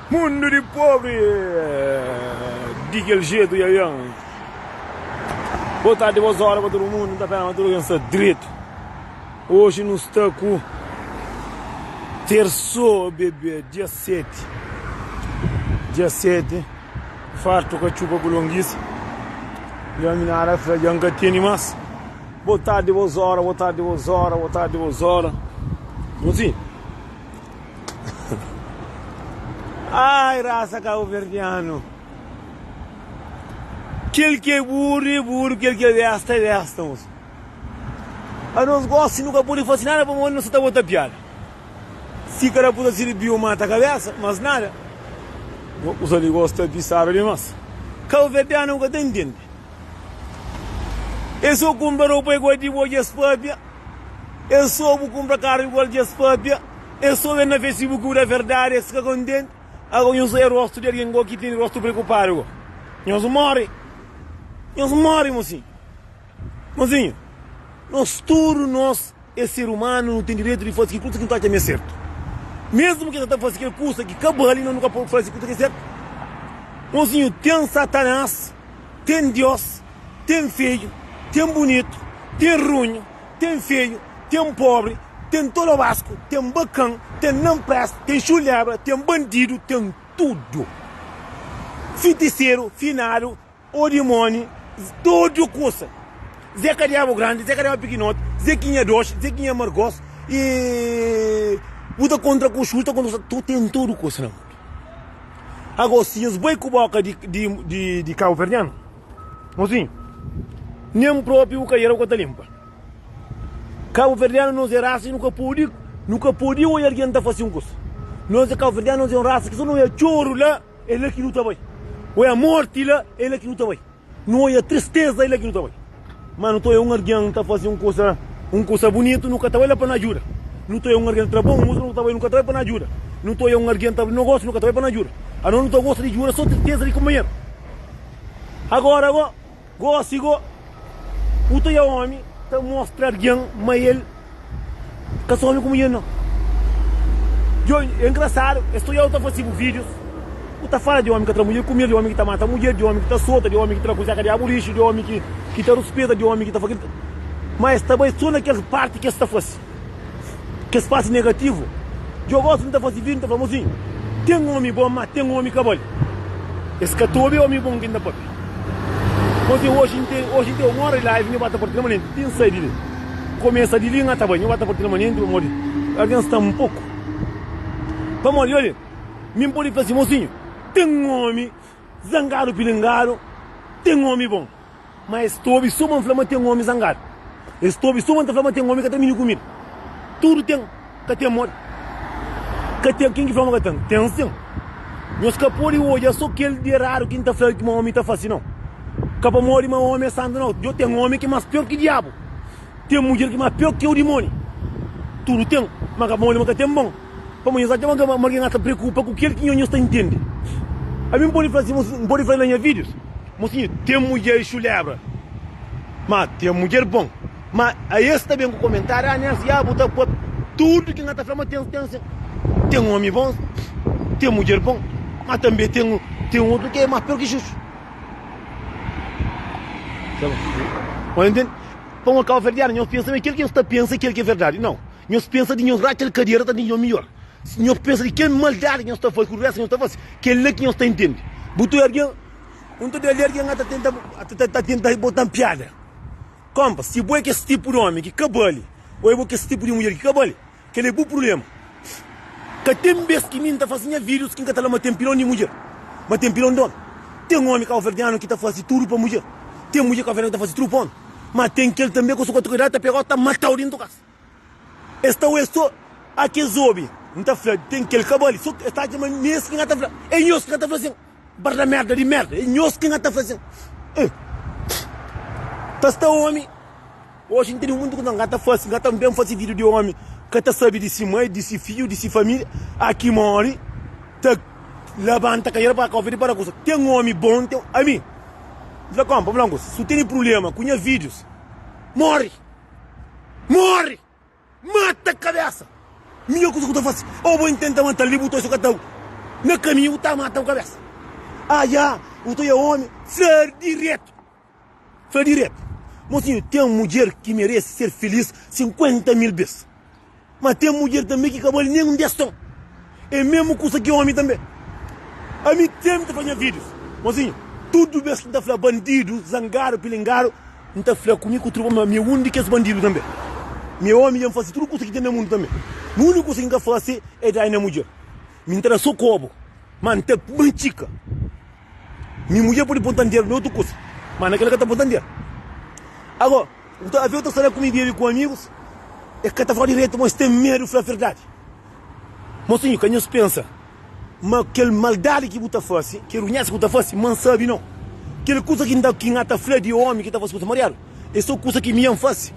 Mundo de pobre. Daquele jeito, Ian. Boa tarde, boas horas para todo mundo. Não está para todo mundo direito. Hoje não está com terço, bebê, dia 7. Dia 7. Farto com a chupa bolonguice. E a minha área foi a que tem mais. Boa tarde, boas horas, boa tarde, boas horas, boa tarde, boas horas. Assim. Ai, raça cabo-verdiano. Aquele que é burro, aquele que é desta, moço. A nós gostamos nunca pode fazer nada para morrer, não se está botando piada. Se cara pode ser biomata a cabeça, mas nada. Os ali gostam de pisar ali, mas cabo-verdiano nunca te entende. Eu só compro roupa igual de boa de espápia. Eu só vou comprar carro igual de espápia. Eu só vejo na Facebook da verdade, se contente. Agora eu sei o rosto de alguém que tem o rosto preocupado. Eu só morre, mocinho. Mocinho, nós todos, nós, é ser humano, não tem direito de fazer aquilo que não está a certo. Mesmo que está fazendo aquilo custa que acabou ali, não nunca pode fazer aquilo que é certo. Mocinho, tem Satanás, tem Deus, tem feio, tem bonito, tem ruim, tem feio, tem pobre, tem todo o vasco, tem bacana, tem não presta, tem chulebra, tem bandido, tem tudo. Feiticeiro, finário, o demônio, tudo coisa. Zeca Diabo Grande, Zeca Diabo Pequenote, Zequinha Doce, Zequinha Margos e luta contra o chuta, tu tem tudo coisa não. Agora, se os boi com boca de cabo-verdiano, assim, nem próprio o caíram com a limpa. Cabo-verdiano não é raça e nunca pode olhar quem está fazendo coisa. Nós é cabo-verdiano, nós é uma raça que só não é choro lá, ele que não está bem. Ou é a morte lá, ele que não está bem. Não é a tristeza, ele que não está bem. Mas não estou eu alguém que está fazendo coisa bonita, nunca está bem para ajuda. Não estou eu alguém que trabalha bom, nunca está bem para ajuda. Não estou eu alguém que não gosta, nunca está bem para ajuda. A não estou gosta de ajuda, só tristeza de companheiro. Agora, gosto, o teu homem está mostrar alguém, mas ele que só homem como eu não. É engraçado, estou eu a fazer vídeos. Está fala de homem que está mulher comida, de homem que está matando mulher, de homem que está solta, de homem que está cozinhando de abolicho, de homem que está respeita, de homem que está fazendo. Mas também só naquela parte que está fazendo. Que essa parte negativo. Eu gosto de fazer vídeo, está falando assim. Tem um homem bom, mas tem um homem cabal. Esse que todo é homem bom que ainda pode. Porque hoje tem uma hora live, eu bato por trás, tem saída dele. Começa de linha, tá bem, eu bato por trás, eu morri. Alguém está um pouco. Para morrer, olha, me pode fazer mocinho. Tem um homem zangado, pilingado, tem um homem bom. Mas estou só falando tem um homem zangado. Estou só falando tem um homem que está menino comigo. Tudo tem, que tem amor. Que tem quem que fala que tem sim. Nós que pode hoje é só aquele de raro que está falando que um homem está fazendo não. Que para morrer um homem é santo não. Eu tenho um homem que é mais pior que o diabo. Tem uma mulher que é mais pior que o demônio. Tudo tem, mas que morrer que tem bom. Para mulher já tem uma mulher que se preocupa com aquele que não está entendendo. A mim pode fazer lá em vídeos. Mocinho, tem mulher chulebra. Mas tem mulher bom. Mas aí esse também com comentário, tudo que não está falando tem um homem bom, tem mulher bom, mas também tem um outro que é mais pior que justo. Entende? Para uma cabo-verdiana, nós pensamos aquilo que nós pensa aquilo que é verdade. Não. Nós pensamos de nós aquela cadeira está de melhor. Nós pensamos que maldade que nós está fazendo, que nós está fazendo, que é que nós está entendendo. Botou alguém, de alguém está tentando botar piada. Como? Se boi que esse tipo de homem que cabale, ou é que esse tipo de mulher que cabale, que ele é bom problema. Que tem vez que nem está fazendo vídeos que está lá, mas tem pilão de mulher. Mas tem pilão de homem. Tem um homem cabo-verdiano que está fazendo tudo para mulher. Tem mulher cabo-verdiana que está fazendo tudo para homem. Mas tem aquele também que eu sou cuidado, está pegando, está matando dentro da casa. Esta é só aqui zobe. Não está falando, tem aquele cabale, só está dizendo, mesmo que não está falando. É nós que está fazendo. Barra merda de merda. É nós que não está fazendo. Está homem. Hoje tem um mundo que não está fazendo. Não está bem fazendo vídeo de homem. Que está sabe de si mãe, de si filho, de si família. Aqui morre. Está levanta a carreira para a coisa para a coisa. Tem um homem bom, tem a mim. Já como, Blanco, se tem problema com os vídeos, morre! Morre! Mata a cabeça! Minha coisa que eu estou fazendo. Ou vou tentar matar ali, botou isso que está. No caminho tá matando a cabeça. Ah, já, o teu é homem, flor direto. Flor direto. Mocinho, tem uma mulher que merece ser feliz 50 mil vezes. Mas tem uma mulher também que acabou nem um destão. É mesmo coisa que homem também. A mim sempre fazia vídeos. Mocinho, tudo bem que está falando bandido, zangaro, pilengaro, não está falando comigo, trouxe meu único bandido também. Meu homem já faz tudo coisa que tem no mundo também. A única coisa que eu faço é dar na mulher. Me interessa como, mas não muito chica. Minha mulher pode botar dinheiro em outra coisa, mas naquela que está botando dinheiro. Agora, a ver outra história comigo e com amigos, é que está falando direito, mas tem medo de falar a verdade. Mocinho, quem você pensa, mas aquela maldade que você faz, que runhaça que você faz, não sabe não. Aquela coisa que não está falando de homem que está fazendo com marido, é só coisa que me faz,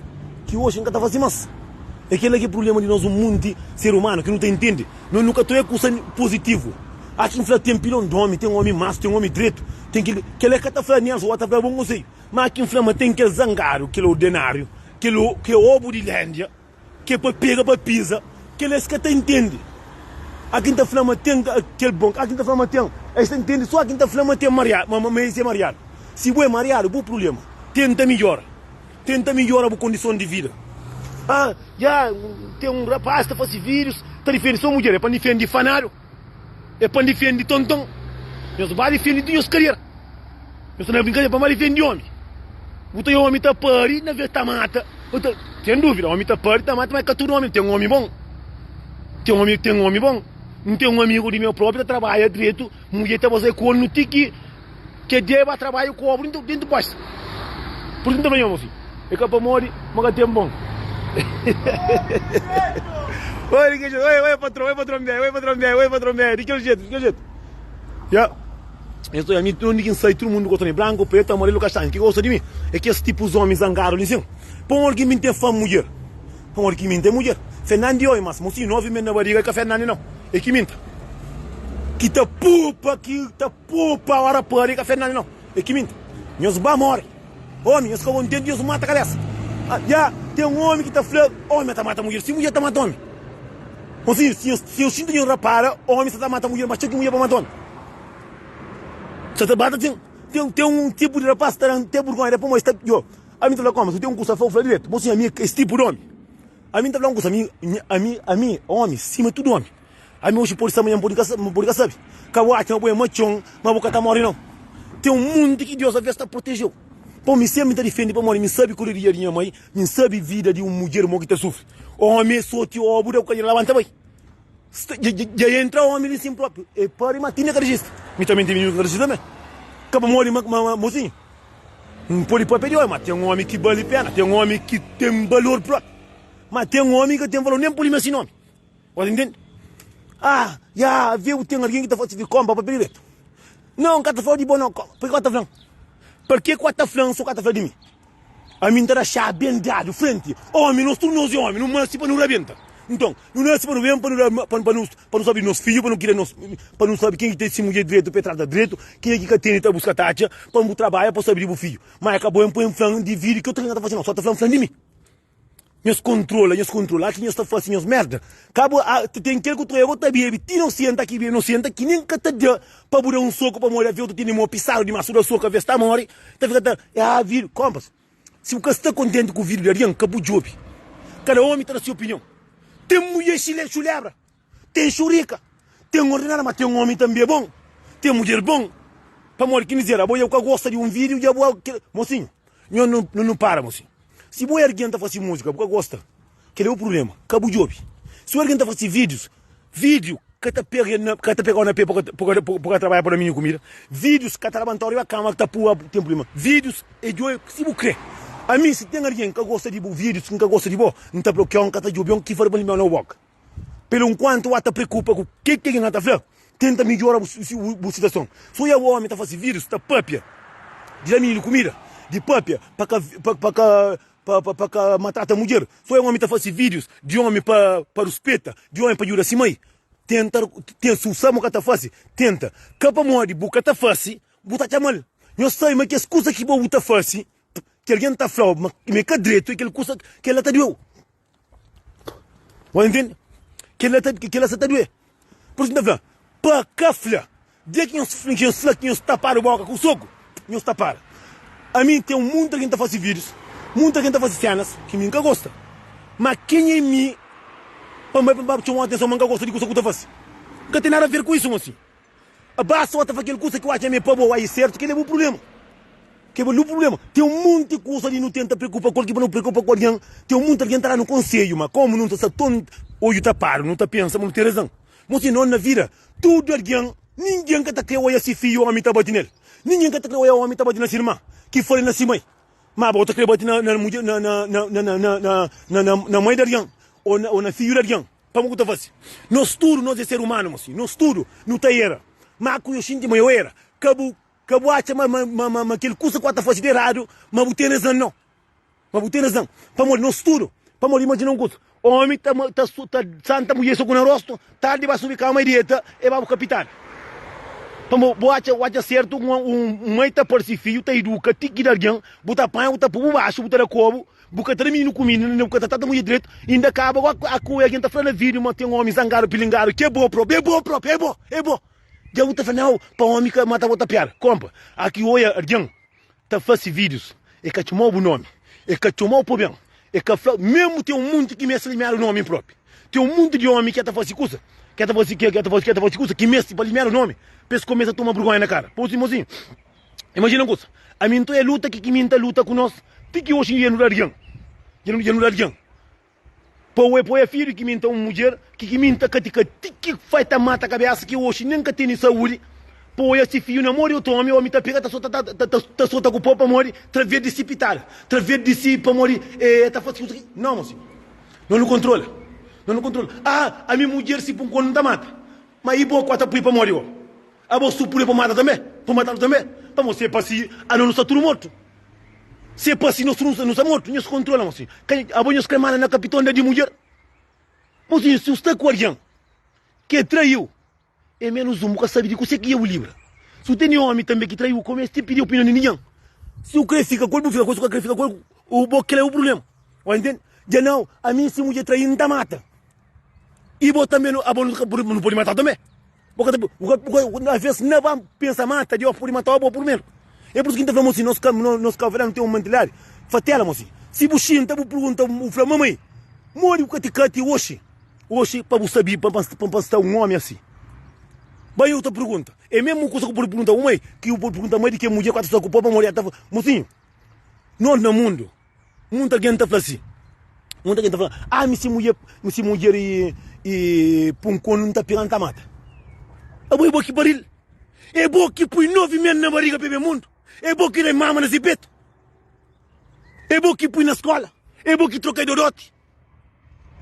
que hoje não está fazendo mais. É aquele que é o problema de nós, um mundo de ser humano, que não entende. Nós nunca temos coisa positivo. Aqui tem pilão de homem, tem um homem massa, tem um homem direito, tem aquele que está falando nisso, está falando bom sei. Mas aqui tem aquele zangaro, aquele ordinário, aquele que é obo de lândia, que pega para pisa, aquele que está entende. Aqui está falando tem aquele bom, aqui está falando tem, está entende, só aqui está falando tem mariado. Se você é mariado, o problema, tenta melhorar a condição de vida. Ah, já tem um rapaz que faz vídeos, está defendendo sua mulher, é para defender fanário, é para defender tontão. Nós vamos defender nossa carreira. Nós não brincamos para defender homem. O homem está pari, na vez está mata. Sem dúvida, o homem está pari, está mata, mas é todo homem. Tem um homem bom. Tem um homem bom. Não tem um amigo de meu próprio que trabalha direito, mulher está fazendo corno no tique, que deva trabalhar com o cobro dentro do país. Por isso também, meu filho. É que para morrer, mas tem bom. Oi, patrão, de que jeito? Já. Eu estou a mim, ninguém sai, todo mundo gosta de branco, preto, amarelo, castanho. Que gosta de mim? É que esse tipo de homens zangaram, assim. Põe que me tem fã mulher. Põe que me tem mulher. Fernando oi, mas mocinho, não vi na barriga que Fernando não. É que minta. Que tá pupa, a hora para que Fernando não. É que minta. Meus ba morre. Homem, eu estou contente de mata a cabeça. Já tem um homem que está falando, homem está matando mulher, se mulher está matando homem. Mocinho, se eu sinto de um rapara, homem está matando mulher, mas tinha que mulher para matar homem. Você está batendo, tem um tipo de rapaz que tem vergonha, depois mostra, a mim está falando como, você tem um curso a falar direto, mocinho, a mim, esse tipo de homem. A mim está falando um curso, a mim, homem, cima tudo homem. A mim hoje por isso amanhã por sabe. Kawate, não é machão, mas boca está morrendo não. Tem um mundo que Deus a vez está protegeu. Pô, me sempre está defendendo para morrer, me sabe que o dia de minha mãe, me sabe vida de uma mulher que está sofre. Homem, só te obra, eu quero levantar bem. Já entra o homem em si próprio, e para e matina que registro. Me também tem menino que registro também. Acaba morrer, mocinho. Não pode pedir, mas tem um homem que vale a pena, tem um homem que tem valor próprio. Mas tem um homem que tem valor, nem por ele esse nome. Pode entender? Ah, já viu, tem alguém que está fazendo compra para pedir direito. Não, que está falando de bom não, por que está falando? Por que está falando, só que está falando de mim? A mim está achando bem dado, frente. Homem, nós somos homens, não nasce para não rebenta. Então, não nasce para não ver, para não saber nossos filhos, para não saber quem tem esse mulher direito, petrada direito, quem é que tem que buscar taxa, para não trabalhar, para saber do filho. Mas acabou em falando de vídeo que eu estou fazendo, só está falando de mim. Nós controla, aqui nós está fazendo as merda. Acabou, tem aquele que eu estou bem, não senta aqui, não senta, que nem que está para burar um soco, para morrer, tu tem uma pisada de maçã, soco, a ver se está morre, vídeo, compas. Se o cara está contente com o vídeo de alguém, acabou o job. Cada homem tem a sua opinião. Tem mulher chulebra, tem churica, tem um ordenado, mas tem um homem também bom, tem mulher bom. Para morrer, que dizer, eu gosto de um vídeo, já vou, mocinho, não para, mocinho. Se o alguém está fazendo música, porque gosta, que é o problema, acabou o job. Se o alguém está fazendo vídeo que está pegando na pé para trabalhar para a minha comida, vídeos que está levantando a cama, que está tem problema, vídeos, e eu, se você crê. A mim, se tem alguém que gosta de vídeos, que gosta de não está bloqueando, que está jogando, que faz para mim não boca. Pelo enquanto, está preocupa com o que está fazendo, tenta melhorar a situação. Se o homem está fazendo vídeos, está papia, de minha comida, de papia, para matar a mulher. Se o homem está fazendo vídeos, de homem para os peta, de homem para ajudar a si mãe, tenta, suçar o que está fazendo, tenta. Capa morre, boca está fazendo, botar a mal. Eu sei, mas que as coisas que vou botar fazendo, que alguém está falando, mas que direito, aquela coisa que ela está doendo. Vai entender? Que ela está doendo. Por isso, não para cafla. De que nos taparam a boca com o soco, nos taparam. A mim tem muita gente a fazer vídeos, muita gente a fazer cenas que me nunca gosta. Mas quem é mim, para chamar a atenção, nunca gosta de coisa que eu faço. Nunca tem nada a ver com isso, assim. A base só fazer aquele coisa que eu acho que é para aí certo, que ele é o problema. Que é o problema. Tem um monte de coisa ali, não tenta preocupar com alguém, não preocupa com alguém. Tem um monte de gente lá no conselho, mas como não está tão hoje está paro, não está pensando, não tem razão. Mas se não na vida, tudo alguém, ninguém que está criando esse filho, o homem está batendo nele. Ninguém que está criando o homem está batendo na sua irmã, que foi na sua mãe. Mas bota que bate na mãe de alguém, ou na filha de alguém. Para o que fazer? Nós tudo, nós é ser humano, assim. Nós tudo, não está era. Mas eu sinto que eu era. Acabou acha aquele curso que está fazendo errado, mas não tem razão, não. Mas não tem razão. Para morrer, nós tudo. Para morrer, imagina um curso. O homem está santa mulher só com o rosto, tarde vai subir a mãe direita e vai para o capitão. Acha certo, mãe está por si filho, está educa, tem que ir alguém, bota pão, bota por baixo, bota cobo, bota termina comida, não bota tanta mulher direito, ainda acaba a coisa, a gente está falando vídeo, mas tem um homem zangado, pilingado, que é bom próprio, é bom. Já bota falando, para o homem que mata outra piada, compra. Aqui olha, alguém está fazendo vídeos, é que chamou o nome, é que chamou o problema, é que mesmo tem um mundo que me eliminar o nome próprio, tem um mundo de homem que está fazendo coisa, que está fazendo coisa, que mexe para eliminar o nome. Pensa começa a tomar vergonha na cara. Pô, mozinho. Imagina uma coisa. A mim é luta que minta luta com nós. Tem que hoje ir no alguém. Ir no alguém. Pô, é filho que minta uma mulher, que minta que faz a mata a cabeça, que hoje nunca tem saúde. Pô, esse filho namora o homem, o homem tá pega, tá solta com o pó para morrer, através de si pitar, através de si para morrer, tá fazendo isso aqui. Não, mozinho. Não controla. Ah, a minha mulher se põe quando não tá mata. Mas e boa quatro para morrer, ó. A você pula para matar também? Para matar também? Para você passar, a não está tudo morto. Se passar, nós não está morto, nós controlamos assim. A boa nós cremamos na capitã de mulher. Mas se você está com alguém que traiu, é menos um que sabe de você que é o livre. Se tem um homem também que traiu, como este pediu opinião de ninguém. Se o que fica com o fica com o boque é o problema. Entende? Já não, a mim se mulher trair não está mata. E você também não pode matar também. Porque às vezes não vamos pensar mata de por matar o primeiro. É por isso que então falamos assim, nós não tem um mentalidade. Fatela, assim. Se você não pergunta o mamãe, morre o caticate hoje para você saber, para passar um homem assim. Bem, outra pergunta. É mesmo coisa que eu vou perguntar a mãe, que eu vou perguntar a mãe de que a mulher quando se ocupou para morrer. Mocinho, nós no mundo, muita gente está falando assim. Muita gente está falando, se mulher e Puncon não está pegando a mata. É bom que baril. É bom que põe 9 meses na barriga para o mundo. É bom que ele mama nesse peito. É bom que põe na escola. É bom que troca de dorote.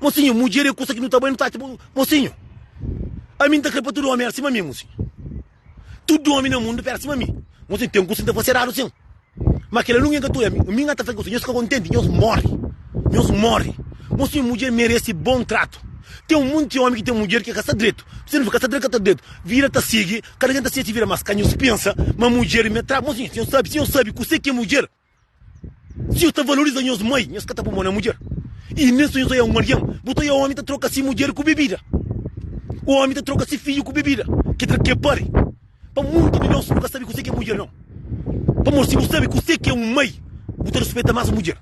Mocinho, mulher é coisa que não está bem, não está. Mocinho, a mim está para todo homem acima de mim, mocinho. Todo homem no mundo é acima de mim. Mocinho, tem um coisa que você raro, sim. Mas aquele não é que tu é. A minha está fazendo coisa. Eu fico contente. Eu morre. Mocinho, mulher merece bom trato. Tem um monte de homem que tem mulher que é caça direito. Você não fica caça direito. Vira, tá sigue. Cada gente se vira, mas canhos pensa. Uma mulher me traz. Mocinho, se eu sabe que você que é mulher. Se eu estou valorizando as mães, eu estou bom na mulher. E nisso eu sou um marião. Botou o homem que troca-se mulher com bebida. O homem que troca-se filho com bebida. Que pare. Para muito de nós nunca sabe que você que é mulher, não. Para você sabe que você que é um mãe. Você respeita mais a mulher.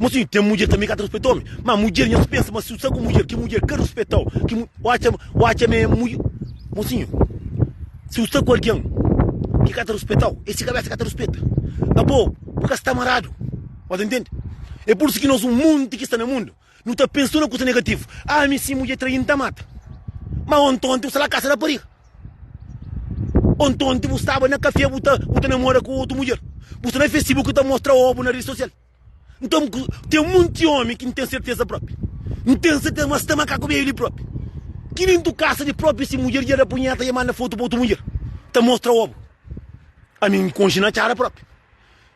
Mas sim, tem mulher também que respeita o homem. Mas mulher não se pensa, mas se você com mulher, que mulher quer respeitar, que o acha mulher. Mocinho, se você com alguém que quer respeitar, esse cabeça que respeita. Ah, pô, porque está amarrado. Você entende? É por isso que nós, um mundo que está no mundo, não está pensando na coisa negativa. Ah, mas se mulher traindo, está mata. Mas ontem você na casa da pariga. Ontem você estava na café, você namora com outra mulher. Você no Facebook está mostrando o ovo na rede social. Então, tem um monte de homem que não tem certeza própria. Não tem certeza, mas está macaco bem ele próprio. Que nem tu caça de próprio esse mulher e era punhata e manda foto para outra mulher. Te mostra o ovo. A mim, congina a cara própria.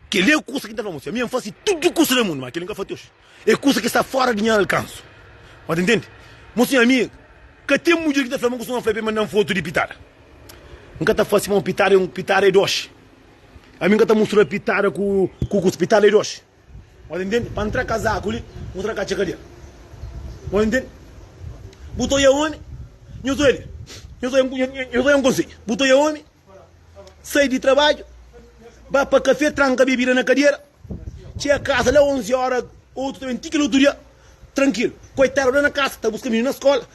Que ele é o curso que está falando. A mim, faz tudo o curso do mundo, mas que ele nunca faz hoje. É curso que está fora de minha alcance. Mas entende? Mocinho, a mim, que tem mulher que está falando que você não foi para mandar foto de pitara. Nunca está fazendo um pitara e doce. A mim, nunca está mostrando pitara com os pitara e doce. Mas entende? Para entrar casaco ali, mostrar a checa dele. Mas entende? Botou aí aonde? Não sou ele. Eu dou um conselho. Botou o homem, sai de trabalho, vai para café, tranca a bebida na cadeira, chega a casa lá 11 horas, outro também, 20 km do dia, tranquilo. Coitado lá na casa, está buscando menino na escola,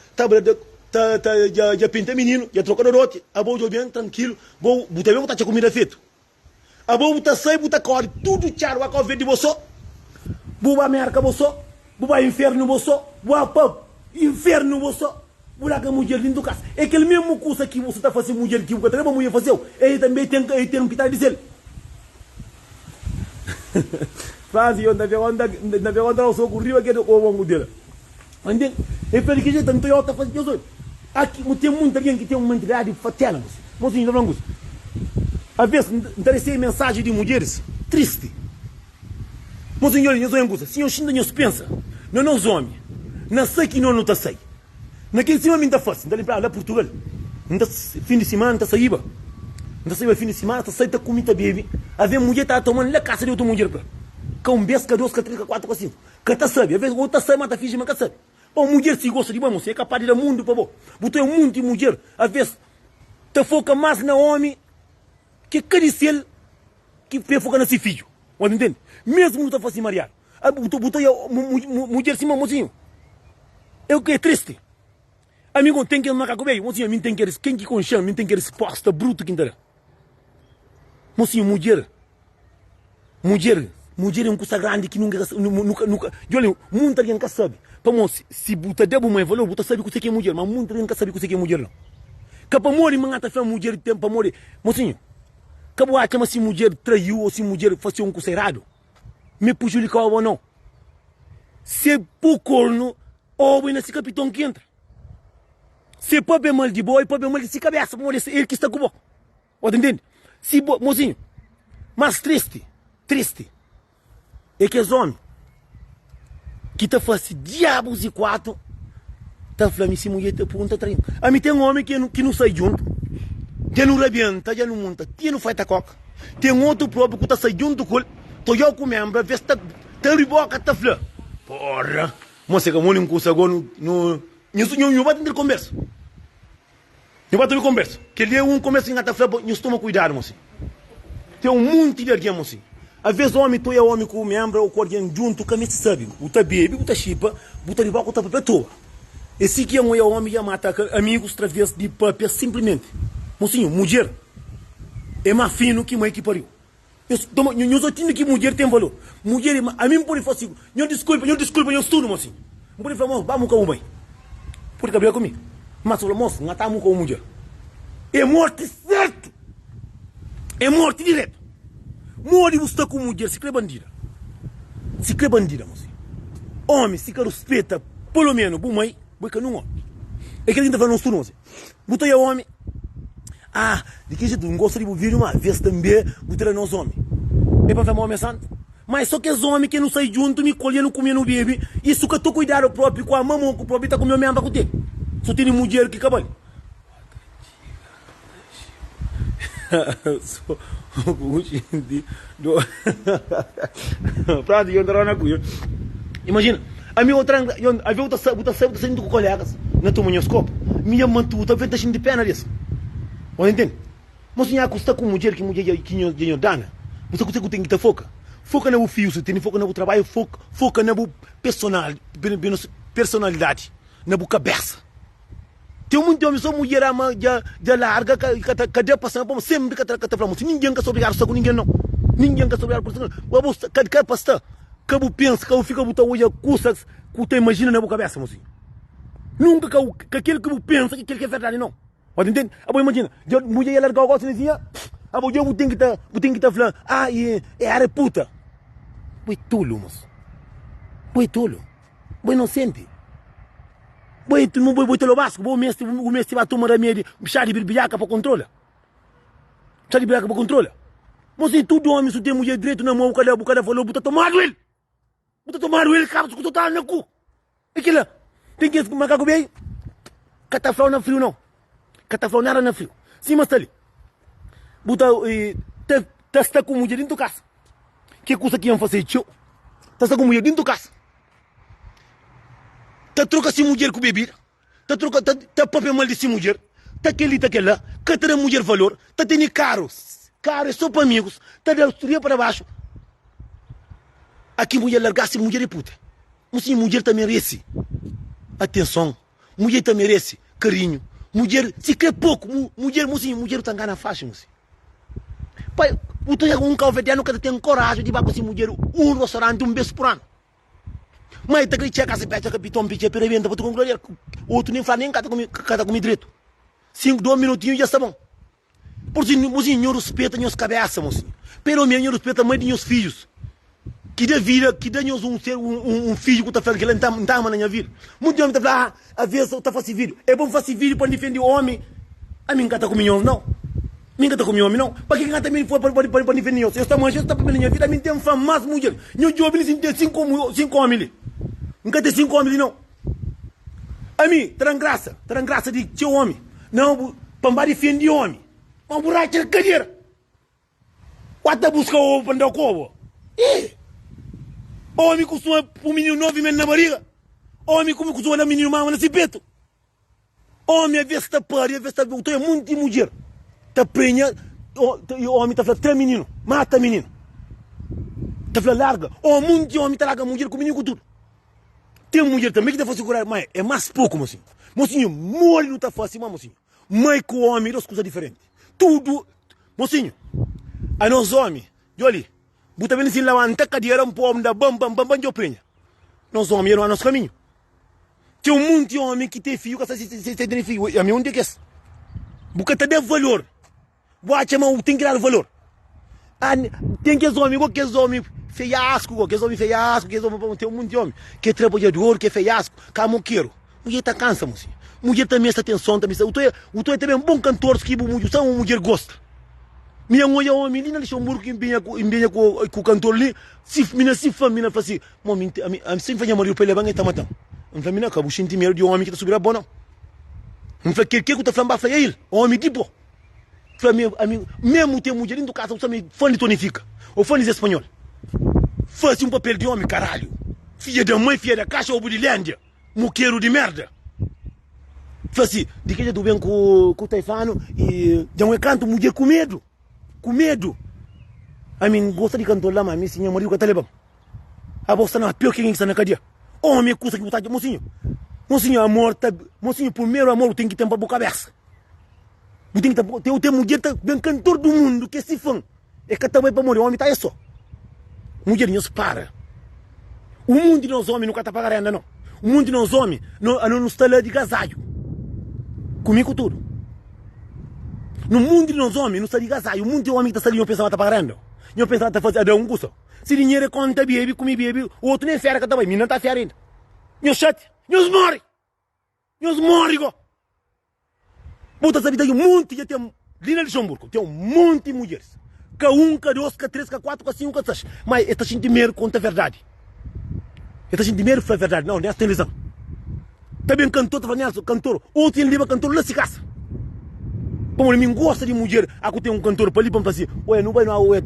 já pinta menino, já troca de rote, a boa bem, tranquilo, botar bem, botar a comida feita. A boa botar sai, botar corre, tudo charo, a ver de você, boa merca você, boa inferno você, boa pub, inferno você. Buraca mulher dentro do casa. É aquele mesmo curso que você está fazendo mulher que você não mulher fazer. Ele também tem que estar dizendo. Faz eu na onda não sou curriu aqui do ovo dele. Entende? É para que gente tanto eu tá fazendo isso. Aqui tem muita gente que tem uma mentalidade fatela. Mas não vamos. Às vezes interessei mensagem de mulheres triste. Mas senhor, eu sou angusta. Senhor, não pensa. Não os homens. Não sei que não está sei. Naquele cima ainda fácil, ainda lembrar lá Portugal. Ainda fim de semana, ainda saíba. Ainda saíba fim de semana, ainda saíba comida bebê. Havia mulher que estava tomando na casa de outra mulher. Com um beijo, com dois, com três, com quatro, com cinco. Que está sabe, às vezes outra sabe, mas está fingindo que sabe. Bom, mulher se gosta de bom, você é capaz de ir ao mundo, para bom. Botou um mundo de mulher. Às vezes, te foca mais na homem que crescer que foca nesse filho. Você entende? Mesmo não está fácil mariar. Botou mulher cima, mocinho. Eu que é triste. Amigo, tem que macaco bem, mocinho, mim tem que ir, quem que conchama, mim tem que ir resposta bruto que inteira. Mocinho, mulher é um coisa grande que nunca, olha, muita gente sabe. Para se buta debo mãe valor, buta sabe que você é mulher, mas muita gente sabe que você é mulher não. Capa mori mangata fa mulher tempo para morrer, mocinho. Cabo acha mas se mulher traiu ou se mulher faz um coisa errado. Me prejudicar ou não. Se por corno, ou nesse capitão que entra. Se pode bem mal de boa, pode bem mal de cabeça, ele que está com o você entende? Se mocinho, mas triste, é que os homens que estão fazendo diabos e quatro, estão falando se mulher te pergunta traindo. A mim tem um homem que não sai junto, que não rebenta, já não monta, que não faz a coca. Tem outro próprio que está saindo junto com ele, estou eu com membro, vê se está riboca, está falando. Porra, mas se que eu não consigo agora, não vai ter conversa. Não vai ter conversa. Que ele é um começo em até falar, não estou cuidado, moço. Tem um monte de alguém, moço. Às vezes o homem, tu é homem com o membro ou com alguém junto, que se sabe. O tá bebe, o tá chipa, o tá rival, o tá pepetua. Esse que é um homem que mata amigos, através de papel, simplesmente. Mocinho, mulher é mais fino que mãe que pariu. Eu só tenho que mulher tem valor. Mulher, a mim pode fazer assim. Eu desculpa, eu estudo, mocinho. Não pode falar, vamos com o mãe. Pode cabrear comigo. Mas o moço, não estamos com a mulher. É morte certo. É morte direto. Morre você com mulher, se crê bandida. Se crê bandida, moço. Homem, se quer respeita, pelo menos, por mãe, porque não homem. É que a gente está falando estudo, moço. Botou aí o homem. Ah, de que jeito, não gosta de ouvir uma vez também, botou nós homens. É para falar homem santo. Mas só que os homens que não saem junto, me colhendo, comendo bebê, isso que eu estou cuidando próprio com a mamãe, com o próprio, está com o meu membro com ele. Só tem mulher que acaba. Imagina, a minha outra, a minha outra saindo com colegas, na tua manhoscopo, minha mantuta, vem deixando de pena disso. Você entende? Mas se custa com mulher que não dana, você tem que ter foca no fio, você tem foca no trabalho, foca na personalidade, na cabeça. Tem muito homem, só mulher já larga, cadê passando, como sempre que está falando, ninguém quer sobregar só com ninguém não. Ninguém quer sobregar por cima. Cadê pastor? Cabo pensa, cabo fica botando hoje coisas que tu imagina na cabeça, mocinho. Nunca que aquele que pensa que aquele que é verdade não. Pode entender? Abo imagina, mulher ia largar o gosto nesse dia, abo eu tenho que estar falando, é a puta. Boi tolo, moço. Boi tolo. Boi inocente. Boi tolo básico, o mestre vai tomar remédio, chá de birbiaca para controlar. Chá de birbiaca para controlar. Mas se tudo homem, se tem mulher direito na mão, cadê a boca falou, bota tomado ele. Bota tomado ele, cara, tu tá no cu. É que lá, tem que macaco bem. Cataflau não frio não. Cataflau nada não frio. Sim, mas tá ali. Bota, está com mulher dentro da casa. Que coisa que iam fazer, tio? Está com mulher dentro da casa. Tá troca se mulher com bebida. Tá papel mal de se mulher. tá aquele lá, que terá mulher valor, tá tendo caros, caro é só para amigos, tá da autoria para baixo. Aqui mulher largasse, mulher é puta. Mas sim, mulher também merece atenção, mulher também merece carinho. Mulher, se quer pouco, mulher tá engana faixa, mocinho. Pai, o teu um calvediano que tem coragem de ir para mulher, um restaurante, um beijo por ano. Mas tá que checa se pecha capitão piche para evento, para concluir, outro nem fala nem cada comer direito. 2 minutinhos já está bom. Por isso, mocinho, não respeita minhas cabeças, mocinho. Pelo menos não respeita a mãe de meus filhos. Que dá vida, que dá um filho que está falando que ele não está na minha vida. Muito homem está falando, às vezes eu estou fazendo vídeo. É bom fazer vídeo para defender o homem. A mim não está comigo, não. Ninguém está comigo, não. Para quem também foi para defender eu. Se eu estou manchando, está para minha vida, a mim tem uma mais mulher. Meu jovem tem 5 homens. Nunca tem 5 homens, não. A mim, terá graça de teu homem. Não, para defender o homem. Uma borracha de cadeira. Quanta busca o ovo para dar o covo? Homem costuma para o menino 9 meses na barriga. Homem como costuma dar menino mama nesse peito. Homem, a vez está pari, a vez está... Tu é muito de mulher. Está prenha, o homem está falando, 3 menino, mata menino. Está falando, larga. O muito de homem está larga mulher com menino com tudo. Tem mulher também que está fazendo segurar, mas é mais pouco, mocinho. Mocinho, mole não está fácil, mas mocinho. Mãe com homem, duas coisas diferentes. Tudo, mocinho. A nós homens, de olha, buta bem assim lá, anta cadeira, um povo da bam, de oprenha. Nós homens, eram a nosso caminho. Tem um monte de homem que tem filho, que se tem filho. A mim, onde é que é? Porque tem valor. Boa, tem que dar valor. Tem que ser homem, igual que é homem feiasco, igual que é homem feiasco, que é homem, tem um monte de homem que é trabalhador, que é feiasco, que é moqueiro. Mulher está cansa, mocinho. Mulher também está atenção, também está. O tu é também um bom cantor, que só uma mulher gosta. Minha mulher é homem, ali na Luxemburgo, que empenha com o cantor ali, se fã, mina fala assim, a sempre vai morrer para ele, vai estar matando. Não fala, mina, acabou o sentimento de homem que está subindo a boa, não. Não fala, que está falando, vai ele, homem tipo. Mesmo tem mulher dentro do caso, você fã de tonifica, ou fã de espanhol. Faz um papel de homem, caralho. Filha da mãe, filha da caixa, ou budilândia. Moqueiro de merda. Faz assim, de que já tu vem com o Taifano e já um canto mulher com medo. Com medo. A mim gosta de cantor lá, mas minha marido que tá levando. A bolsa não é pior que quem está na cadeia. Homem, custa que botar de mocinho. Mocinho, amor, mocinho, primeiro amor tem que ter para boa cabeça. Tem mulher bem cantor do mundo que é esse fã. É que também para morrer, o homem tá é só. Mulher não se para. O mundo de nós homens nunca está pagando ainda, não. O mundo de nós homens não está lá de gasalho. Comigo tudo. No mundo de nós homens não está de gasalho. O mundo de homem que está ali não pensa que está pagando. Não pensa que está fazendo um custo. Se dinheiro é conta, bebe, come, bebe. O outro nem fera que está bem. Mina está fera ainda. Não chate. Não morre. Não morre, go. Puta, sabe, tem um monte de... Ali na Luxemburgo, tem um monte de mulheres. K1, K2, K3, K4, K5, K6. Mas esta gente primeiro conta a verdade. Esta gente primeiro foi a verdade. Não, nessa televisão. Também cantor, cantor. Outro ele leva cantor lá se caça. Como ele gosta de mulher, aqui tem um cantor para ali para fazer. Ué, não vai não, ué,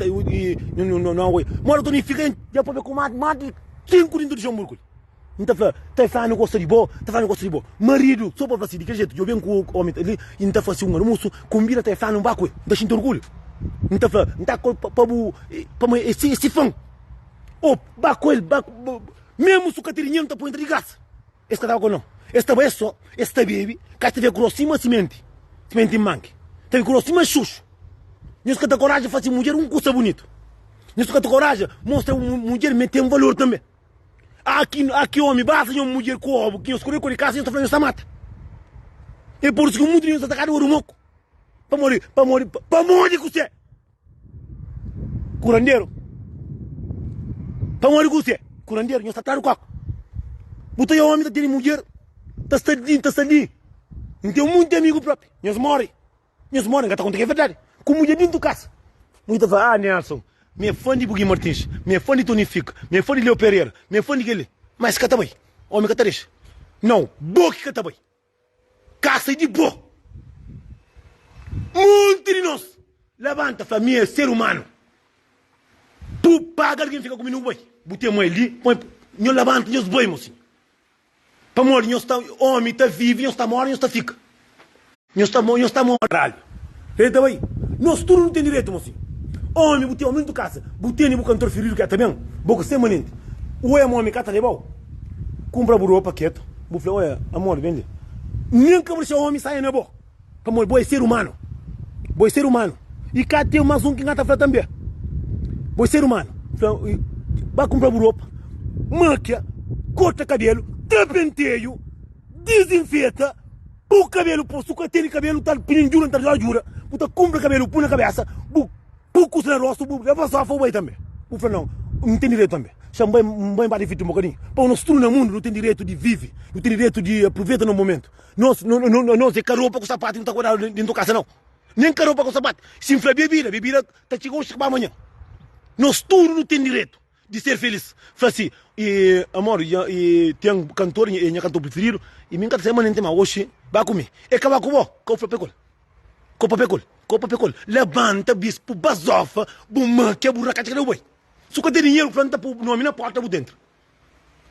não, ué. Mora tu nem fica, já pode ver com mais de 5 dentro de Luxemburgo. Então, tá falando gosta de boa, tá falando gosta de boa. Marido, só para fazer de que jeito, eu venho com o homem ali, e não tá fazendo um almoço, combina, tá falando um baco, não sinto orgulho. Não tá falando, não tá para esse fã. Oh, baco ele, mesmo se o caterinho não tá por entre de graça. Esse que tava não. Esta é só, esta bebe, que esta vê grossima semente manque. Teve grossima xuxo. Nisso que tem coragem de fazer mulher um custa bonito. Nisso que tem coragem, mostra mulher meter um valor também. Aqui homem, basta uma mulher com ovo, que eu escolhi com ele casa e eu estou falando essa mata. É por isso que o mundo não está atacando o moco. Para morrer com você. Curandeiro. Para morrer com você. Curandeiro, não está atrás do coco. Botei o homem, está tendo mulher, está ali. Não tem muito amigo próprio. Não morre, não está contando que é verdade. Com mulher dentro do casa. Muita fala, Nelson. Me é fã de Bugui Martins, me é fã de Tony Fico, me é fã de Leo Pereira, me é fã de aquele. Mas que tá bem, homem que tá deixa. Não, boa que tá bem. Caça de boa. Muito de nós. Levanta, família, ser humano. Tu paga alguém fica comigo bem. Botei a mãe ali, põe, não levanta, não bem, mocinho. Para morrer, não está homem, está vivo, não está morto, não está fica. Nós estamos caralho. Então aí, nós tudo não tem direito, mocinho. Homem, botei homem do casa, botei nem o cantor ferido que é também, boca semanente. O homem cata de bom. Compra burro paquete. Bufle, olha, amor, vende. Nem que você homem saia na boa. Amor, boa ser humano. Boa ser humano. E cá tem mais um que engata fala também. Boa ser humano. Vai comprar burro, máquia, corta cabelo, te penteio, desinfeta, o cabelo, pô, se tem cabelo, tá pinindura, tá jura, puta, compra cabelo, põe na cabeça, poucos na rosto, leva só a fogo aí também. Bufle, não tem direito também. Chama bem para um bocadinho. Pô, nós tudo no mundo não tem direito de viver, não tem direito de aproveitar no momento. Nós é caropa com sapato e não está guardado dentro da casa, não. Nem caropa com sapato. Se infla bebida está chegando para amanhã. Nós tudo não tem direito de ser feliz. Fala assim, e amor, e tem um cantor, e minha cantor preferido, e minha cantor semana inteira, hoje, vai comer. E acaba com o copa pecol. Levanta, bispo, basofa, bumanque, buraca, tira o boi. Se você tem dinheiro, planta para o nome na porta por dentro.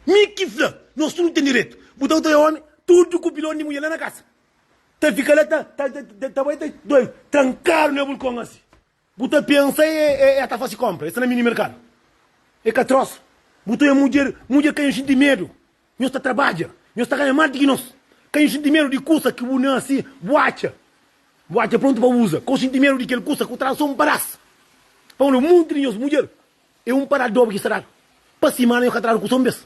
Me que fla, nós não tem direito. Botar o teu homem, tudo com o pilão de mulher lá na casa. Tá fica lá, tá doido, trancado no balcão assim. Botar pensa e tá fácil compra, esse é no mini mercado. É que troço. Botar a mulher que a gente medo. Nós está trabalha, nós está ganhando mais do que nós. Que a gente medo de custa que o não assim, boate pronto para usar. Que a gente medo de que ele custa que o traço um paraço. Para o mundo de nós, mulher. É um parador que será. Para semana eu catraram com sombras.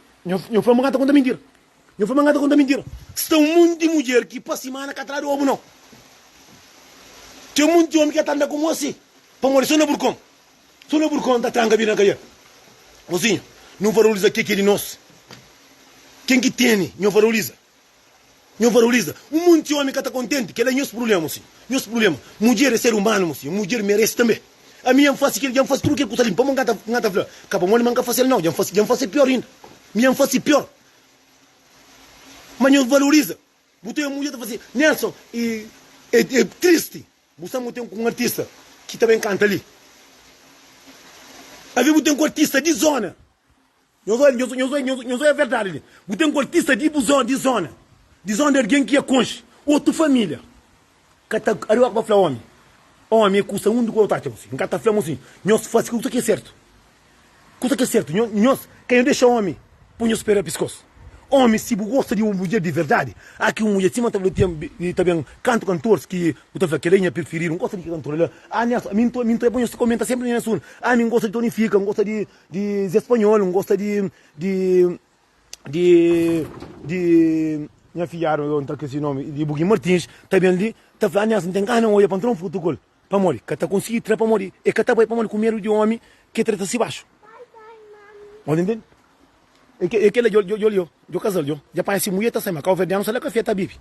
Eu fui mangata contra mentira. Estão um monte de mulher que para semana catraram ovo não. Tem um monte de homem que está andando como assim. Para morrer só no burcão. Só no burcão está tranca vir na caia. Mocinho, não valoriza o que é de nós. Quem que tem, não valoriza. Um monte de homem que está contente, que ele é nosso problema, mocinho. Nosso problema. Mulher é ser humano, mocinho. Mulher merece também. A minha faz que ele faz tudo que ele custa limpo. Vamos engata flor. Capa mole manca faz ele não. Já faz pior ainda. Minha faz pior. Mas não valoriza. Botei a mulher a fazer. Nelson, é triste. Você tem um artista que também canta ali. Aí você tem um artista de zona. Não é verdade. Você tem um artista de zona. De zona de alguém que é conche. Outra família. Aí eu vou falar homem. Homem custa um do que eu estou assim. Em cada flama assim. Nós fazemos coisa que é certo. Nós, quem deixa homem, põe os pés a pescoço. Homem, se gosta de uma mulher de verdade, aqui uma mulher cima também cantores que que ele preferir, não gosta de cantor. Mim põe comenta sempre nesse assunto. Mim gosta de tonifica, não gosta de espanhol, não gosta de minha filha, não está com esse nome, de Bugui Martins, também ali, está falando assim, tem cara não olha para um futebol. Para morrer, que está conseguindo tirar para morrer, é que está para morrer com medo de homem que trata-se baixo. Pode entender? É que ele eu casal, já parece mulher tá saindo, mas o verdadeiro não sabe que a tá bibi.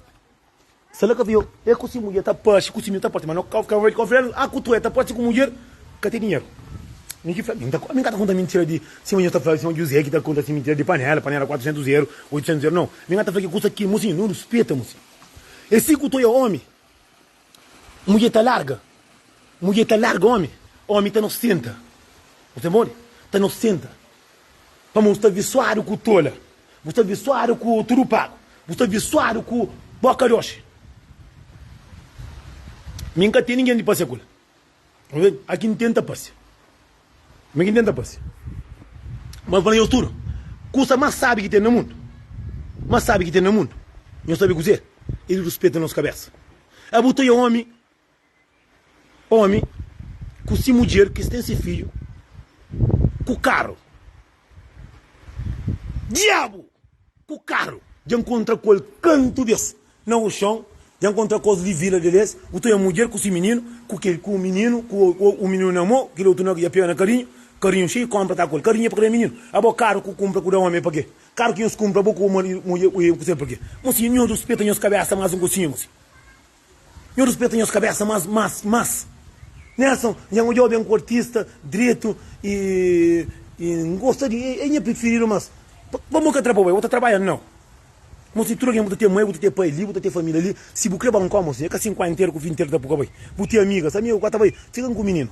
Sabe que viu? É que se mulher tá peixe, que se mulher tá forte, mas não que o verdadeiro, a cultura tá forte com mulher, que tem dinheiro. Ninguém fala, ninguém tá contando mentira de, se mulher tá falando, se mulher que tá contando mentira de panela 400 euros, 800 euros, não. Ninguém tá falando que custa aqui, mocinho, não respeita, mocinho. Esse culto é homem. Mulher tá larga, homem. Homem tá inocente. Você mora? Tá inocente. Vamos estar visuário com tola. Você está visuário com turupago. Você está visuário com bocaroche. Nunca tem ninguém de passe com ele. Aqui não tenta passe. Ninguém tenta passe. Mas falei eu tudo. Coisa mais sabe que tem no mundo. Não sabe cozer. Ele respeita a nossa cabeça. A botou homem, com si mulher que tem esse filho, com carro. Diabo! Com o carro! Já encontra com ele canto desse, no chão, já encontra coisa de vila desse, o teu mulher com esse menino, com o menino namorou, que o outro não ia pegar carinho cheio, compra tá com ele, carinho para aquele menino. A boa caro que compra com o homem para quê? Caro que nos compra com o mulher para quê? Mas se não respeita as cabeças mais um cocinho, assim. Não respeita as cabeças mais. Nelson, já um jovem com artista, direito e gosta de, eu preferir, mas vamos que trabalhar, eu estou trabalhando, não. Mas se tu alguém ter mãe, ter pai ali, ter família ali, se você quer como assim, é que 5 anos inteiro, com 20 inteiro da pouco, você ter amigas, amigo, ficam com o menino.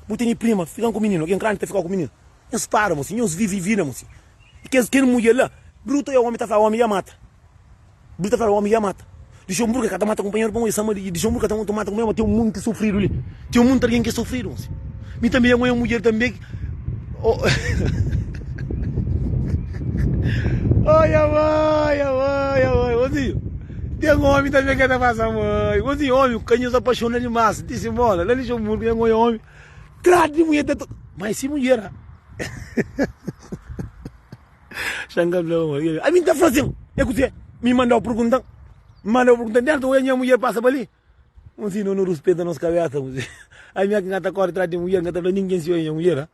Você tem prima, ficam com o menino, quem crente fica com o menino. Eles param, assim, eles vivem, assim. E que mulher lá, bruto é o homem, tá falando, o homem já mata. Deixa eu murga, cada mata companheiro bom, essa mãe, deixa eu murga, cada mata companheiro, tem um mundo que sofrido ali. Tem um mundo alguém que sofrido. Me também é uma mulher também. Olha, mãe, Ozinho. Tem um homem também que está passando, mãe. Ozinho, homem, o canhão se apaixona demais. Disse, mora, lá deixa eu murga, é um homem. Trata de mulher, mas se mulher. Xangablo, a mim tá fazendo. É que me mandou perguntar. Dentro da minha mulher passa ali. Assim, não respeita a nossa cabeça. A minha que está agora atrás de mulher, não está ninguém se olha mulher.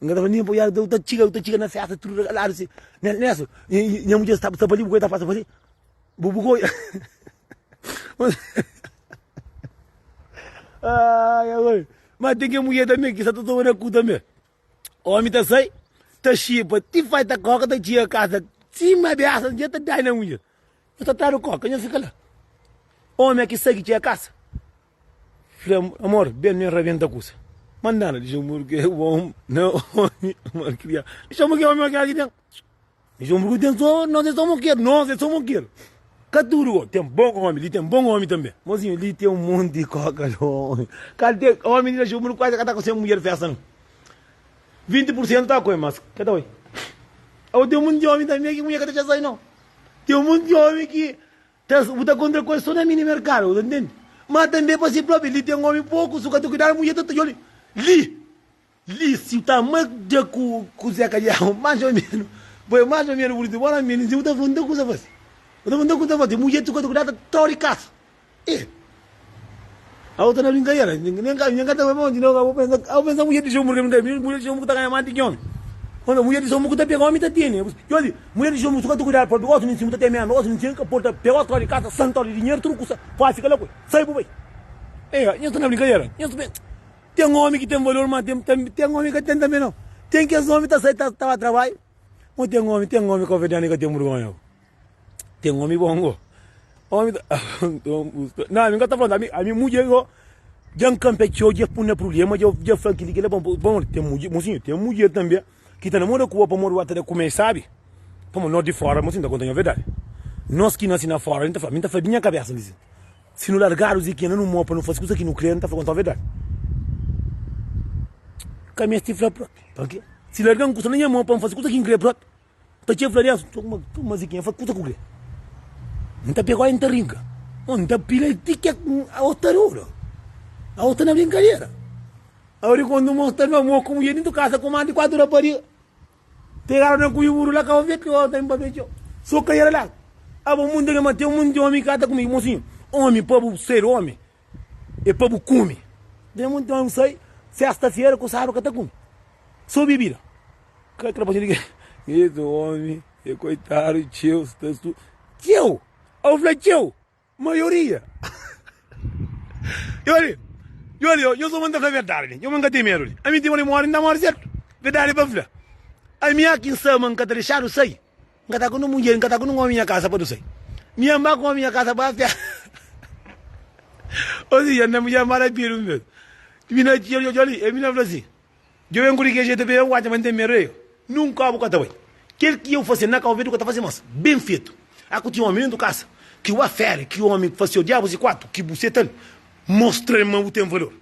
Não está nem apoiar, está chica na festa, tudo lá assim. Nessa, minha mulher está ali, o está passando ali. Bubugoi. Ai, mas tem que mulher também, que está tudo na cu também. Homem tá sai, tá chipa, te faz ta coca, tá tia casa, se me abraça, já tá dai na mulher. Eu tá tendo coca, já fica lá. Homem que segue tia casa. Filho, amor, bem me rebenta a coisa. Mandana, deixa eu morrer, homem, não, homem, amor, queria. Deixa eu morrer, homem, aqui dentro. Deixa eu morrer dentro, nós somos queiro, nós somos queiro. Caturo, tem bom homem, tem bom homem também. Mozinho, ali tem um monte de coca, homem. Cadê? Homem, deixa eu morrer, quase que tá com essa mulher festa, não. 20% tá com mas cadê oi? Tem um monte de homem também que mulher que deixa sair não. Tem um monte de homem que tá contra coisa só na mini mercado, entende? Mas também para si próprio, ele tem um homem pouco, só que tu cuidar a mulher tá ali. Li, se tá mais de com Zé Calhau, mais ou menos. Foi mais ou menos, por bora menos, eu tá falando coisa faz. Eu tá falando coisa faz, mulher tu cuidar tá tori casa. A outra na brincadeira, ninguém tá bom, de novo, eu penso mulher de jogo, mulher de jogo tá ganhando mais de homem. Quando mulher de jogo tá pegando homem tá tendo. Eu digo, mulher de jogo tu cuidar por outro nem cima tá temendo, outro nem tinha que porta pegou a tua casa, santo de dinheiro tudo custa, faz fica louco. Sai pro bem. Eu tô na brincadeira. Tem um homem que tem valor, mas tem um homem que tem também não. Tem que os homens tá sai tá a trabalho. Ou tem um homem convidando que tem vergonha. Tem um homem bom. Não, a minha tá falando, a minha mulher, já competiu, já põe problema, já fala que ele é bom, tem mulher também, que tá na moda com o amor até começar, sabe? Como nós de fora, mas ainda contando a verdade. Nós que nascemos na fora, a gente tá falando minha cabeça, se não largar os que não mopa, não faz coisa que não crê, a gente tá falando a verdade. Caminha este flap próprio, por quê? Se largar um coisa nem mopa, não faz coisa que não crê próprio. Tá tinha flariado, mas aqui faz coisa que não crê. Não tá pegou a interrinca. Não tá pila de ticket a outra hora. A outra na brincadeira. Agora quando mostra no amor como ele em casa comanda 4 horas para ir. Pegaram na cuia lá que eu vi que eu tenho para ver. Só que era lá. A bom mundo que matei um mundo de homem que está comigo, mocinho. Homem, povo ser homem. E povo come. Tem muito homem sai. Sexta-feira com o sábado que está com. Só bebida. Que trabalho de esse homem. E coitado, tio, tio. Eu falei, tio, maioria. Eu sou muito da verdade, eu nunca tenho medo. A mim tem uma memória, não mora certo. Verdade, para falar. A minha aqui em Sama, nunca tá deixado sair. Nunca tá com uma mulher, nunca tá com uma minha casa para sair. Minha mãe com a minha casa para ficar. Ou seja, na mulher maravilha mesmo. Mina tio, eu falei assim. Eu venho com o que gente vê, eu acho que tem medo. Nunca vou contar. Aquele que eu faço na calveira, que eu faço, mas bem feito. Aqui tinha um homem do casa. Que o afere, que o homem fazia o diabo e quatro, que você tem, mostra o teu valor.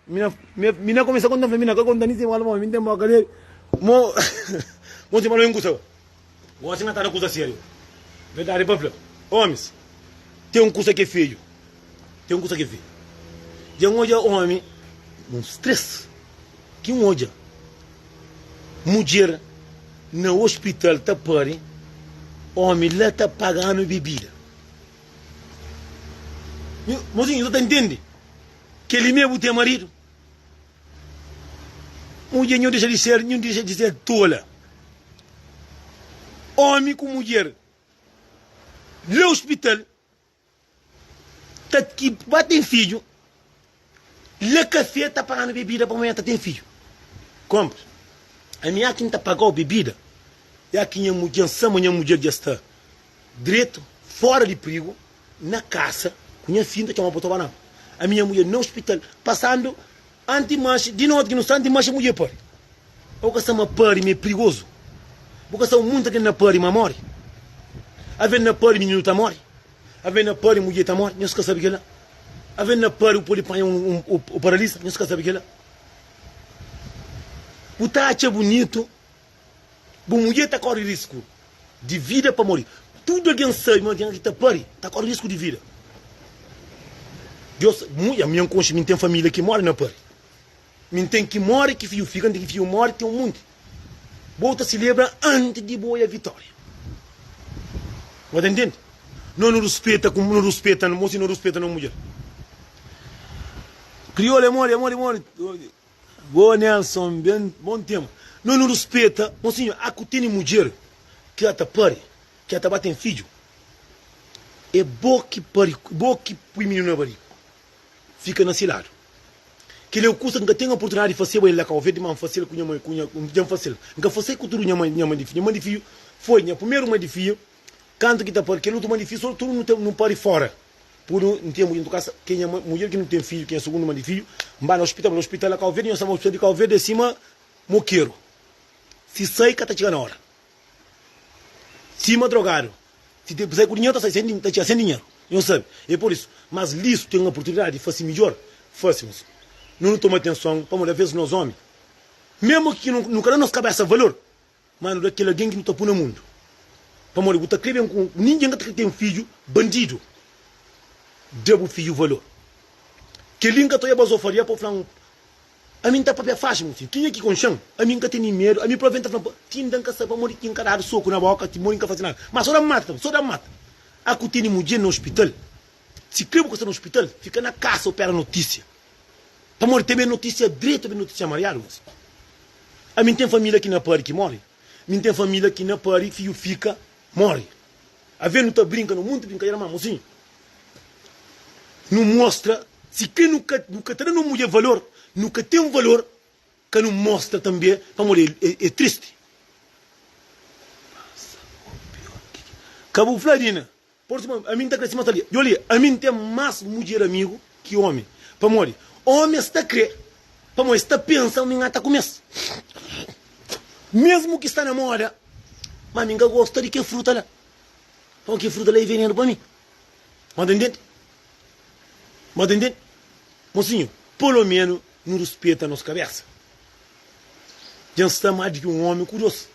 Mina começa a contar, mina, que conta nisso, mas mina tem uma cadeira. Você falou em coisa. Você não está na coisa séria. Verdade, Pablo. Homens, tem um coisa que é feio. Tem um coisa que é feio. Tem um homem, um stress. Que um olha. Mulher, no hospital, tá pare. Homem lá está pagando bebida. Mozinho, você entende? Que ele mesmo tem marido. Mulher não deixa de ser tola. Homem com mulher. No hospital. Tá que batem filho. Le café está pagando bebida para a mulher tem filho. Compre. A minha aqui está pagando bebida. E aqui minha mulher já está direito, fora de perigo, na casa, com minha filha que é uma botobanã. A minha mulher no hospital, passando anti-manche, de noite que não está anti-manche, a mulher pare. Ou que uma pare, é perigoso. Porque são muito que na pare, mas morre. A ver na pare, menino está morre. A ver na pari, mulher tá morta, não se sabe que ela. A ver na pari, o polipanha, o paralista, não se sabe que ela. O tacha bonito, a mulher tá corre risco de vida para morrer. Tudo alguém sabe, mas alguém que tá pari, tá corre risco de vida. Deus, a minha consciência, tem família que mora na pari. Tem que morre, que filho fica, tem que filho morre, tem um mundo. Volta se celebra antes de boa vitória. Você entende? Não respeita como não respeita, não respeita a mulher. Crioula, amor. Boa, Nelson, bem, bom tempo. Não respeita, mocinho, a que tem mulher que ela pare, que ela bate em filho. É bom que pare, bom que põe menino na barriga. Fica na cilada. Que ele custa que tem a oportunidade de fazer ele lá, que de mão fazer com a fazer. Nunca fazer com tudo minha mãe de filho. Foi minha primeira mãe de filho. Canto que está por aquele outro mãe de filho, só tudo não pare fora. Por não ter mulher em casa, quem é mulher que não tem filho, quem é segunda mãe de filho, vai no hospital lá, Calverde, nós estamos no hospital de Calverde, de cima, moqueiro. Se sai, que está chegando na hora. Cima drogado. Se tem que com dinheiro, está sem dinheiro. Não sabe. É por isso. Mas listo tem uma oportunidade de fazer melhor, façamos. Não toma atenção, para às vezes nós homens. Mesmo que não queremos nossa cabeça valor, mas daquele alguém que não está no mundo. Para morrer, você crê com ninguém que tem um filho bandido. Deve o filho valor. Que linka to yaba zofaria para falar a mim tá papel fácil, quem é que com chão? A mim que tem medo, a mim proventa para tindan que sabe morrer quem cara soco na boca, te morrer que faz nada. Mas só dá mata. A que tem mulher no hospital. Se crê que está no hospital, fica na casa opera notícia. Para morrer tem notícia direito, tem notícia amarela. A mim tem família que não pare que morre. A mim tem família que não pare, filho fica, morre. A ver não tá brincando, muito brincadeira, mas mocinho. Não mostra, se quem nunca tem uma mulher valor, nunca tem um valor, que não mostra também, para morrer, é triste. Cabo Fladina, por cima, a mim está crescendo ali. Eu li, a mim tem mais mulher amigo que homem, para morrer. Homem está crê, para morrer, está pensando em está começando. Mesmo que está na moda, mas mim gosta de que fruta lá. Então que fruta lá é veneno para mim. Mas entende? Mas entende? Mocinho, pelo menos não respeita a nossa cabeça. Já está mais de um homem curioso.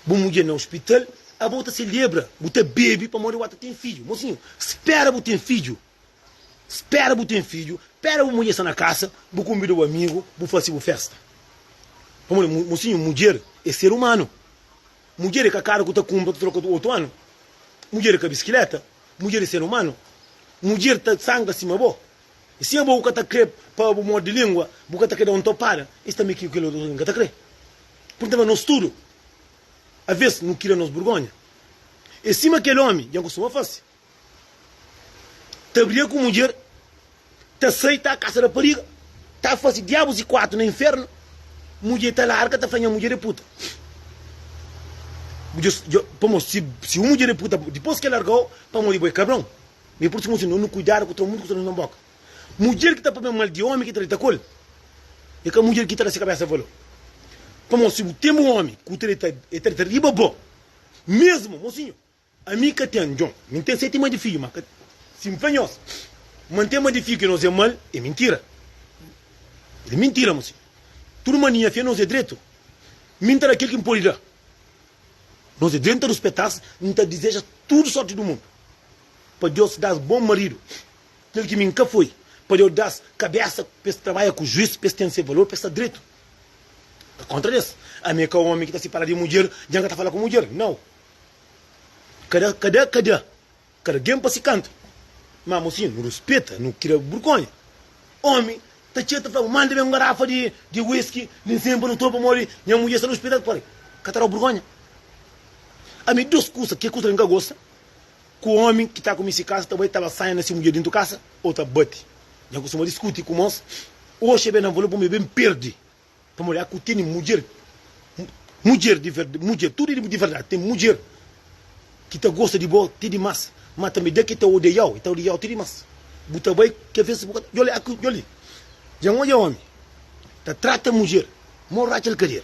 Bom mulher no hospital, a volta se celebra, você bebe para morrer o tem filho. Mocinho, espera você ter filho. Espera você ter filho, espera a mulher estar na casa, vou convidar o amigo, vou fazer uma festa. Mocinho, mulher é ser humano. Mulher é com a cara que você compra, você troca do outro ano. Mulher é com a bicicleta, mulher é ser humano. Mulher está sangue acima boa. E se a boca está crê para o modo de língua, a boca está crê onde para, isso também que o que ele está crê. Portanto, nós tudo, às vezes, não queria nos vergonha. E cima aquele homem, já costuma fazer. Está briga com mulher, está sair, está a caça da pariga, está a fazer diabos e quatro no inferno, mulher está larga, está fazendo mulher é puta. Se uma mulher é puta, depois que largou, para morrer, vai cabrão. E por isso, não cuidar com todo mundo que está na boca. Mulher que está para mal de homem que está col. É que a mulher que está nessa cabeça falou. Como se tem um homem que está riba bom. Mesmo, mocinho, a mim que tem John, não tem 7 mais de filho, mas se me fanhos, manter mais de filho que não é mal, é mentira. É mentira, mocinho. Tudo mania feia não é direito. Mentira aquele que me pode dar. Nós é dentro dos pedaços, não deseja tudo sorte do mundo. Para Deus dar bom marido. Aquele que me nunca foi. Para Deus dar cabeça para trabalhar com o juiz, para ter valor, para estar direito. Contra isso. A minha que é o homem que está separado de mulher, já está falando com mulher. Não. Cadê? Cada para se canto. Mas, mocinho, não respeita, não queira vergonha. Homem, está cheio de falar, manda-me uma garrafa de whisky, nem sempre no topo, morre, e a mulher está no hospital, para catar vergonha. A mim, duas coisas, que coisa ninguém gosta. Que o homem que está com esse casa também estava saindo assim mulher dentro da casa, ou está bate. Já costuma discutir com nós. Hoje, bem, não vou para bem perde. Para mulher que tem mulher. Mulher de verdade, mulher, tudo de verdade. Tem mulher que te gosta de boa, tem de massa. Mas também de que te odeia, tem de massa. Buta vai, que fez, olha. Já um homem. Te trata a mulher. Morra aquele querer.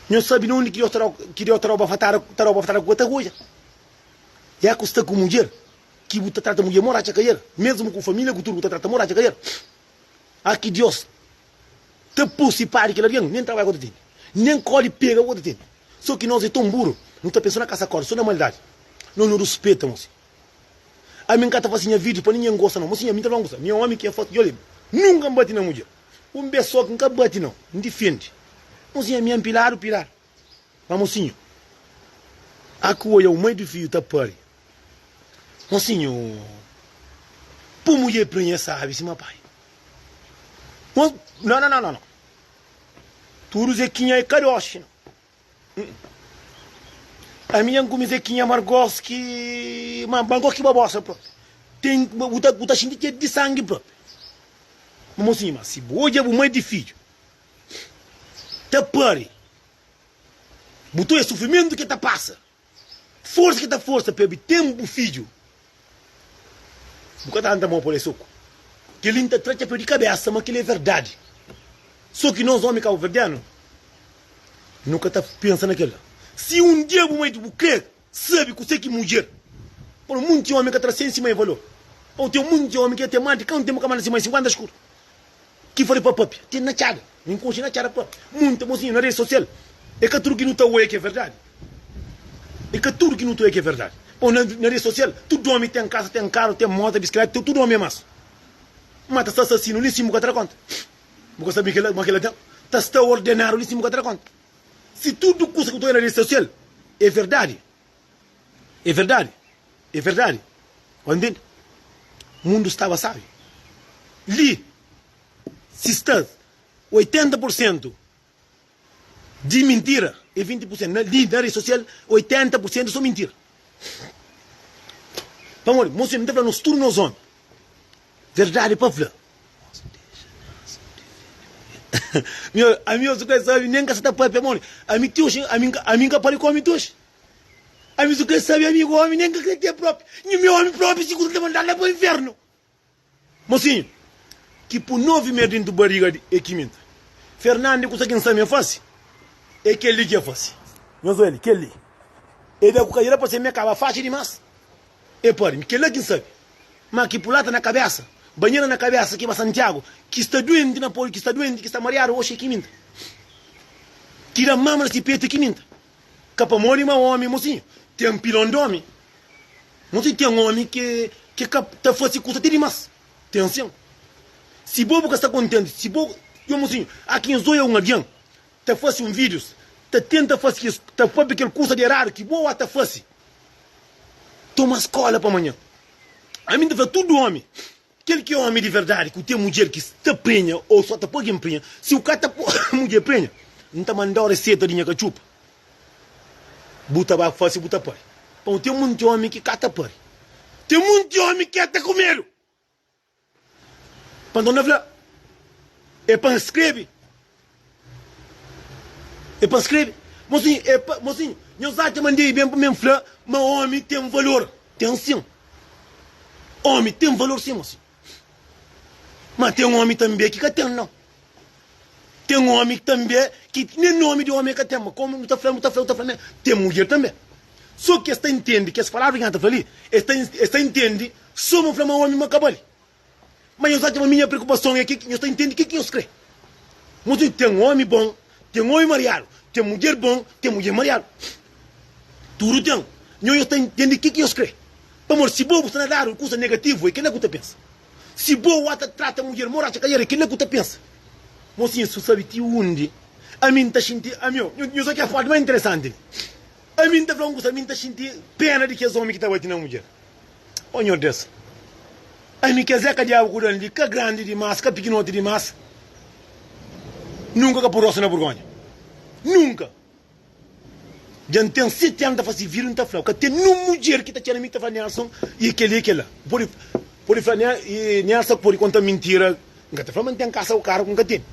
Não sabe onde que eu queria trabalhar com outra coisa. E a custa com mulher, que você trata mulher morar a cair, mesmo com família, que tu trata morar a cair. Aqui Deus, te pus e pare que ele nem trabalha com o nem colhe pega o outro. Só que nós é tão burro, não está pensando na casa corda, só na maldade. Não nos respeita, moço. A minha cara fazia vídeo para ninguém gosta, não. Mocinha, minha não gosta. Minha homem que é foto de olho, nunca bate na mulher. Beijo que nunca bate, não. Não defende. Mocinha, minha pilar, o pilar. Mas, mocinho, a coisa, o mãe do filho está pare. Mocinho, por mulher prenha, sabe, se meu pai. Não. Tudo zequinha é carioche, não. A minha comisequinha Margoski, Margoski babosa, próprio. Tem, o tá sentindo de sangue, próprio. Mocinho, mas se hoje é o mãe de filho, tá pare. Botou esse sofrimento que tá passa. Força que tá força, pebe tempo, filho. O cara anda mal por isso. Que ele não trata de cabeça, mas que ele é verdade. Só que nós, homens cabo-verdianos, nunca tá pensando naquilo. Se um dia o mãe do quê, sabe que você que mulher. Por muito homem que traz em cima e valor. Ou tem muito homem que é temático, não tem uma camada acima de 50 escuro. Que foi para papi, tem na chada. Não conhece na chada, pô. Muito mocinho na rede social. É que tudo que não está o que é verdade. É que tudo que não está o que é verdade. Ou na rede social, todo homem tem casa, tem carro, tem moto, bicicleta, tudo homem é massa. Mata está assassino, nem se me contra conta. Porque sabe que ele está ordenado, nem se me contra conta. Se tudo que eu estou na rede social é verdade. É verdade. É verdade. Entende? O mundo estava sábio. Ali, se está 80% de mentira e 20% na rede social, 80% são mentira. Vamos, moço, não está falando nos turnos homens. Verdade para falar. Meu, a minha zuca sabe nem que você está para pegar, a mim tio, a mim que pare com a mim tio. A minha zuca sabe amigo homem nem que é próprio. E meu homem próprio se consegue mandar lá para o inferno. Mocinho, que por 9 meses dentro do barriga de equimento. Fernando consegue saber minha face. É que ele que é face. Mas olha, que ele. Ele é o que para ser minha cava fácil demais. É para mim, que ele que sabe. Mas que pulata na cabeça. Banheira na cabeça aqui para Santiago, que está doente na polícia, que está doente, que está mareado, hoje aqui minta. Tira mama se peito aqui minta. Capa mori uma homem, mocinho. Tem um pilão de homem. Mocinho, tem um homem que tá fosse custa de demais. Atenção. Se bobo que está contente, se bobo, eu mocinho, aqui em Zoia um avião, tá fosse um vírus, tá tenta fazer isso, tá fazendo aquele curso de errado, que boa tá fosse. Toma escola para amanhã. A mim deve tudo homem. Aquele que é homem de verdade, que tem mulher que está prenha, ou só está pouco prenha, se o cara está mulher prenha, não está mandando receita de cachupa. Buta para fazer, buta para. Então tem muito homem que cata para. Tem muito homem que até comer. Quando não fala, é para escrever. É para escrever. Mocinho, eu já te mandei bem para mim falar, mas homem tem um valor. Tem sim. Homem tem um valor sim, mocinho. Mas tem um homem também que tem, não. Tem um homem também que nem nome de homem que tem, mas como não está falando, tem mulher também. Só que está entende que as palavras que está falando, está entende, só uma flama homem macabali. Mas eu sabe a minha preocupação é que eu estou entendendo o que eu escrevo. Mas tem um homem bom, tem um homem mariado, tem mulher bom, tem mulher mariado. Tudo tem. Eu estou entendendo o que eu escrevo. Amor, se bobo está a dar coisa negativa, é que não é que você pensa. Se boa trata a mulher, mora a cair, que não é que você pensa. Mocinho, você sabe que onde? A mim está sentindo, eu só que a parte mais interessante. A mim está falando que a mim está sentindo pena de que os homens que estão batendo na mulher. Oh, meu Deus. A mim quer dizer que a grande, que grande demais, que pequenote demais. Nunca que por roça na Borgonha. Nunca. Já tem 7 anos de fazer vir, não está falando. Que tem uma mulher que está tirando a mim, que está falando Nelson, e aquele. Por falar, e Nelson, por conta mentira, não está falando, tem casa o carro, nunca tem.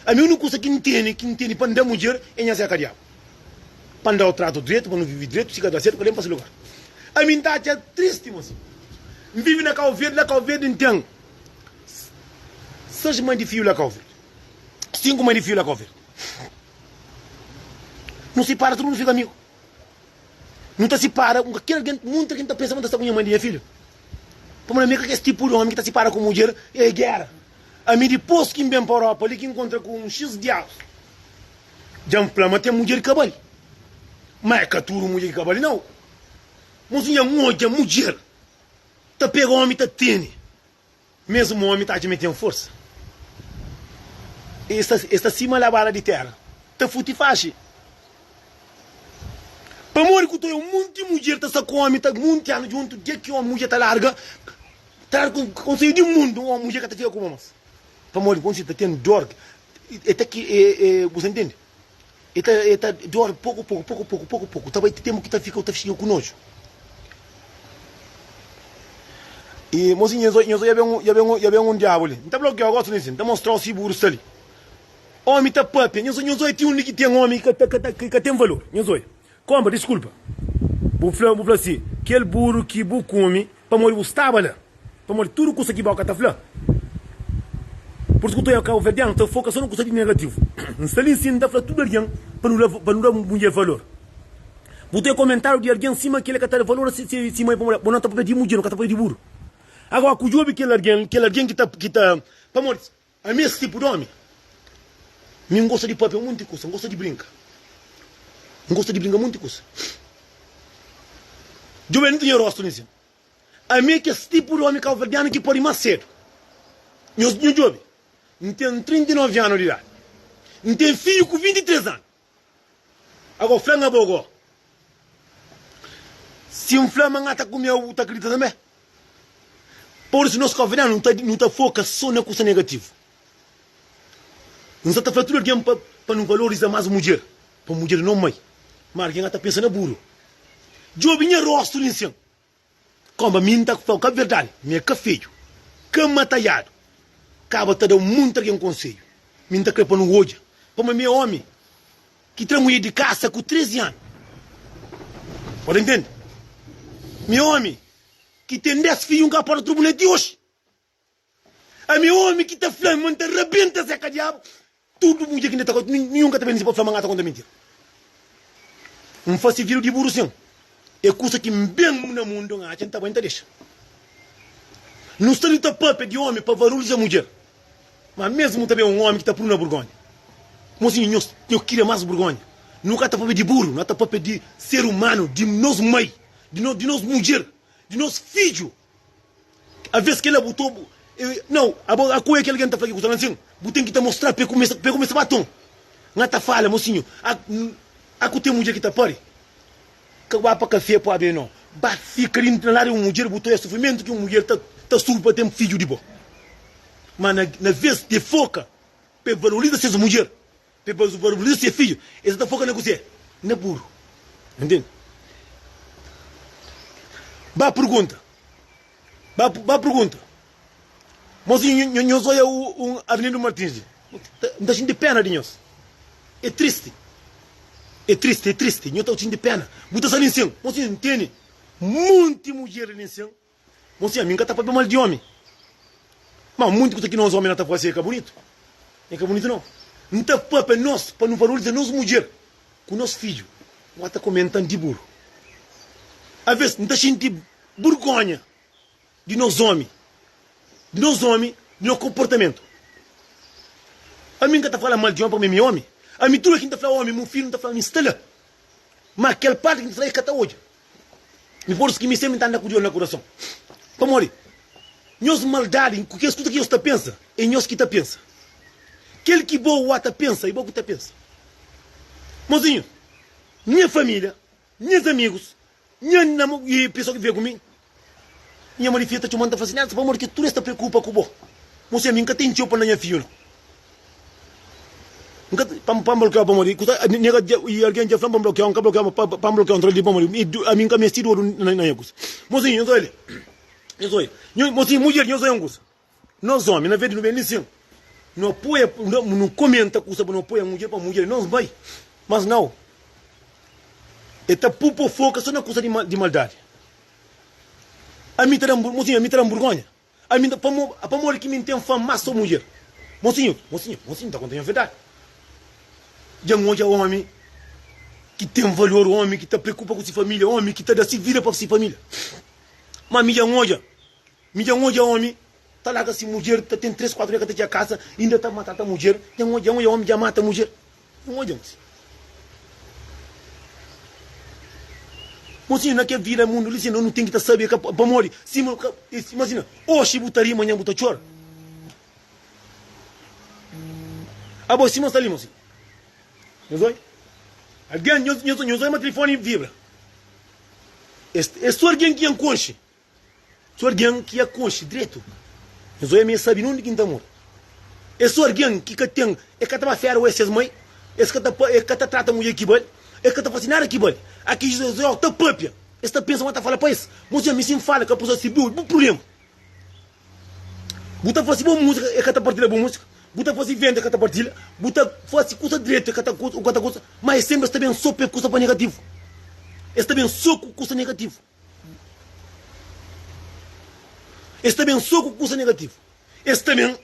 A mim não custa que entende, para andar mulher, é nessa cadeia. Para andar o trato direito, para não viver direito, se cada certo, para para esse lugar. A mim está triste, moço. Vive na Cabo Verde, então. 6 mães de filho na Cabo Verde. 5 mães de filho na Cabo Verde. Não se para, todo mundo fica amigo. Não está se para, muita gente está pensando que está com minha mãe e minha filha. Para mim, que esse tipo de homem que está se para com mulher é guerra. A mim, depois que vem para a Europa, ele que encontra com um X diabos. Já inflama tem mulher de cabelo. Mas é caturo mulher de cabelo, não. Mas não é mulher. Está pegando homem, está tendo. Mesmo o homem está metendo força. Esta cima da bala de terra. Está futi fácil. Para morrer que eu um monte de mulher está com homem, está muito ano junto, dia que uma mulher está larga, está com conselho do mundo, uma mulher que está fica com mamas. Para morrer, quando você está tendo dor, é que, você entende? Está dor pouco, também temos que ficar com nojo. E, mocinho, eu venho um diabo ali. Então, o que eu gosto disso, está mostrando o seguro ali. Homem está papi, eu tem um que tem homem que tem valor, Como, desculpa. Vou falar assim, aquele burro que vou comer, para morrer o estábala, para morrer tudo que você vai falar. Por isso que eu estou verdade, estou focado só no que de negativo. Não está ali sim, falar tudo alguém para não dar mulher valor. Vou ter comentário de alguém em cima que ele quer valor, se mãe para não está para pedir mulher, não está para pedir burro. Agora, que o jogo que alguém que está, para morrer, a mesmo tipo de homem. Eu não gosto de papel, muita coisa, não gosto de brincar. Não gosto de brincar muita coisa. Eu não tenho rosto nisso. A mim que esse tipo de homem calverdiano que pode ir mais cedo. Eu tenho 39 anos de idade. Eu tenho filho com 23 anos. Agora, flanga bogó. Se um flama está comigo, está acreditando também. Por isso, nós calverdianos não está focado só na coisa negativa. Não está falando alguém para não valorizar mais a mulher. Para a mulher não mãe. Mas alguém está pensando no burro. Eu vinha rosto nisso. Como a mim está falando a verdade. Minha que feio. Que mataiado. Acaba de dar muito alguém conselho. Mim está crepando no olho. Para meu homem. Que tem mulher de casa com 13 anos. Pode entender? Meu homem. Que tem 10 filhos que para o tribunal de hoje. A meu homem que está falando, que rebenta essa diabo. Tudo mulher que não está contando, nenhum que está vendo para falar está contando mentira. Um fácil vírus de burro, sim. É coisa que bem no mundo, a gente está bem deixa. Não está ali para de homem para valorizar a mulher. Mas mesmo também um homem que está por uma vergonha. Mas assim, eu queria mais vergonha. Nunca está para de burro, não está para de ser humano, de nós mãe, de nós mulher, de nós filho. A vez que ele botou. Não, a coisa que alguém está falando assim, tem que mostrar para começar a batom. Não está fala, mocinho. A que tem mulher que está pare. Que vai para café para abrir não. Vai ficar indo na área uma mulher botou esse sofrimento que uma mulher está surda para ter um filho de boa. Mas na vez de foca, para valorizar essa mulher, para valorizar seu filho, essa está foca na coisa, na burro. Entende? Vai pergunta. Mozinho, eu sou o Arlindo Martins. Não está de pena de nós. É triste. Eu estou de pena. Muita só nisso. Mozinho, entende? Muita mulher nisso. Mozinho, a mim está para mal de homem. Mas muito coisa que nós homens não está fazendo é bonito. É que é bonito não. Não está para nós, para não valorizar nós mulher. Com nosso filho. Não está comentando de burro. Às vezes, não está sentindo vergonha de nós homens. De nosso comportamento. A mim que está falando mal de homem para mim, homem. A mim tudo que está falando homem, meu filho não está falando estrela. Mas aquela parte que está falando é que está hoje. Me por isso que me sempre está andando com o olho no coração. Para morrer. Nós maldade, porque as coisas que você pensa, é nós que está pensa. Aquele que boa está pensa, e boa que está pensa. Mozinho, minha família, meus amigos, minha pessoa que veio comigo, minha mãe filha está te mandando fascinada, para morrer que tudo está preocupa com o bom. Você a mim nunca tem tio para minha filha, não. Nunca para bloquear para morrer. E alguém já falou para bloquear, nunca bloquear para bloquear um trem para morrer. A mim nunca me estiro na minha coisa. Mozinho, eu sou ele. Mozinho, mulher, eu sou um coisa. Nós homens, na verdade, não vem nisso. Não apoia, não comenta coisa, não apoia mulher para mulher, não vai. Mas não. Está pupo foca só na coisa de maldade. A mim terá vergonha. A mim para morrer que me tem fama mais só mulher. Mocinho, está contando a verdade. Já um homem que tem valor, homem que está preocupa com sua família, homem que está da se vira para sua família. Mas minha onja, homem, está lá com essa mulher, tem 3, 4 anos que está em casa, ainda está matando a mulher, tem um homem que mata a mulher. Não onja, Mocinho, não quer vir ao mundo, não tem que saber para morrer. Imagina, hoje botaria, amanhã botar chora. Ah, bom, Simão está ali, mocinho. Não sei? Alguém, não sei, meu telefone vibra. É só alguém que é consciente. Só alguém que é consciente, direito. Não sei, me sabe onde que está morto. É só alguém que tem, é que está a ferro essas mães, é que está trata a mulher que vai. É que está fascinado aqui, boy. Aqui, está própria. Esta pensa, mas está falando para isso. Mas eu me sinto fala que a pessoa se viu, o problema. Buta fosse boa música, é que está partilha boa música. Buta fosse venda, é que está partilha. Buta fosse custa direito, é que está custa. Mas sempre está bem só custa para negativo. Está bem só custa negativo. Está bem só custa negativo. Está bem.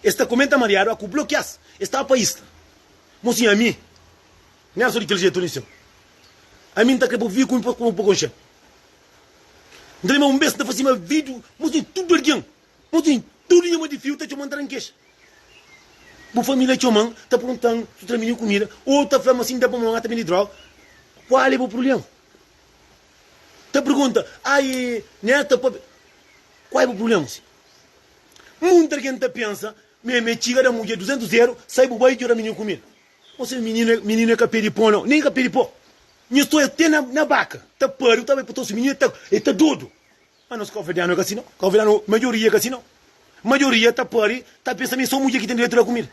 Está comenta Mariano, a que bloqueasse. Está para isso. Mocinho, a mim. Não é só daquele jeito, Lício. A mim está querendo vir com um pouco de chão. Então, um beijo está fazendo vídeo, mas tudo alguém. Mas tudo é de fio, está chamando tranqueixa. A família chamando, está perguntando se terminou comida, ou está falando assim, dá para uma também de droga. Qual é o problema? Está pergunta, ai, neta, qual é o problema? Muita gente pensa, me chega da mulher 200 sai para o bairro e terminou comida. Você menino é capiripó, não. Nem capiripó. Eu estou até na vaca. Está pariu, está bem para todos os meninos, está doido. Mas nós convidamos assim, não. Convidamos a maioria assim, não. A maioria está pariu, está pensando em só mulher que tem direito a comida.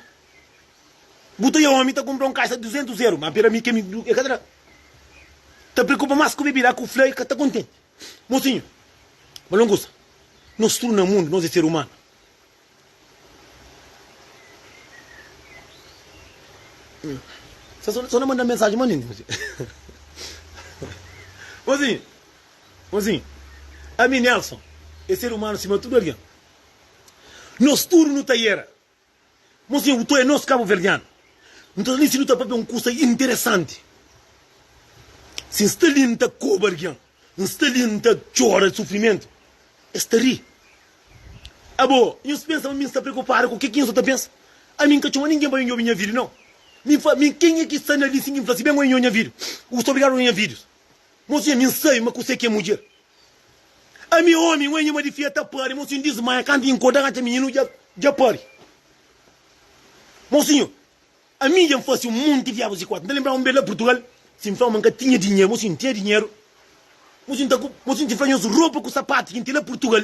Buta e homem está comprando caixa de 200 mas para mim que é cadê? Está preocupado mais com o bebê, com o flare, que está contente. Mocinho, mas não gosta. Nós estamos no mundo, nós é ser humano. Só não manda mensagem, maninho. Mozinho, a mim, Nelson, é ser humano acima de tudo ali. Nós tudo no taieira. Mozinho, tu é nosso cabo verdiano. Então, ali se não está para um curso interessante. Se está ali, não está cobardiano. Não está ali, não está chora de sofrimento. Está ri. Ah, bom, eu penso, a mim está preocupado com o que eu está pensando. A mim, que ninguém vai em minha vida, não. Quem é que está ali assim, assim, bem em minha vida? Eu estou obrigado a minha vida. Mocinho, eu sei, mas você que é mulher. A minha homem, eu não me defia a pare, mocinho, diz, mas quando encontrar a menino, já pare. Mocinho, a mim já fosse um monte de diabos e quatro. Não lembrar um belo Portugal? Se me falam que tinha dinheiro, mocinho, tinha dinheiro. Mocinho, te faz roupa com sapato, que tinha Portugal.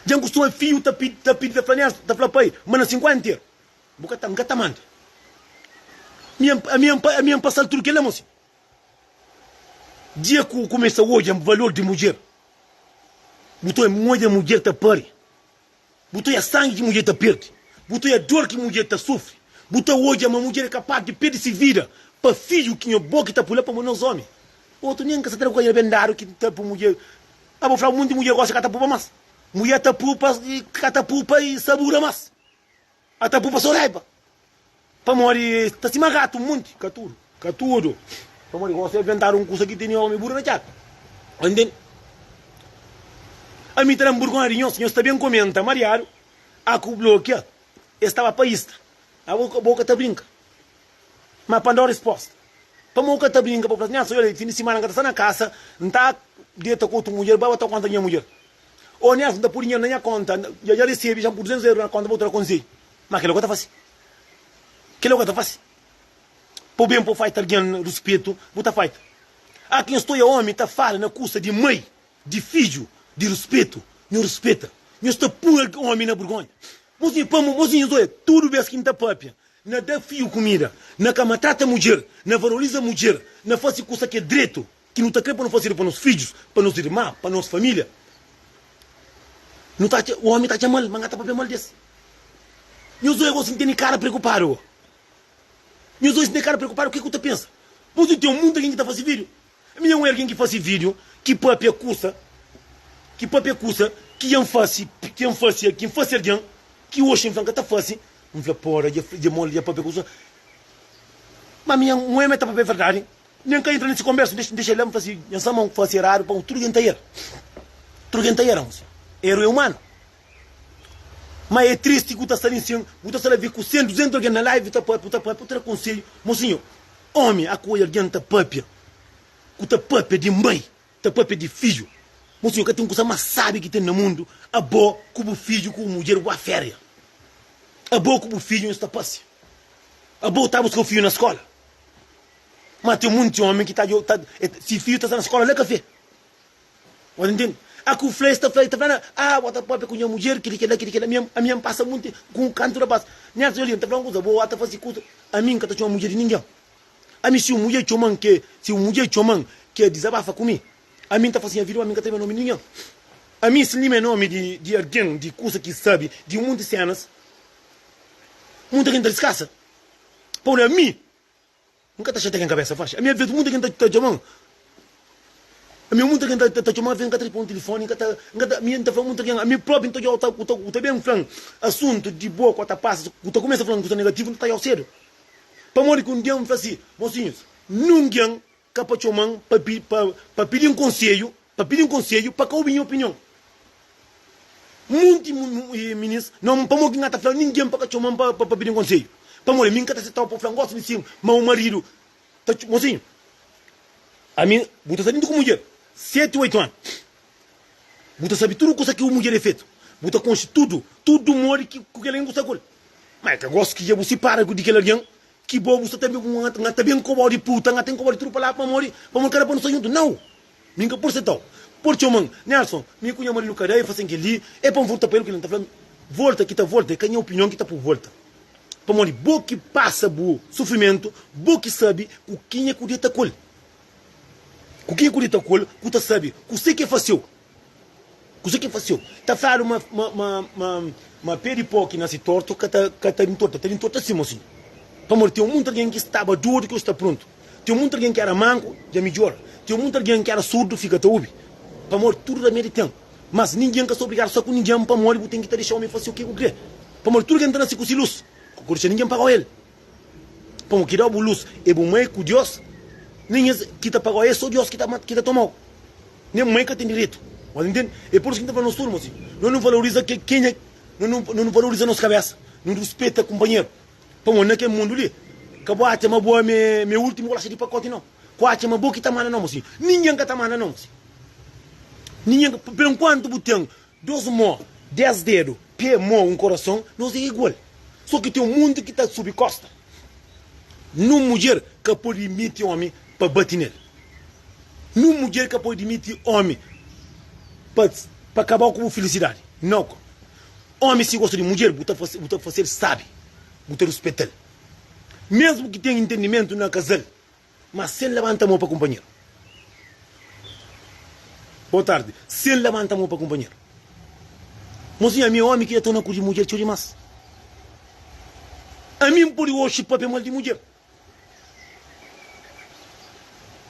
Já custou filho, tá pedindo da flanela, da flapai, mas na 50 inteiro. Nunca tá manda. A minha passar tudo que ela, mocinho. Dia que começa hoje o valor de mulher. Botou a moeda de mulher tá pare. Botou a sangue de mulher tá perde. Botou a dor que mulher tá sofre. Botou hoje uma mulher capaz de perder-se vida para filho que é bom que tá pulando para nós homens. Outro nem que se traga com bendaro que tá para mulher. Ah, vou falar muito de mulher gosta que tá pupa mais. Mulher tá pupa e sabura mais. A tá pupa só raiva. Para morrer, tá se magato um monte, caturo. Para morrer, você inventar um curso que tem homem burro na chata. Entende? A mim tá na burgonarinho, senhor está bem comenta, Mariano, a que bloqueia, estava para isto. A boca tá brinca. Mas para dar resposta. Para a boca tá brinca, para falar, só eu fim de semana que está na casa, não está dentro com outra mulher, vai botar conta da minha mulher. Ou não está por dinheiro na minha conta, já recebe, já por 200 euros na conta, vou trocar conselho. Mas que logo está fácil. Que logo está fácil. Por bem, por fazer alguém respeito, vou tá feito. Aqui estou eu, homem, está falando na custa de mãe, de filho, de respeito, não respeita. Eu estou puro homem na Borgonha. Mozinho, tudo bem que está própria. Não dá fio comida, não cama trata a mulher, não valoriza a mulher, não faz coisa que é direito, que não está querendo para não fazer para nossos filhos, para nossa irmã, para nossa família. Não tá, o homem está mal, mas está para mal desse. Eu sou assim, tem cara preocupado. Eu sou assim, tem cara preocupado, o que você pensa? Você tem um mundo que está fazendo vídeo. A minha mulher que faz vídeo, que própria custa, que faz alguém, que hoje em Franca está fácil, não vai pôr, de molho, de própria coisa. Mas minha mãe me tá para verdade. Nem que entra nesse conversa, deixa ele fazer, não fazer raro para o truguenteiro. Truguenteiro, era humano. Mas é triste que você está ali, você está ali com 100, 200 alguém na live, para conselho. Mocinho, homem, a coisa alguém está papia. Que está papia de mãe, está papia de filho. Mocinho, que tem coisa mais sábia que tem no mundo, a boa, como filho, como mulher, boa férias. A boa, como filho, está passe. A boa, está buscando o filho na escola. Mas tem muito homem que está, se filho está na escola, não é café. Você entende? A que o Flay está falando, bota papo com a mulher, a minha passa muito com o canto da base. Nem assim, ele está falando coisa boa, está fazendo coisa. A mim, que está uma mulher de ninguém. A mim, se o mulher choman que desabafa comigo, a mim está fazendo a vida, a mim que tem nome de ninguém. A mim, se não é nome de alguém, de coisa que sabe, de muitas cenas, muita gente escassa. Por a mim, nunca está cheia de cabeça, faz. A minha vida, muita gente está chamando. A minha muita gente está chamando, vem cá para o telefone, a minha está falando muito, a minha própria, então eu estou bem falando, assunto de boa, quando passa, quando começa falando coisa negativa, não está ao sério. Para morrer com um dia, eu falo assim, mocinhos, ninguém capa chamando para pedir um conselho, para que eu minha opinião. Muito ministro, não, para morrer que falando, ninguém para chamando para pedir um conselho. Para morrer, mim que está falando, gosto de sim, mas o marido, mocinho, a mim, você está indo com mulher. 7, 8 anos. Você sabe tudo coisa que a mulher é feito. Você conhece tudo morre que ela não gosta. Mas que gosto que você para de aquele alguém que bom você também bem como de puta, não tem como de tudo para lá para morrer cara para não sair junto. Não. Minha por tal. Por que mano, Nelson, minha cunha marido cadeia fazem que ali é para voltar para ele que ele está falando. Volta que está volta, quem é a opinião que está por volta. Para morrer, boa que passa o sofrimento, boa que sabe o que é que o dia está com ele. O que é que ele está com ele? Você sabe, você que é fácil. Você que é fácil. Está falando uma peripoca nasce torto, que está em torto assim, mocinho. Para morrer, tem muito alguém que estava duro, que está pronto. Tem muito alguém que era manco, já melhora. Tem muito alguém que era surdo, fica taúbe. Para morrer, tudo da minha tem. Mas ninguém que se obrigar só com ninguém para morrer, tem que deixar o homem fazer o que eu quero. Para morrer, tudo que entra nesse com luz. Porque ninguém paga ele. Para morrer, que dá a luz, é bom mãe com Deus. Nem que está pagando, é só Deus que está tomando. Nem mãe que tem direito. Mas entende? É por isso que está falando nos turmos. Assim. Não valoriza quem é. Não valoriza a nossa cabeça. Não respeita o companheiro. Para naquele mundo ali. Acabou a ter uma boa, meu último golaço de pacote não. Quatro uma boa que está mana não, assim. Ninguém que está mana não, assim. Ninguém, por enquanto, botão, 2 mãos, 10 dedos, pé, mão, um coração, nós é igual. Só que tem um mundo que está sob costa. Não mulher que pode emitir homem para bater nele. Não mulher que pode emitir homem para acabar com a felicidade. Não. Homem se gosta de mulher, você fazer sabe. Você respeita ele. Mesmo que tenha entendimento na casal, mas sem levantar a mão para o companheiro. Boa tarde. Sem levantar a mão para o companheiro. Mocinha, meu homem que estou na coisa de mulher, tio demais. A mim por hoje papel mal de mulher.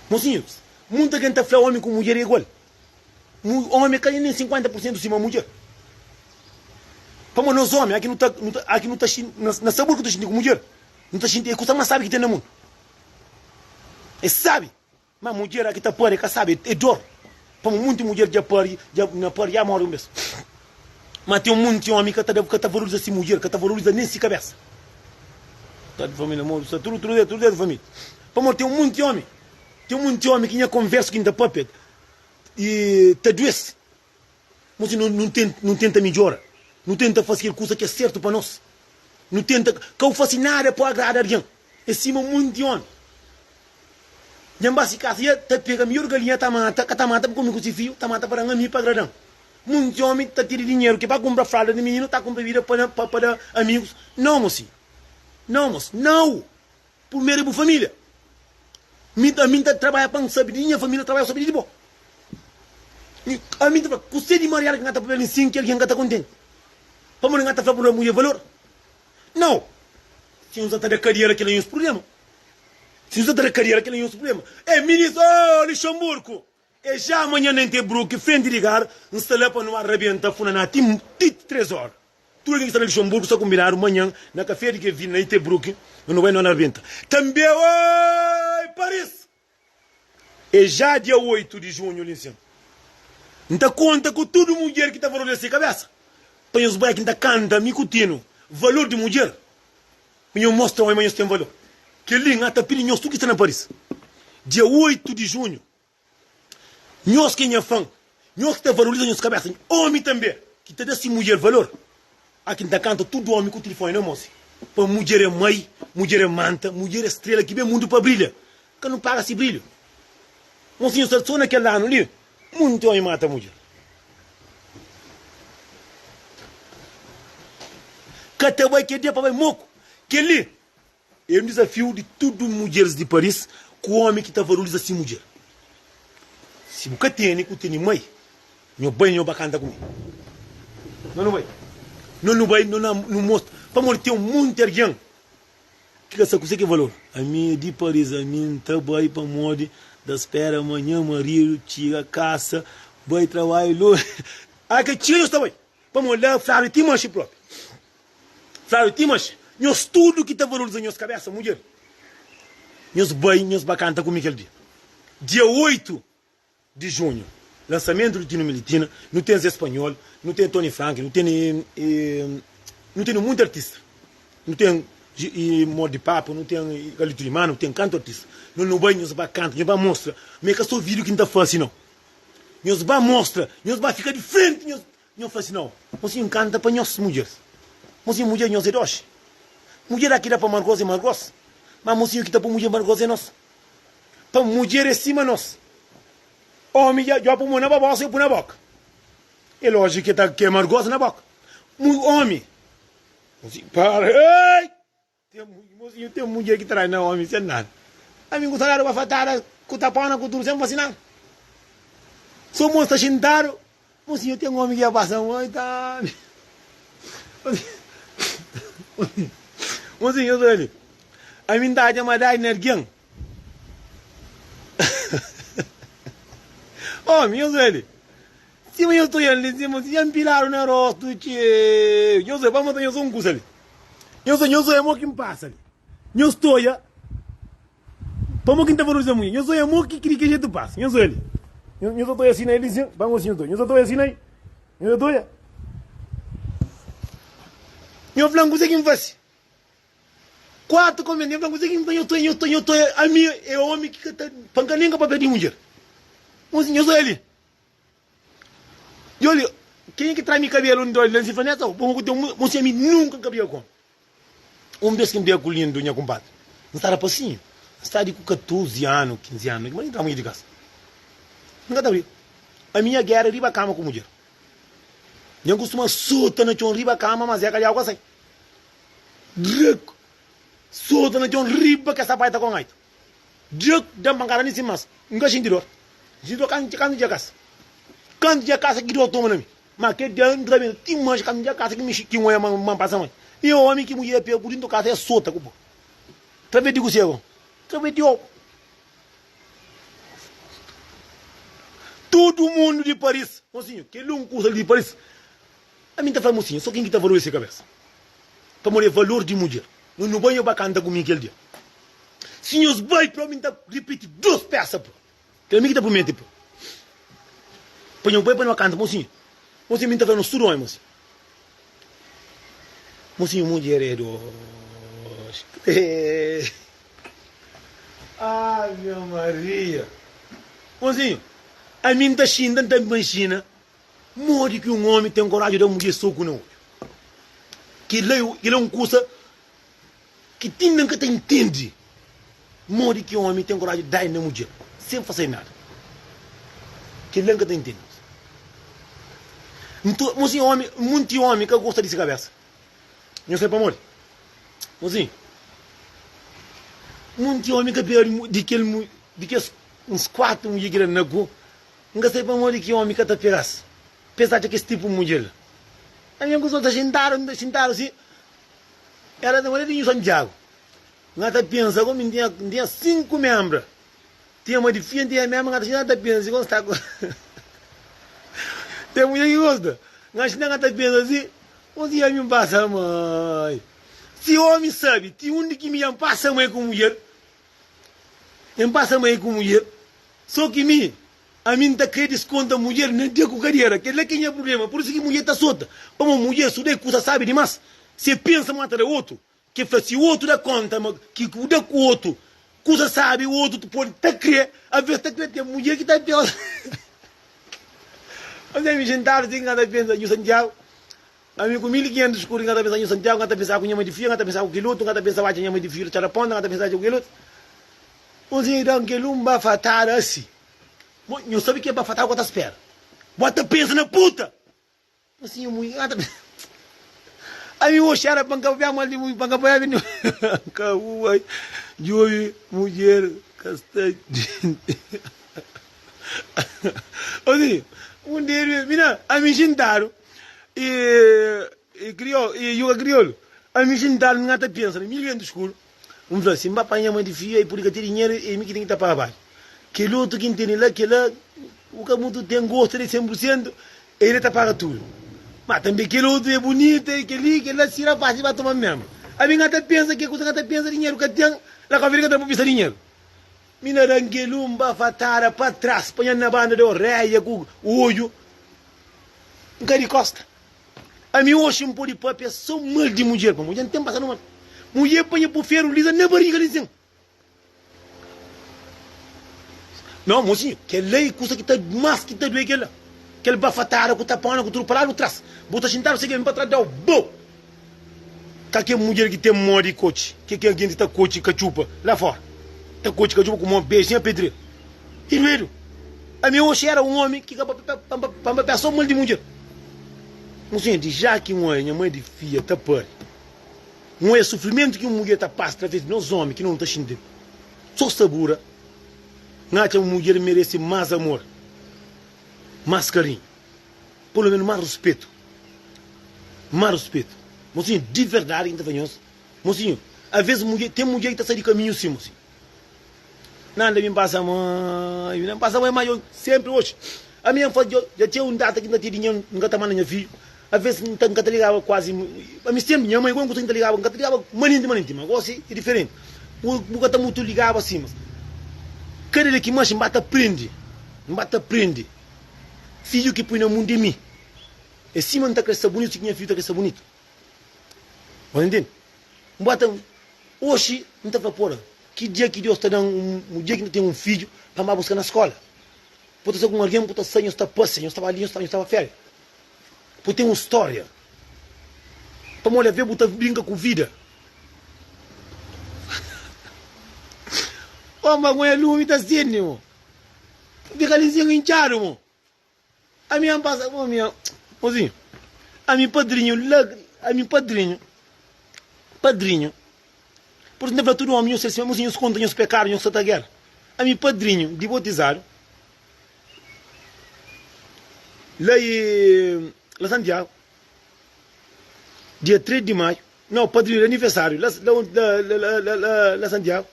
Mocinhos, muita gente está falando homem com mulher é igual. Homem cai nem 50% de cima da mulher. Como nós homens, aqui não está na sabor que está sentindo com mulher. Não está sentindo, é coisa mais sabe que tem no mundo. É sabe. Mas mulher aqui está pare, que sabe, é dor. Como muita mulher já pare, já morre mesmo. Mas tem muito homem que está valorizando essa mulher, que está valorizando nem se cabeça. Está de família, amor, tudo é de família. Como tem muito homem. Tem muito homem que ainda conversa com ainda papel. E te adoece. Mas não tenta melhorar. Não tenta fazer coisa que é certo para nós. Não tenta. Que eu faça nada para agradar alguém. É cima muito de homem. E em base casa, está pega a melhor galinha, está mata para comer com esse fio, está mata para mim para agradar. Muito homem está tirando dinheiro que para comprar fralda de menino, está comprando vida para amigos. Não, mocinho. Não, moço. Não. Primeiro é para a família. A mim trabalha para saber, minha família trabalha saber de boa. A mim trabalha, você de Maria que está para ele sim, que alguém está contente. Para mulher está falando para mulher valor. Não. Se você está na carreira que não é esse problema. Se você está na carreira que não é esse problema. É ministro, Luxemburgo. É já amanhã nem tem bruco, frente de ligar, instalar para não arrebentar, funa na tim 3 horas. tudo que está no Luxemburgo só combinaram amanhã na café de que vim na Itebruck, não vai na venta. Também, oi, Paris! É já dia 8 de junho, Linciano. Então conta com toda mulher que está valorizando a cabeça. Põe os bois que está canta, me cutino. Valor de mulher. Eu mostro amanhã tem valor. Que linha está pedindo tudo que está na Paris. Dia 8 de junho. Nós quem é fã. Nós que está valorizando as cabeças. Homem também. Que está dando mulher valor. Aqui está canta tudo homem com o telefone, não moço. Para mulher é mãe, mulher é manta, mulher é estrela que vem mundo para brilhar. Que não paga esse brilho. Mocinho, só naquele ano ali. Muito homem mata a mulher. Cata vai que dia para vai moco. Que ali é um desafio de tudo mulheres de Paris com o homem que está valorizando assim mulher. Se você tem mãe, meu banho é bacana comigo. Não vai. Não vai, não mostra. Para morrer tem muito erguão. Que essa coisa que valor? A minha de Paris, a minha trabalho para morrer. Da espera amanhã, marido, tira caça, vai trabalho. Ah, que tira isso também. Para molhar, flávio, tem manche próprio. Flávio, tem manche. Nós tudo que está valorizando as cabeças, mulher. Nós bem, nós bacana comigo aquele dia. Dia 8 de junho, lançamento do Tino Militina. Não tem espanhol, não tem Tony Frank, não tem muito artista. Não tem modo de papo, não tem Galito Limano, não tem canto artista. Não vai, nós vai cantar, nós vai mostrar. Mas que só vídeo que não está fácil, não. Nós vai mostrar, nós vai ficar de frente, nós não faz não. Nós não canta para nós mulheres. Nós mulher nós é doce. Mulher aqui dá para Marcos e Marcos. Mas nós que está para mulher Marcos é nós. Para mulher é cima nós. Homem já para uma na boca, eu põe na boca. É lógico que é Marcos na boca. Homem. Para, ei! Tem mulher que traz não homem sem nada. A mim gostaria de fazer com tapana com tudo sem vacinar. Sou monstro xintaro. Mocinho, tem homem que ia passar muito. Mocinho, eu sou ele. A mim dá uma da energia. Homem, eu sou ele. Se eu estou ali, se eu empilar o rosto, eu sou, vamos ter um curso ali. Eu sou amor que me passa ali. Eu estou aí. Para mim que está valorizando muito. Eu sou amor que queria que a gente passe. Eu sou ele. Eu estou assim na eleição. Vamos assim, eu estou assim aí. Eu estou aí. Eu falo coisa que me faz. 4 comentários, eu falo coisa que me faz. Eu estou aí. A minha é homem que está pancaninha para pedir mulher. Eu sou ele. E olha, quem é que traz meu cabelo no olho? Se faz nessa, você nunca cabelo com. Vez que me deu colhendo do minha compadre. Não está assim. Está de 14 anos, 15 anos. Mas não está muito de casa. Nunca está ali. A minha guerra é riba a cama com mulher. Eu costumo soltar na chão riba a cama, mas é que algo assim. Dreco. Solta na chão riba que essa pai está com aí. Dreco, dá pancada nisso, mas nunca senti dor. Senti dor canto de casa. Canto de casa que deu toma na mim. Mas que dentro da minha, tem mais canto de casa que me chiquinho é uma passão. E o homem que mulher pega por dentro do casa é solta, cupo. Través de cego. Través de ovo. Todo mundo de Paris, mocinho, que ele curso de Paris. A mim está falando, mocinho, só quem que está valor essa cabeça. Para morrer valor de mulher. Não banho bacana comigo aquele dia. Se os vai para mim, está repete 2 peças, pô. Que ele me está por mente, pô. Põe o boi para uma canta, mocinho. Mocinho, me está falando tudo, mocinho. Mocinho, mulher é doce. Ai, minha Maria. Mocinho, a mim está xinda, também China. Morre que um homem tem coragem de dar uma mulher soco no olho. Que ele é um curso que tem que te entende. Morre que um homem tem coragem de dar na mulher. Sem fazer nada. Que ele nunca te entende. Então, mocinho, homem, muito homem que gosta dessa cabeça. Não sei para morrer. Mocinho. Muito homem que perde de que uns 4 mulheres na rua. Não sei para morrer que homem que está pegasse. Pensar que esse tipo de mulher. A minha pessoa está sentado assim. Ela não é de Santiago. Não está pensando como tinha 5 membros. Tinha uma de filha, tinha mesmo, não está pensando como está. Tem mulher que gosta. Não está pensando assim. Um dia me passa, mãe. Se homem sabe, tem um que me passa mãe com mulher. Me passa mãe com mulher. Só que a mim tá querendo descontar a mulher, não tem com carreira. Que é quem é problema. Por isso que a mulher tá solta. Para uma mulher, se o coisa sabe demais. Se pensa matar o outro. Que se o outro dá conta, que cuida com o outro. Coisa sabe, o outro tu pode tá crer. A vez tá crer, tem a mulher que tá pior. Quando me sentaram, assim, cada pensa em Santiago. A mim com 1.500 escuros, cada pensa em Santiago, cada pensa com minha de filho, cada pensa com quiluto, cada pensa com minha de filho, charaponda, cada pensa com quiluto. Os irão que lumba fatar assim. Eu sabe que é para fatar o que tá espera. Bota pensa na puta. Assim, muito. A mim hoje era para cambiar mal de muito, para cambiar de muito. Cauai, jovem, mulher, castanho. Assim, dia, mira, a mim sentaram. E crioulo. A mim sentaram, não tá pensando, 1.500 escuros. Vamos lá, se me apanha mãe de filho, aí por que ter dinheiro, e me que tem que tapar abaixo. Que outro que tem lá, que lá, o que muito tem gosto de 100%, ele tá paga tudo. Mas também que outro é bonito, que lá se irá fácil para tomar mesmo. A mim até pensa que coisa que até pensa dinheiro que tem, lá que a vida que tá para dinheiro. Mina rangelumba fatara para trás, põe na banda do rei, com o olho. Um cara de costa. A mim hoje um pouco de papo é só mal de mulher, para mulher não tem passado mal. Mulher põe por ferro, lisa, nem barriga, lisinho. Não, mocinho, que lei custa que tá mais que tá doendo aquela. Que ele bafatara, que tá pão, que tudo para lá atrás. Bota sentar, você quer me para trás, dá o bom. Tá que mulher que tem morde de coche, que alguém está coche que chupa lá fora. Tá coche que chupa com uma beijinha pedreira. E doido. A minha hoje era um homem que para passar mal de mulher. Mocinho, de já que minha mãe de filha tá pare. Não é sofrimento que uma mulher está passando através de nós homens que não está sentindo. Só sabura. Não que a mulher merece mais amor, mais carinho, pelo menos mais respeito. Mais respeito. Mocinho, de verdade, ainda venhoso. Mocinho, às vezes tem mulher que está saindo de caminho assim, mocinho. Nada me passa, mãe. Não passa, mãe, mas eu sempre hoje. A minha foto, já tinha um data que não tinha dinheiro, nunca está mandando filho. Às vezes nunca te ligava quase. A mim sempre, minha mãe, quando te ligava, nunca te ligava maninho, mas agora sim, é diferente. Nunca está muito ligava assim, mas. Cada que mais me aprende. Filho que põe no mundo de mim. E se não está crescendo bonito, se tinha filho está crescendo bonito. Você entende? Hoje, não está para fora. Que dia que Deus está dando um dia que não tem um filho para me buscar na escola. Pode ser com alguém que está saindo, está passando, estava ali, estava férias. Pode ter uma história. Para me olhar ver, brinca com vida. Oh, mas não é lume, está sendo, irmão. Fica ali sem hinchado, irmão. A minha passa, mozinho. A minha padrinho, por exemplo, na tudo homem, eu sei se mozinho, os contam, os pecaram, os guerra. A minha padrinho, de bautizar, lá Santiago, dia 3 de maio, não, padrinho, é aniversário, lá Santiago.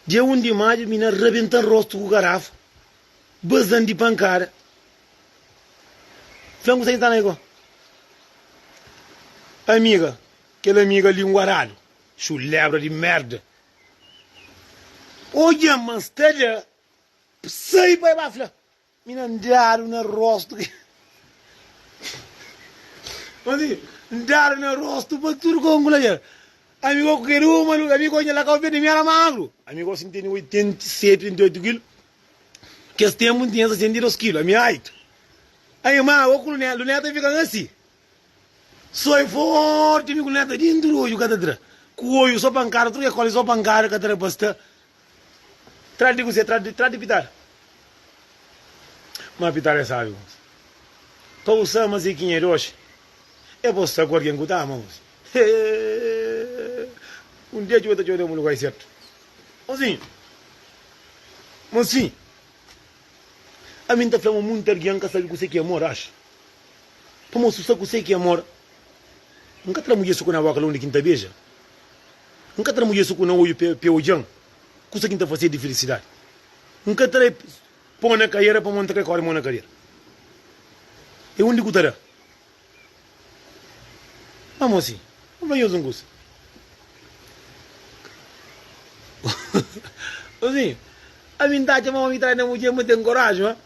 Dia 1 de maio, mina rebenta o rosto com o garrafa, basando de pancada. Vamos sentar aí, agora. Amiga, aquela amiga ali, um guaralho, chulebra de merda. Olha, mas telha, sai para baixo, mina andaram no rosto. Andaram no rosto, para tudo com mulher. Amigo, que era maluco, amigo, olha lá que eu vi de minha magro. Amigo, assim, tem 87, 88 quilos. Que esse tempo tinha 62 quilos, a minha height. Aí, mas, o neto fica assim. Só é forte, amigo, neto, dentro hoje, cadê? Coio, só pancada, tu que colhe só pancada, cadê? Basta. Trate de você, trate de pitar. Mas pitar é sábio. Estou usando assim, quem é hoje. É você agora quem cuidar, mãos. Um dia eu vou te dar um lugar certo. Assim, a mim está falando muito alguém que sabe que você quer amor, acha? Como se você quer amor, nunca tra mulher suco na boca longe quinta beija. Nunca tra mulher suco na olho pelo jão. Custa quinta fazer de felicidade. Nunca tra pôr na carreira para montar que corre na carreira. É onde cutará. Vamos assim. Vamos lá, Zungus. Assim, a verdade é que me traz na mulher, me tem coragem, né?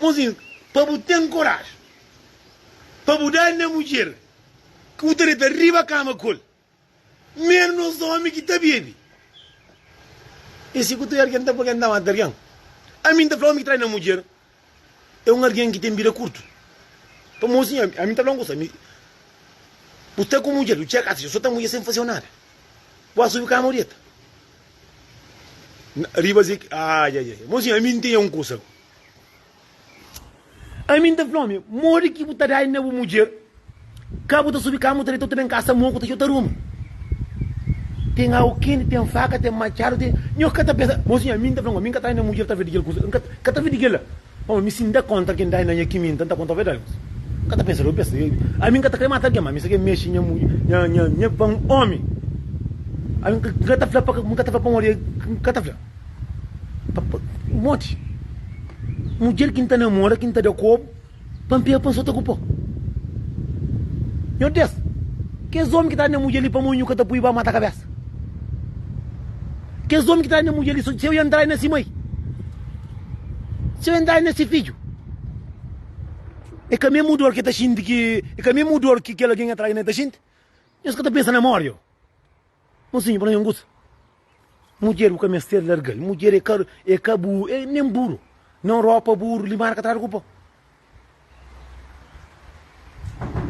Mas assim, para você ter coragem, para você dar na mulher, que você está arriba a cama com menos homem que está bebê. E se você alguém está pagando a alguém, a mim está falando que traz na mulher, é alguém que tem vida curto. Para assim, a mim está falando que você com mulher, você é casa, só está mulher sem fazer nada. Você subir com a moreta. Arriba assim, mas assim, a mim tem coisa. A mim está falando, morre que você dá na mulher, cabo de subir com a moreta, também caça moco, você está rumo. Tem alguém, tem faca, tem machado, tem... Não, cada pensa... Mocinha, a mim está falando, a mim que está na mulher, está vendo aquilo, que está vendo aquilo. Me sinta contra quem dá na minha quimia, tanta conta verdade. Cada pensa, eu penso, a mim que está querendo matar alguém, mas isso aqui mexe minha homem. A mim que está falando para morrer, que está falando. Um monte. Mulher que está namora, que está de corpo, para me pensar outra culpa. Meu Deus, que homem que está na mulher ali para morrer, que está para matar a cabeça. Que homem que está na mulher ali, se eu entrar nesse mãe, se eu entrar nesse filho, é que a minha mudor que está xinte, é que a minha mudor que alguém atrás está xinte, eu estou pensando na memória. Mocinho, para não gosto. Mulher, o que me ser larga, mulher é cabo, é nem burro, não roupa burro, lhe marca atrás da culpa.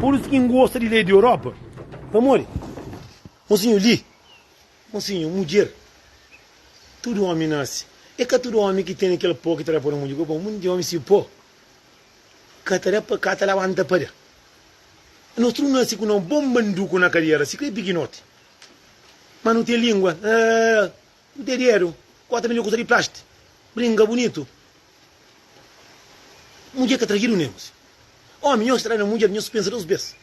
Por isso que quem gosta de lei de Europa, amor, mocinho, mocinho, mulher, tudo homem nasce. É que todo homem que tem aquele pó que traz para o mundo, o mundo de homem se pô, que lá anda para. Nós não nasce com um bom banduco na carreira, se crê pequenote. Mas não tem língua, não tem dinheiro, 4 milhões de plástico, brinca bonito. Mulher que tragueiro nemos. Homem, nós traz na mulher, nós pensa duas vezes.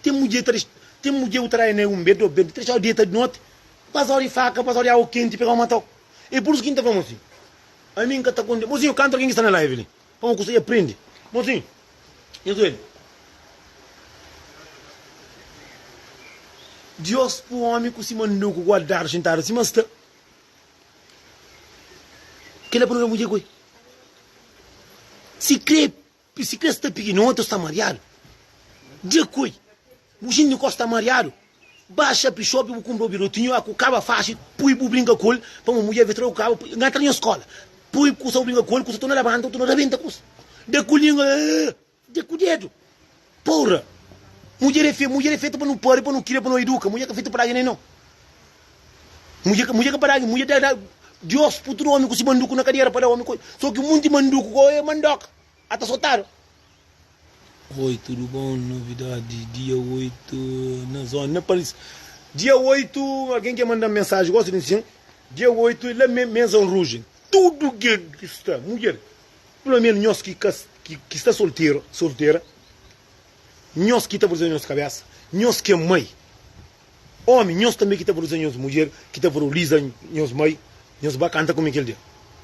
Tem mulher que traz um bedo, três horas de noite, passa hora de faca, passa hora de água quente, pegar uma toca. É por isso que está falando assim. A mim que está com... Mozinho, canta quem está na live ali. Vamos conseguir aprender. Mozinho, isso ele. Deus para o homem que se mandou guardar, sentar, se mostra. Que ele é para uma mulher coi. Se crê está pequeno, está mareado. De coi. O gente não está mareado. Baixa para o shopping, vou comprar o birotinho, a caba fácil, põe o brinca com ele, para uma mulher ver o cabo, entra na escola. Põe o brinca com ele, você está na lavanda, você não rebenta com isso. De colinha, de dedo. Porra. Mulher é feita para não pôr, para não querer, para não educar. Mulher é feita para alguém, não. Mulher é para alguém. Mulher é Deus, puto homem, que se manduco na cadeira para o homem. Só que o mundo de manduco é mandoca. Até soltaram. Oi, tudo bom? Novidade, dia 8, na zona Paris. Dia 8, alguém quer mandar mensagem, gosta disso? Dia 8, ele é Maison Rouge. Tudo que está, mulher, pelo menos nós que está solteira, nós que está valorizando nossa cabeça, nós que é mãe, homem, nós também que está valorizando nossa mulher, que está valorizando nossa mãe, nós vai cantar como aquele dia.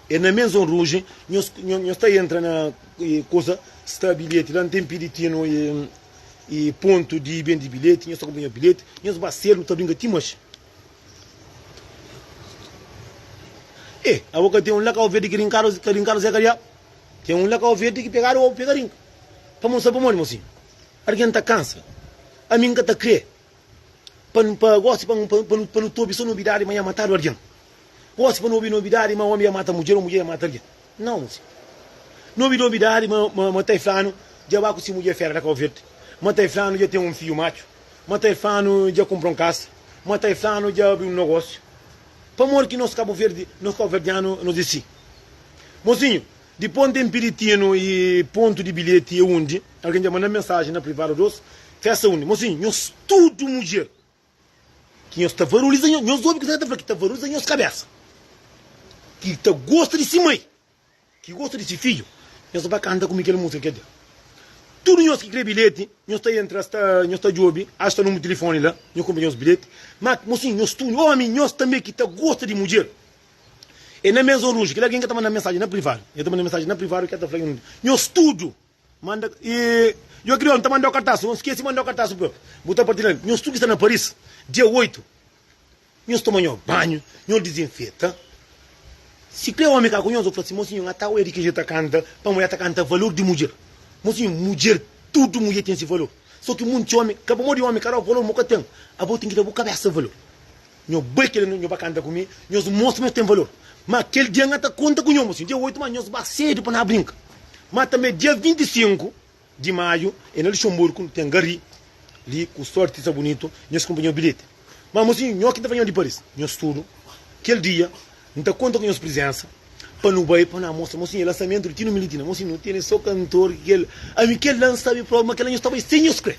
E na Maison Rouge, nós está entrando na coisa, está bilhete, lá não tem peditinho e ponto de bem de bilhete, nós está comprando bilhete, nós vai ser, está brincando, timos. A boca tem local verde que rincaram Zé Caria, tem local verde que pegaram ou pegaram. Para mostrar para o mundo, assim. Alguém está cansa, a mim que está crê, para não tobe só novidade, mas ia matar alguém. Gosto para não ouvir novidade, mas o homem ia matar a mulher ia matar alguém. Não, assim. Não ouvir novidade, mas matar flano, já vai com se mulher fera local verde. Matar flano, já tem um filho macho. Matar flano, já comprou casa. Matar flano, já abriu um negócio. Para morrer que nós Cabo Verde, nós Cabo Verdeano, nós disse. Mocinho, de ponto de empiritinho e ponto de bilhete e onde, alguém já manda mensagem na privada dos, festa onde. Mocinho, nós tudo mulher. Que nós está valorizando, nós ouvimos que está valorizando nossa cabeça. Que está gosta de si mãe. Que gosta de si filho. Nós vai cantar com aquela música que é dele. Tudo nós que crê bilhete, nós está job, acha no telefone lá, nós compramos bilhete. Mas, mocinho, nós tudo, homem, nós também que gosta de mulher. E na Maison Rouge, que alguém que está mandando mensagem na privada, eu estou mandando mensagem na privada, que está falando, nós tudo, manda e eu queria ontem mandar o cartaz, não esqueci de mandar o cartaz para botar para tirar. Nós tudo que está na Paris, dia 8. Nós tomamos banho, nós desinfeta. Se crê homem que conhece, eu falo assim, mocinho, até o Eric já canta, para mulher canta valor de mulher. Mocinho, mulher, tudo mulher tem esse valor. Só que muito homem, acabou de homem, cara, o valor nunca tem. A boa tem que dar a cabeça valor. Nós bem que ele não vai cantar comigo, nós mostramos que tem valor. Mas aquele dia não conta com nós, mocinho. Dia 8, mas nós vamos cedo para não brincar. Mas também dia 25 de maio, em Luxemburgo, tem Gari, ali, com sorte, isso é bonito, nós compramos o bilhete. Mas, mocinho, nós que estamos de Paris, nós tudo, aquele dia, não está conta com a nossa presença, para não vai, para não mostrar, mocinho, lançamento, Tino Militina, mocinho, não tem só cantor, que ele lança o programa, que ele estava sem os crê.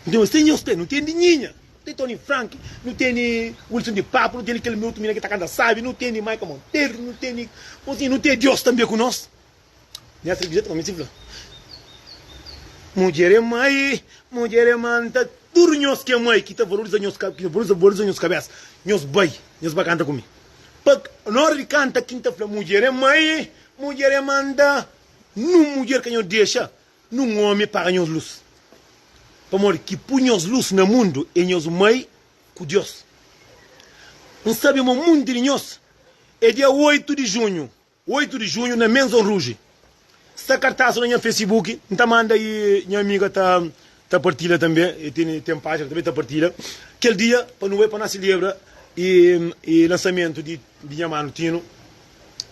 Não tem sem os crê, não tem ninguém. Não tem Tony Frank, não tem Wilson de Papo, não tem aquele meu menino que está cantando, sabe, não tem Michael Monteiro, não tem, mocinho, não tem Deus também com nós. Nessa visita, como se fala. Mulher é mãe, manda tudo nós que é mãe, que está valorizando as cabeças. Nós vai cantar comigo. Porque nós canta quinta-feira, mulher é mãe, manda, não mulher que nós deixa, não homem para nós luz. Para morrer, que punhos luz no mundo, e nós mãe com Deus. Não sabemos o mundo de nós. É dia 8 de junho, na Maison Rouge. Esta cartaz no Facebook, então manda aí, minha amiga está partilha também, e tem página também está partilha. Aquele dia, para não ir para a celebra e lançamento de minha mano Tino,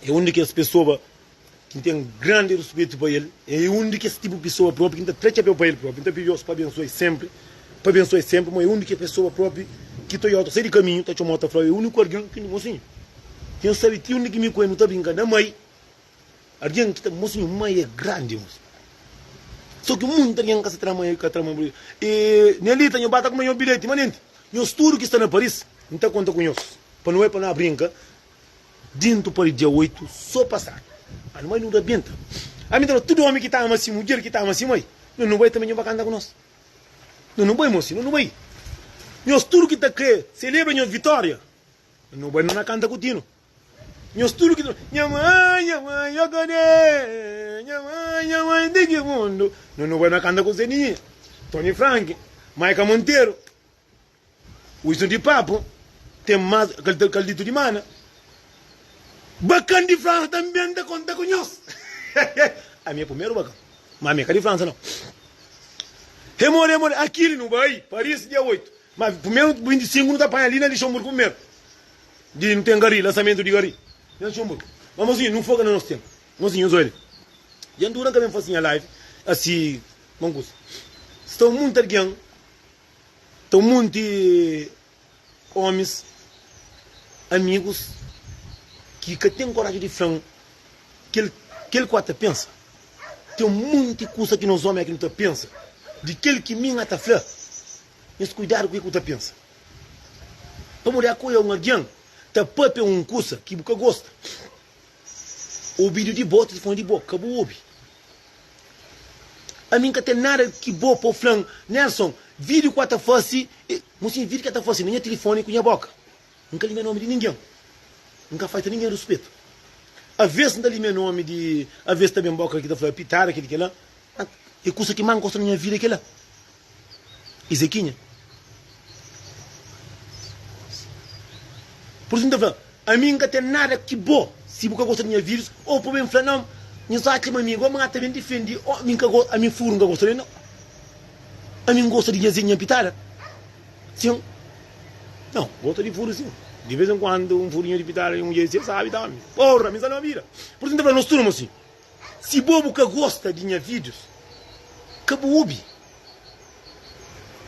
é a única pessoa que tem grande respeito para ele, é a única tipo de pessoa própria que tem três para ele próprio. Então, Deus para abençoe sempre, mas é a única pessoa própria que estou aí, sai de caminho, está chamando outra frase, é o único alguém que não assim. Quem sabe, tem único que me conhece, não está brincando, é mãe. Alguém que está, mocinho, mãe é grande, moço. Só que muita gente que se trama. E nele tem bata com o bilhete, mas nós tudo que está na Paris, não está conta com nós. Para não é para não brincar, dentro para o dia 8, só passar. A mãe não rebenta. A mim, todo homem que está assim, mulher que está assim, mãe, não vai também não vai cantar com nós. Não vai, moço, não vai. Nós tudo que está aqui, celebra a vitória. Não vai não canta com o Tino. Nós tudo que minha mãe, eu ganhei, minha mãe, de que mundo? Não vai na canta com o Zeninha. Tony Frank, Michael Monteiro, Wilson de Papo, tem mais, Caldito de Mana. Bacana de França também dá conta com nós. A minha primeira bacana, mas a minha de França não. Remore, aquilo não vai, Paris dia 8. Mas primeiro 25 não está para ali na Luxemburgo primeiro. Não tem Gari, lançamento de Gari. Mas assim, não foca no nosso tempo. Mas assim, olha. E durante também fazia live, assim, vamos estão muito alguém, estão muitos homens, amigos, que têm coragem de falar que ele quatro pensa. Tem muita coisa que nós homens aqui não pensa. De aquele que minha está falando. Mas cuidado com o que você pensa. Para morrer a coisa alguém. Tá papo coisa que você gosta. O vídeo de boa, telefone de boa, acabou o ouvi. A mim que tem nada que boa para o flan. Nelson, vídeo que está fácil, mocinho, vídeo que está fácil, nem telefone com minha boca. Nunca li meu nome de ninguém. Nunca faz ninguém respeito. Às vezes não li meu nome de. Às vezes também boca que está falando, pitar, aquele que lá. É coisa que mais gosta na minha vida, aquela. Ezequinha. Por isso, então, a mim não tem nada que bom. Se você gosta de minha vírus, ou por mim, não, não só que amigo, mas também defende, a mim furo não gosta de não. A mim gosta de minha pitada. Sim. Não, gosta de furo, sim. De vez em quando, um furinho de pitada, você sabe, tá? Porra, me não vira. Por isso, então, nós turmos assim. Se você gosta de minha vídeos, acabou o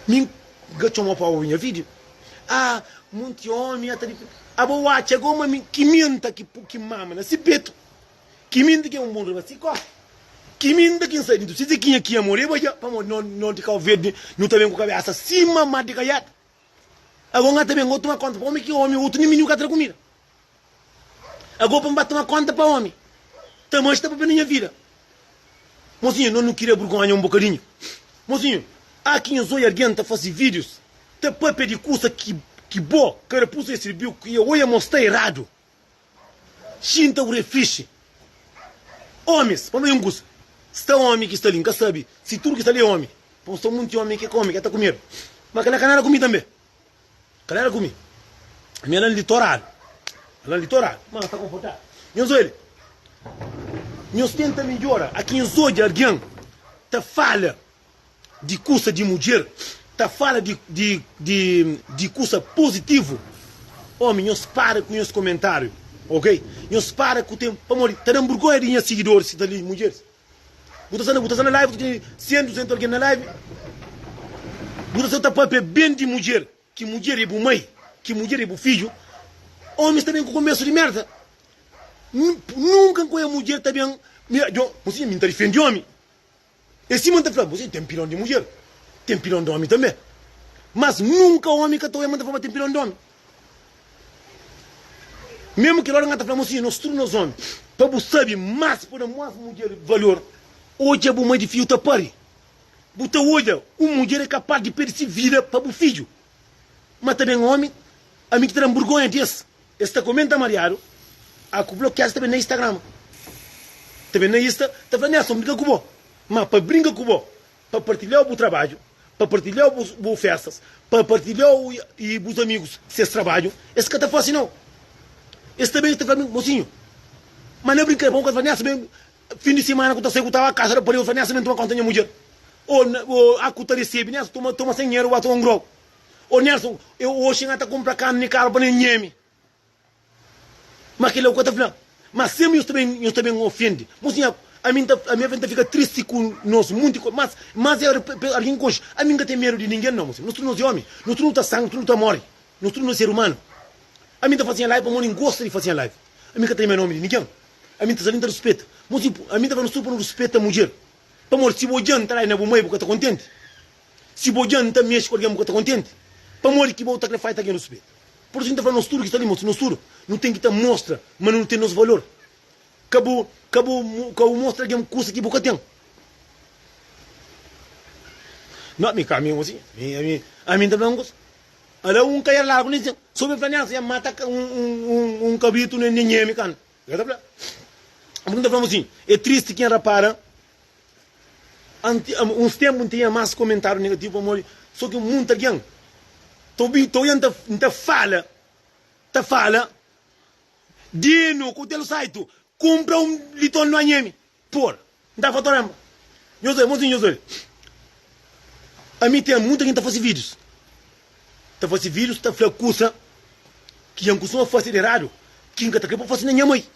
Mim, gato uma para minha vídeo. Ah, muito homem, até de. A boa chegou uma que minta que mama, se peto. Que minta que é mundo, mas se corre. Que minta que sai, se você quem aqui amor, vai já, vamos não te cal verde, não também com cabeça cima, mas de caiado. Agora também outro uma conta para homem que homem, outro nem menino que tra comida. Agora para bater uma conta para homem. Também está para minha vida. Mocinho, não queria burgonhar um bocadinho. Mocinho, aqui em Zoia alguém está fazendo vídeos, tá para pedir coisa que bom, que era pus esse review que eu ia mostrar errado. Xinta o refiche. Homens, para não ir um gosto. está homem que está ali, nunca sabe. Se tudo que está ali é homem. Pois está muito homem que come, que está comendo. Mas que não comi também. Que não comi. A minha é litoral. Ela é litoral. Mas está confortável. Não sou ele. Nós tenta melhorar. Aqui em Zodia, alguém está fala de coisa de mulher. Está fala de coisa positivo. Homem, nós para com os comentários. Ok? Nós para com o tempo. Para morrer. Está dando vergonha de seguidores. Se está ali, mulheres. Você está na live, você tem 100, 200 alguém na live. Você está para bem de mulher. Que mulher é boa mãe. Que mulher é boa filho. Homens também com começo de merda. Nunca com a mulher também. Você me está defendendo homem. E se manda falar, você tem pilão de mulher. Tem pilão de homem também. Mas nunca o homem que está manda falar tem pilão de homem. Mesmo que lá não está falando assim, nós todos nós homens. Para você saber mais por mais mulher valor. Hoje é boa mãe de filho tá pare. Você olha, uma mulher é capaz de perder vida para o filho. Mas também um homem, a mim que tem vergonha desse. Esta comenta Mariado, a que bloqueia também no Instagram. Também na Insta, está falando assim, brinca com o mas para brincar com o para partilhar o trabalho, para partilhar as festas, para partilhar os amigos, seus trabalhos, esse que está fácil não. Esse também está falando, mocinho, mas não é brincar, vamos fazer assim, fim de semana, quando você estava a casa, para eu fazer assim, não conta a mulher. Ou a cuta recebe, né? Toma sem dinheiro, bate um grau. Ou Nelson, eu hoje ainda está comprar carne de carro para nem mas aquele é o que eu estou falando. Mas sempre eu também ofende. Mocinha, a minha venda fica triste com nós, muito. Mas é alguém coisa. A minha não tem medo de ninguém, não, mocinha. Nós não somos homens. Nós não temos sangue, nós não temos morte. Nós não somos ser humano. A minha está fazendo live, mas não gosta de fazer live. A minha não tem nome de ninguém. A minha está saindo respeito. Mocinha, a minha está falando respeito a mulher. Para morrer, se o Bojan está aí na boa mãe, porque está contente. Se o Bojan está mexe com alguém, porque está contente. Para morrer, que volta que faz aqui no respeito. Por isso a gente está falando nós tudo que está ali, moço, nós tudo. Não tem que estar mostra, mas não tem nosso valor. Acabou mostra alguém custa que boca tem. Não, me caminho assim. A mim também não gosta. Olha, cair largo, nem sobre planear, se mata cabrito, nem me cana. Está falando assim, é triste quem repara. Uns tempos tinha mais comentário negativo, amor. Só que muito alguém. Estou indo a fala. Dino, com o teu site, compra litro no anheme. Por, não está faturando. Eu sei. A mim tem muita gente a fazer vídeos. Está fazendo vídeos, está fazendo coisa que não costuma fazer errado. Que nunca está querendo fazer na minha mãe.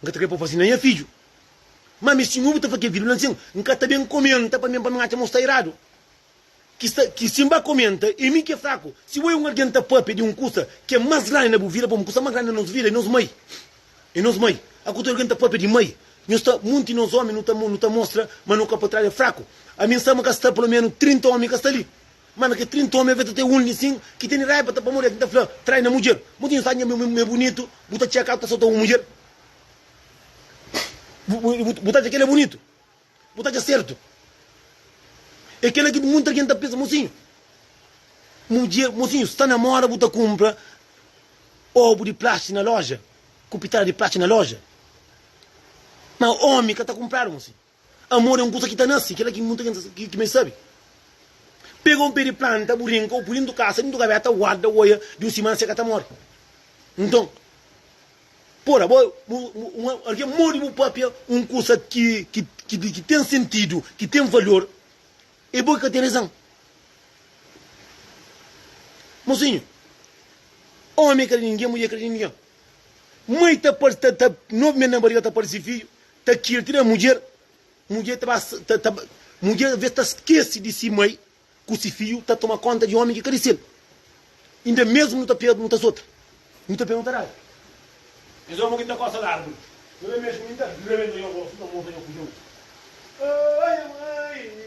Nunca está querendo fazer na minha filho. Mas se não está fazendo vídeo, nunca está bem comenta para mim mostrar errado. Que se me comenta, e mim que é fraco. Se eu alguém está para pedir coisa que é mais grande na vida, para uma coisa mais grande na nossa vida, e nós mãe. A cultura alguém está para pedir mãe. Nós está muito nos homens, não está mostra, mas não para trás é fraco. A minha sama que está pelo menos 30 homens que está ali. Mas que 30 homens vai ter assim, que tem raiva para morrer, que está trai na mulher. Muito instante é bonito, botar checar, está só uma mulher. Botar aquele é bonito. Botar é certo. É aquele que muita gente pensa, mocinho. Mocinho, está na moda, você compra ovo de plástico na loja, cupitária de plástico na loja. Mas homem que está comprando, mocinho. Amor é coisa que está nascendo, aquele que muita gente que me sabe. Pega pé de planta, burinca, ou pulindo casa, não vai até guarda, olha, de semana você está morre. Então, porra, alguém morre no papel, coisa que tem sentido, que tem valor. E boa que tem razão. Mocinho, homem que ninguém, mulher que ninguém. Mãe está não me namorada está para esse filho, está tira a mulher está esquece de si mãe, com esse filho, está tomando conta de homem que cresceu. Ainda mesmo não está perguntando as outras. Não está perguntando nada. Mas eu vou que está com essa árvore. Não é mesmo, não está vendo eu gosto, não vou ver o junto. Ai, mãe.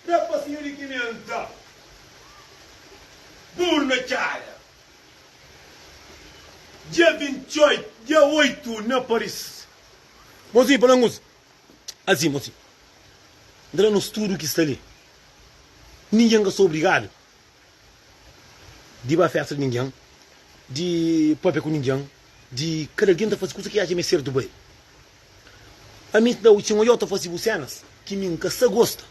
Dá para senhor de 500. Burma cara. Dia 28, dia 8 na Paris. Mozinho, para nós. Assim, mozinho. Dá no estudo que está ali. Ninguém é obrigado. De ir para a festa de ninguém. De papai com ninguém. De cada alguém fazer coisa que acha mais certo bem. A mim da última eu fosse cenas que me nunca se gosta.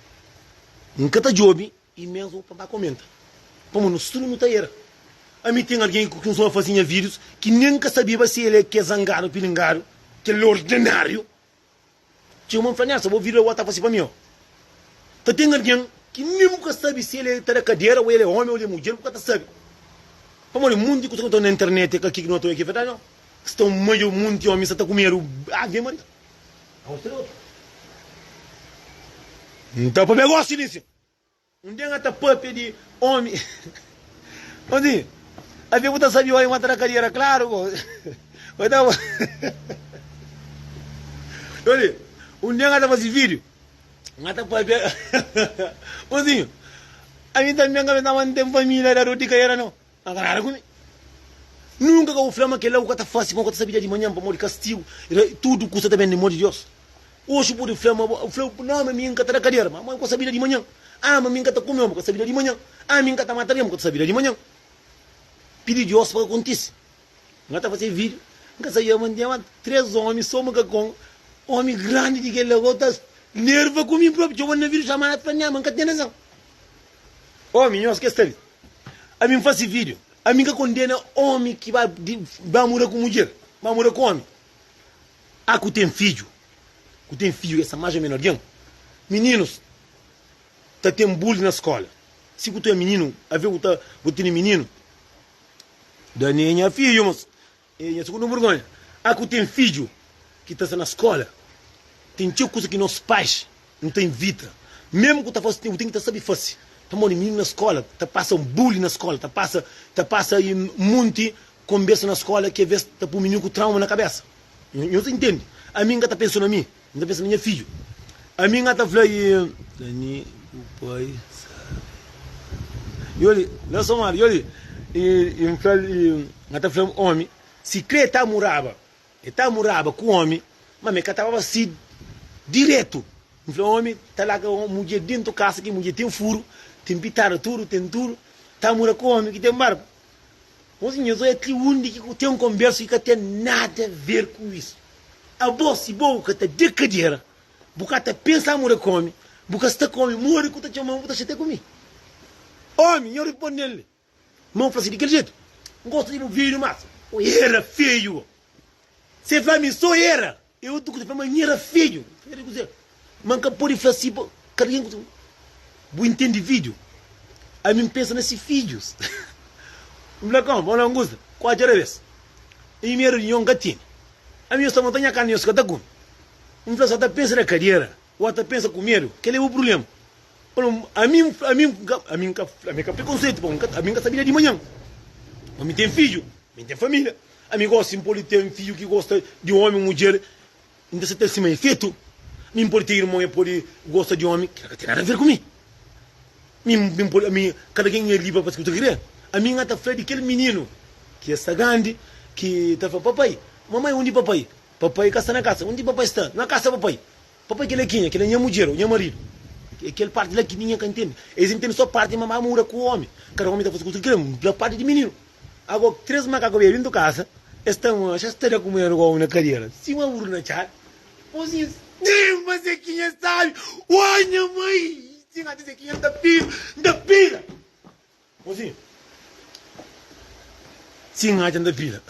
Nunca tá job e mesmo para comentar. Como no estudo não tá era. A mim tem alguém que começou a fazer vídeos que nunca sabia se ele é zangado, pilingado, que ele é ordinário. Tinha uma franhasa, vou vir o outro fazer para mim. Tá tem alguém que nunca sabe se ele tá na cadeira, ou ele é homem, ou ele é mulher, porque tá sabe. Como o mundo que está na internet, que aqui não estou aqui, verdade não? Estão meio mundo de homens, está comendo água, mano. Então, para pegar o silêncio. Não tem até papo de homem. Onde? A pergunta sabia aí matar a carreira, claro. Olha, um dia até fazer vídeo. Até papo. Onde? A mim também não tem família, era de carreira não. Agora comigo. Nunca que eu flama que lá o que fácil, como que sabia de manhã para morrer castigo, tudo custa também de morte de Deus. Hoje por flama, não, mas minha cata cadeira, mas eu sabia de manhã. Ah, mas minha cata comeu, mas sabia de manhã. Ah, minha cata mataria, mas sabia de manhã. Pedi Deus para acontecer. Não tá fazendo vídeo, não saía manhã, 3 homens, só uma com homem grande de que ele agora nerva comigo próprio, eu vou na vídeo chamar para minha mãe, que tem razão. Homem, eu esqueci dele. A mim faz vídeo. A mim que condena homem que vai morar com mulher. Vai morar com homem. Ah, que tem filho. Que tem filho, essa mais ou menos. Meninos, tá tem bullying na escola. Se tu é menino, a ver que tem menino. Da minha filho, mas. É segundo vergonha. Ah, que tem filho que está na escola. Tem coisa que nossos pais não tem vida. Mesmo que tu tem que saber fazer. Tá menino na escola, tá passa bullying na escola, tá passa aí monte conversa na escola que às vezes tá pro menino com trauma na cabeça. Eu entendo. A minha tá pensando em mim, não tá pensando em meu filho. A minha tá falando Dani, o pai sabe. E olha, não sou mal, olha, tá falando homem, se crê tá morava com homem, mas me catava assim direto. O homem tá lá com mulher dentro da casa, que mulher tem um furo. Tem pitar tudo, tem tudo. Tá mura com homem que tem barba. Mas eu sou aquele único que tem um conversa que tem nada a ver com isso. A voz e boca tá de cadeira. Porque tá pensando mura com homem. Porque está com homem, mura que tá chamando, tá chatando comigo. Homem, eu respondo nele. Mão fala assim, daquele jeito. Não gosto de ir no vídeo, mas. Era feio. Você fala mim, sou era. Eu tô com você, mas era feio. Manca por ir falar assim, carinha. Vou entender vídeo. Aí me pensa nesses vídeos. Molecão, bom não gosta. Qual a vez? E minha reunião que tinha. A minha só montanha carne, eu só tá com. Um só tá pensa na carreira. O outro pensa com medo. Que é o problema. A mim preconceito. A mim sabia de manhã. A mim tem filho. A mim tem família. A mim gosta de ter um filho que gosta de homem, mulher. Então você tem esse meio feito. A mim pode ter irmão que gosta de homem. Que não tem nada a ver comigo. Cada quem é livre para escutar querer. A minha está falando daquele menino que é grande, que está falando, papai, mamãe, onde papai? Papai está na casa, onde papai está? Na casa, papai. Papai que ele é quem? Que ele é minha mulher, minha marido. Aquele parte lá que ninguém entende. Eles entendem só parte de mamãe mura com o homem. Cada homem está fazendo escutar querer, parte de menino. Agora, 3 macacos vindo da casa, estão, já estaria comendo igual na carreira. Se uma urna, tchau. Mozinho, mas é quem sabe? Olha, mãe! Sim, a dizer que é da pila. Mozinho. Sim, a da pila.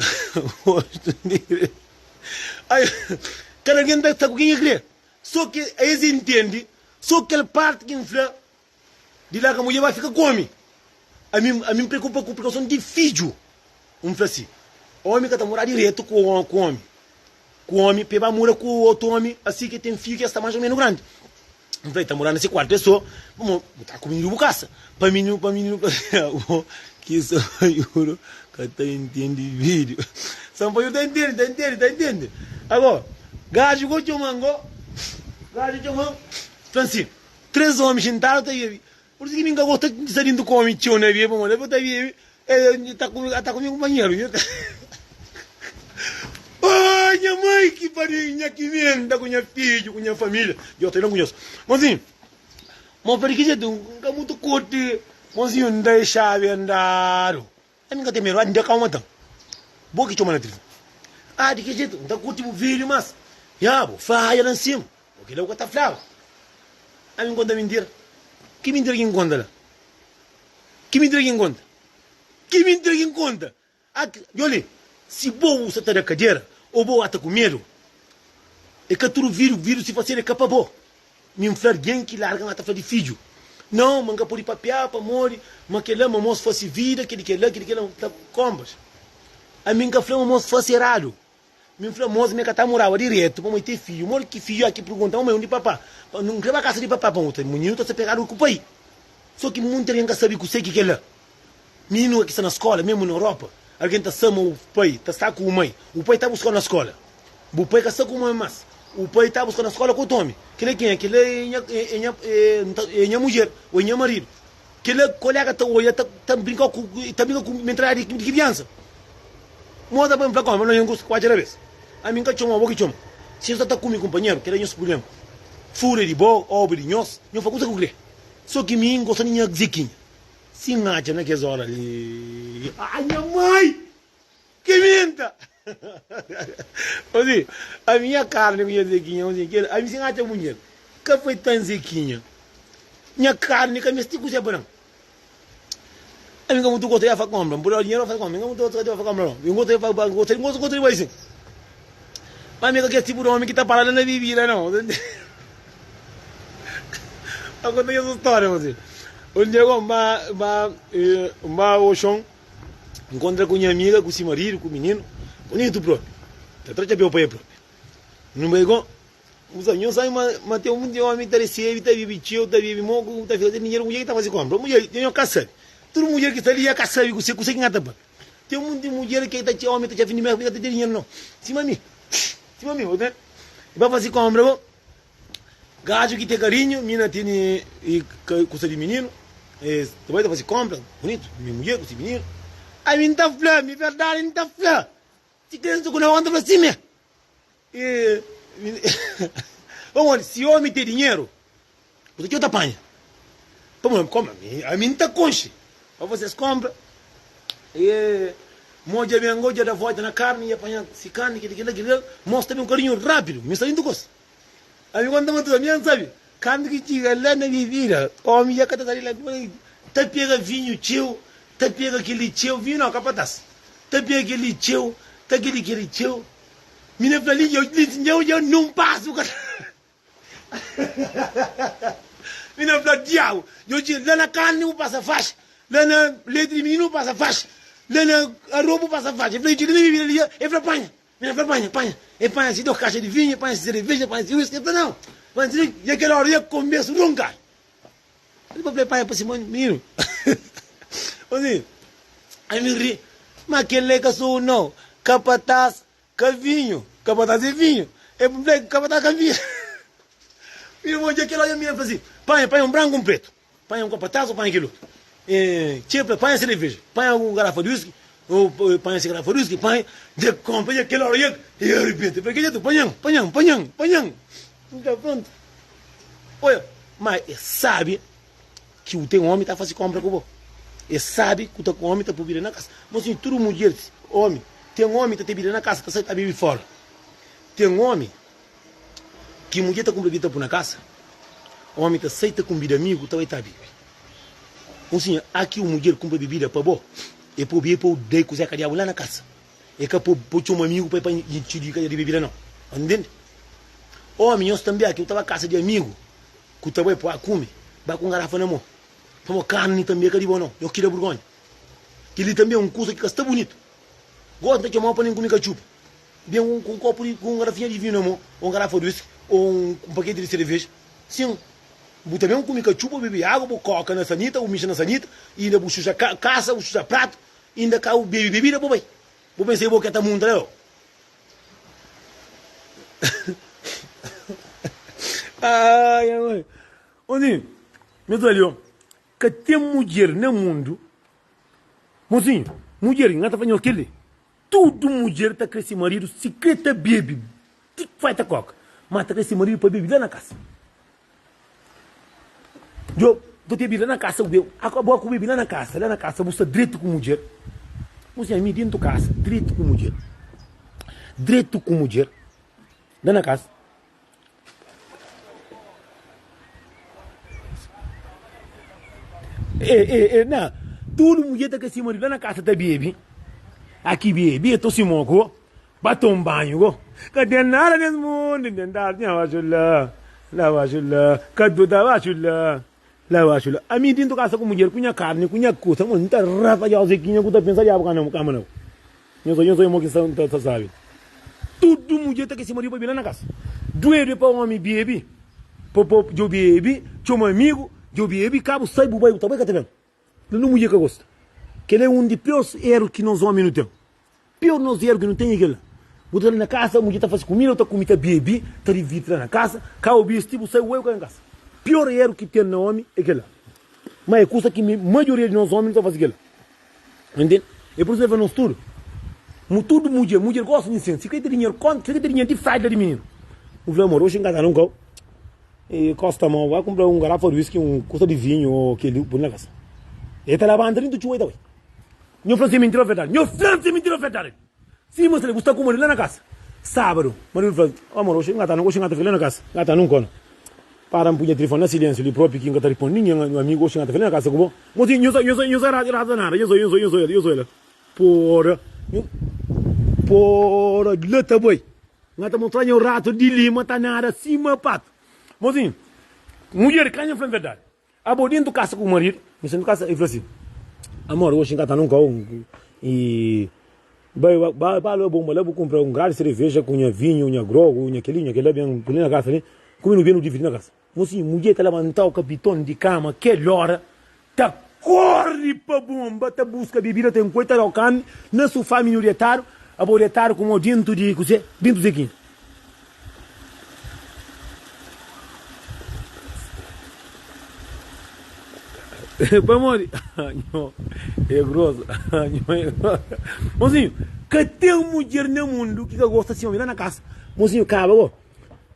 Cada quem está com quem é que só que eles entendem, só que aquela parte que infla, de lá que a mulher vai ficar com homem. A mim preocupa com a precaução de filho. Vamos falar assim. O homem que está morando direto com o homem. Com o homem, pega mora com o outro homem, assim que tem filho que está mais ou menos grande. Então, está morando nesse quarto pessoa, vamos botar comida no casa. Para menino, que isso aí, que tá entende vídeo. São para eu tá entende. Agora, gajo com o mango, Francisco, 3 homens sentados aí. Por isso que ninguém gosta de sair do come, tio, né? Vamos lá, tá comigo companheiro. Olha, mãe, que farinha que vem, da com minha filho, com minha família. Eu não conheço. Mozinho, mas para que jeito, é muito curto. Mozinho, não deixa andar. A minha tem medo, ainda calma então. Boa que chama na trilha. Ah, de que jeito, não curte o vídeo, mas Ya, bo, faia lá em cima. Porque ele é o que está flava. A mim conta mentira. Que mentira que encontra lá? Que mentira que encontra? Que mentira que encontra? Olha, se boa você está na cadeira, ou boa está com medo, é que tudo vírus se fazer é capa boa. Me inflar alguém que larga a tafa de filho. Não, manga por ir papel, para morrer, mas que lá, moço fosse vida, que ele lá, combas. A mim que flama moço fosse errado. Me infla moço, me catar morava direto, para ter filho. Moro que filho aqui pergunta, o meu onde papá? Não quer a casa de papá, para outro. Menino está se pegando com o pai. Só que muita gente sabe que sei que é lá. Menino que está na escola, mesmo na Europa, alguém está sama o pai, está com o mãe. O pai está buscando na escola. O pai está com o mãe mais. O pai está buscando na escola com o Tommy. Que ele é quem? Que ele é minha mulher, ou minha marido. Que ele é colega, está brincando com mentalidade de criança. Moda para me falar, mas não gosto quase da vez. A mim que chama, vou que chama. Se você está com meu companheiro, que ele é nosso problema. Fura de boa, obra de nós, não faz coisa com ele. Só que mim gosta de minha ziquinha. Se engaja naquelas horas ali. Ai, minha mãe! Que menta! Assim, a minha carne, minha ziquinha, a minha se engaja mulher. Que foi tão ziquinha? Minha carne, que a minha estico se branco. A minha muito gosta de fazer compra. Por o dinheiro, fazer compra. Minha muito gosta de fazer compra. Eu gosto de fazer isso. Mas a minha que é tipo de homem que está parado na bebida, não. Eu contei essa história, você. Um dia, o chão, encontra com minha amiga, com o seu marido, com o menino, bonito próprio. Está trazendo o pai próprio. Não me digo, os anos aí, mas tem um dia, homem, está recebendo, está vivendo, está vivendo, está fazendo dinheiro, mulher que está fazendo compra. Mulher, tem uma casa. Toda mulher que está ali é casa, você consegue nada. Tem um monte de mulher que está homem, está fazendo dinheiro, não tem dinheiro, não. Sim, mami, né? E vai fazer compra, gajo que tem carinho, mina tem custa de menino, tu vai fazer compra, bonito, minha mulher com esse menino. Aí me tá flã, me verdade, me tá flã. Se tem que não anda pra cima. Vamos, se homem tem dinheiro, você que eu te apanha. Vamos, compra, a mim tá conche. Aí vocês compram, moja minha ngoja da volta na carne, e apanha se carne, que mostra também um carinho rápido, me está indo gosto. Aí quando eu estou sabe? Quando que chega lá na vivira, homem já cata ali lá, tá pega vinho teu, tá pega aquele teu, vinho não, capataz. Tá pega aquele teu, tá aquele teu. Mina fala ali, eu não passo, cara. Mina fala, diabo, eu digo, lá na carne não passa faixa, lá na leite de menino não passa faixa, lá na roupa passa faixa. Eu falei, tira na vivira ali, eu falei, apanha. Mina fala, apanha. Apanha-se 2 caixas de vinho, apanha-se cerveja, apanha-se uísque, não. Mas e aquela hora eu começo nunca. Eu falei, pai, para Simone, menino. Assim, aí me ri. Mas aquele que sou não. Capataz, cavinho. Capataz e vinho. É capataz, cavinho. Meu irmão, aquela hora eu me falo assim, pai, um branco, um preto. Pai, um capataz ou pai, aquilo. Tipo, pai, cerveja. Pai, um garrafa de uísque. Ou pai, esse garrafa de uísque. Pai, de compra, e aquela hora eu repito. Porque eu panhão. Então, pronto. Olha, mas sabe que o teu homem está fazendo compra com você. E sabe que o teu homem está por vir na casa. Mas assim, tudo mulher, homem, tem um homem que está vir na casa, está saindo a beber fora. Tem um homem que mulher está com bebida por na casa. O homem está saindo com bebida amigo, está a beber. Assim, aqui o mulher compra bebida para você. E para beber para o dei cozinhar com lá na casa. E que para o um amigo para te dizer de bebida não. Entende? Homem, eu também aqui, eu estava na casa de amigo, que eu estava para comer, vai com garrafa na mão. Para carne também, que é bom não, eu queria vergonha. Que ele também é um curso que está bonito. Gosta de chamar para nem comer cachupa. Vem com um copo, com uma garrafinha de vinho na mão, ou uma garrafa de uísque, ou um paquete de cerveja. Sim, também um comer cachupa, beber água, coca na sanita, ou mixa na sanita, e ainda buchucha caça, buchucha prato, e ainda cá o bebida, bobai. Vou pensar que está muito, né? Ai, mãe. Onde? Meu olho, que tem mulher no mundo, mozinho, mulher, não está fazendo aquilo. Tudo mulher está crescendo marido, se quer tá bebe, vai tá coca, mas está crescendo marido para beber lá na casa. Eu tô te bebendo na casa, acabou com beber lá na casa, você direito com mulher. Você é me dentro da casa, direito com mulher. dá na casa. Não, tudo mulher tá que se morre, dá na casa da bebê. Aqui bebê, tô se moco, batom um banho, go. Cadê nada nesse mundo, tentar, lava, cadê da vachula, lava. A mim dentro casa com mulher, cunha carne, cunha coisa, mano, tá rapa já, você quinha, cuta pensar já, porque não, calma não. Eu sou uma questão, tá sabe. Tudo mulher tá que se morre para vir na casa. Doer para homem bebê, popo, eu bebê, tinha um amigo, eu bebê, cabo, sai, bubai, tá bem, que tá vendo? Não mulher que gosta. Que ele é um de piores erros que nós homens não temos. Pior nós erros que não tem aquele. Botar na casa, a mulher está fazendo comida, está comida bebê, está de vidro na casa, cá o bicho, tipo, sai o eu na casa. Pior erro que tem no homem é aquele. Mas é coisa que a maioria de nós homens não está fazendo aquele. Entende? É por isso que nós tudo. Tudo mulher gosta de ser. Se quer ter dinheiro, se quer ter dinheiro, tem falha de menino. O filho amor, hoje em casa não cão. E costa mal, vai comprar um garrafa de whisky, custa de vinho, ou aquele, por na casa. E está lavando dentro do chuva, Nho França é mentira verdade. Nho França é mentira verdade. Sim, mas ele está com ele lá na casa. Sábado. Marido falou, amor, hoje não está lá na casa. Gata não cono. Para um punha telefone na silêncio, ele próprio que não está respondendo, ninguém amigo hoje não está lá na casa, como? Mas eu sou nada, eu sou ele. Por lata boi. Não está mostrando o rato de lima, tá nada, cima pato. Mas mulher canha foi verdade. Abordando do casa com o marido, me sendo casa e falou assim, amor, hoje não está num cão e vai bom, mas vou comprar um grau de cerveja com vinho, grogo, aquele bem na casa ali, comendo bem no divino na casa. Mas sim, mulher tá levantar o capitão de cama, que hora, tá corre pra bomba, tá busca bebida, tem coisa ao cano, na sofá minoritário, aboritário com o dentro de cozer, dentro do zequinho. Vamos, é grosso, mozinho, que tem mulher no mundo que gosta assim, lá na casa, mozinho, acaba,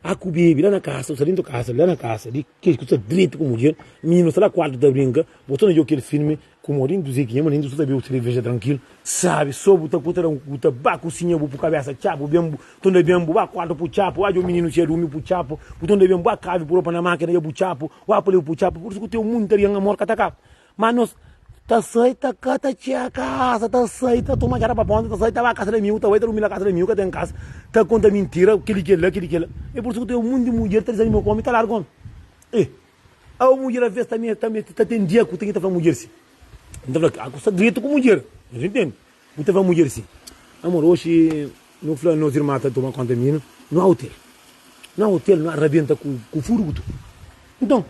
a cubibe lá na casa, o salinho casa, lá na casa, de que custa direito com mulher, menino, está lá quarto da brinca, botando eu aquele filme, com o morinho do Zequinha, mas ainda viu cerveja tranquilo, sabe, só botar cozinha pro cabeça, chapo, bembo, tonde bembo, quarto pro chapo, o menino cheio dorme pro chapo, tonde bembo, cave por na máquina, eu pro chapo, o apelo pro chapo, por isso que tem muito teria amor catacap. Mas nós, tá saída, cata tia casa, tá saída, toma cara pra ponta, tá saída, vai a casa de mil, tá vai dormir na casa de mil, que tem em casa, tá conta mentira, aquele. É por isso que tem um mundo de mulher, tá dizendo meu come, tá largando. A mulher às vezes também tá tem dia que tem que falar mulher sim. Então, a coisa direito com mulher, a gente entende? Muita vai mulher sim. Amor, hoje, no final, nós irmãos tá tomando conta minha, no hotel. No hotel, não arrebenta com furo. Então,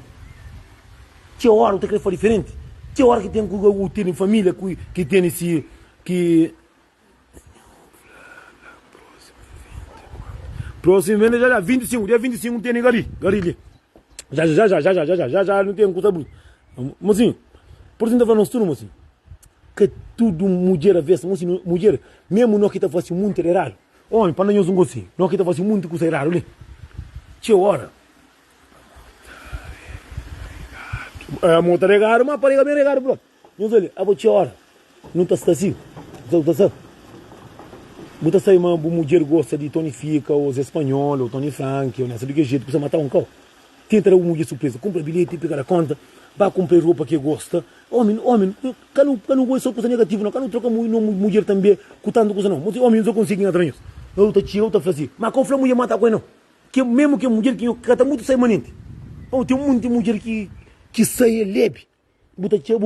que hora tem que fazer diferente? Que hora que tem que ter em família, que tem esse, que... Próximo mês, já, 25, dia 25 tem gari ali. Já, não tem coisa bruta. Mocinho, por isso não vai nos turnos, mocinho. Que tudo mulher a vez, mocinho, mulher, mesmo nós que está fazendo muito errado. Homem, para nós não gostamos, nós que está fazendo muito coisa errada ali. Que hora? É, monta regado, mas para bem regado, bro. Não sei, a boa hora. Não está assim. Muita sai uma mulher gosta de tonifica, os espanhóis, ou Tony Frank, ou nessa de que jeito, precisa matar um cão. Tenta uma mulher surpresa, compra bilhete, pega a conta, vai comprar roupa que gosta. Homem, não gosta só coisa negativa, não, não troca mulher também, cutando coisa não. Homem, não consigo enganar isso. Eu estou fazendo. Mas como a mulher mata com não? Que mesmo que a mulher que cata muito sai manente. Tem um monte de mulher que sai leve. Buta tia,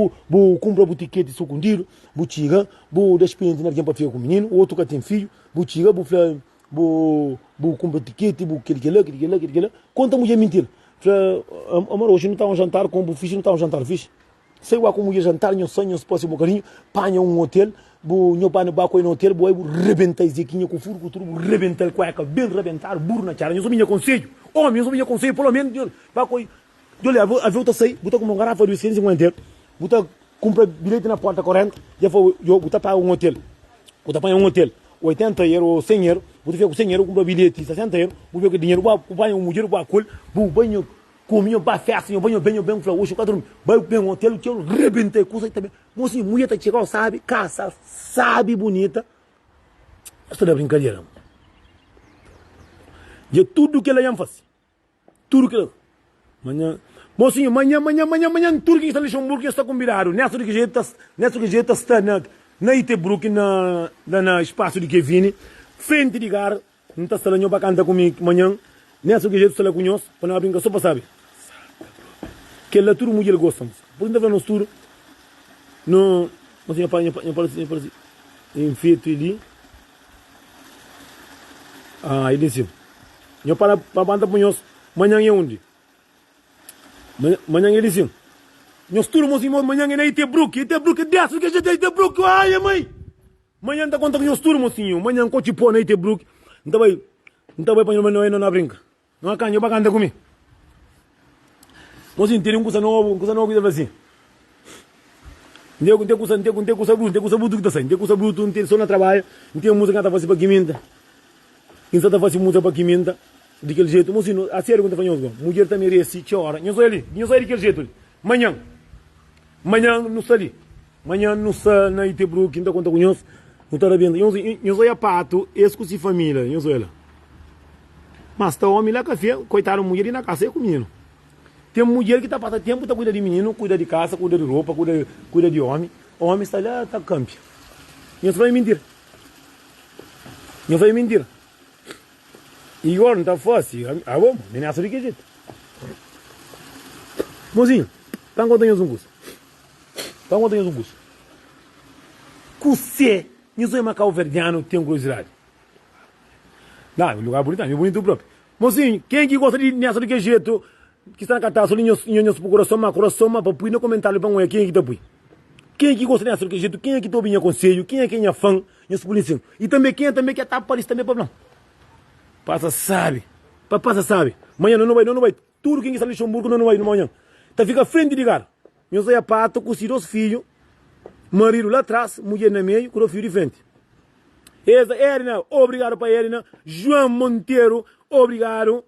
compra botiquete secundário, botiga, dar experiência na para ficar com o menino, o outro que tem filho, botiga, compra botiquete, aquele. Conta a mulher mentira. Amor, hoje não está um jantar, com o fixe não está um jantar fixe. Sei lá como mulher jantar, não sonho, se posso um bocadinho, panha um hotel, não panha baco no hotel, rebenta Zequinha com furo, com tudo, rebenta a cueca, bem rebentar, burro na cara, eu sou minha conselho. Homem, eu sou minha conselho, pelo menos, baco. Eu levo a volta sair, botar como uma garrafa de 150, botar compra bilhete na porta corrente, já foi, eu botar para um hotel, botar para um hotel, 80 euros, 100 euros, botar ficar com 100 euros, compra bilhete, 60 euros, vou ver que dinheiro, vou banho um mulher, vou col, vou banho cominho, vou festa, eu banho bem, hoje, quatro, vai bem um hotel, eu rebentei, coisa também, mas assim, mulher tá chegando, sabe, casa, sabe, bonita, isso é brincadeira. E tudo que ela ia fazer. Tudo que ela... Manhã... Mocinho, manhã, tudo que está em Luxemburgo está combinado. Nessa que jeito está na Itebrook, na espaço de Kevin, frente de gar, não está falando para cantar comigo manhã. Nessa que jeito está lá com nós, para não brincar, só para saber. Que ela tudo mulher gosta. Por isso, nós tudo, no... Mocinho, parece... Em feito ali. Ah, ele disse. Eu para banda para nós, manhã é onde? Manhã ele disse. Nós tudo mocinho, manhã é na Itebrook, dessa que a gente é Itebrook, ai mãe. Manhã está contando nós tudo mocinho, manhã com tipo na Itebrook, não está bem para nós não brinca. Não há canha, eu bacana comigo. Mocinho, tem coisa nova que deve assim. Não tem coisa bruto que está saindo, não tem coisa bruto, não tem só na trabalho, não tem música que está fazendo para quimenta. Quem está fazendo música para quimenta, daquele jeito, mocinho, a sério quando está fazendo, mulher também merece, tchau, hora, não sei daquele jeito, manhã não está ali, manhã não está na Itebrook, não está conta com nós, não está bem, não sei a pato, escusi família, não sei ela. Mas está homem lá café, coitado, mulher e na casa é com menino. Tem mulher que está passando tempo, está cuidando de menino, cuida de casa, cuida de roupa, cuida de homem. O homem está lá, está campo. Não vai mentir. Não vai mentir. E agora não está fácil. Ah, bom, nem acha de que jeito. Mozinho, está contando um curso. Está contando um curso. Você, não sou Macau Verdiano, tem curiosidade. Não, é um lugar bonito, é bonito próprio. Mozinho, quem que gosta de nessa de que jeito? Que está na catástrofe, ninhos por coração, para pôr no comentário para um quem é que está põe. Quem é que gosta dessa de que jeito? Quem é que está ouvindo conselho? Quem é fã? Ninhos polícia. E também quem é que está para isso também para não. Passa sabe. Amanhã não vai. Tudo quem está em Luxemburgo não vai no manhã. Tá fica frente de gar. Eu sei a pato com os dois filhos, marido lá atrás, mulher no meio, com o filho de frente. Essa Erina, obrigado para Erina. João Monteiro, obrigado.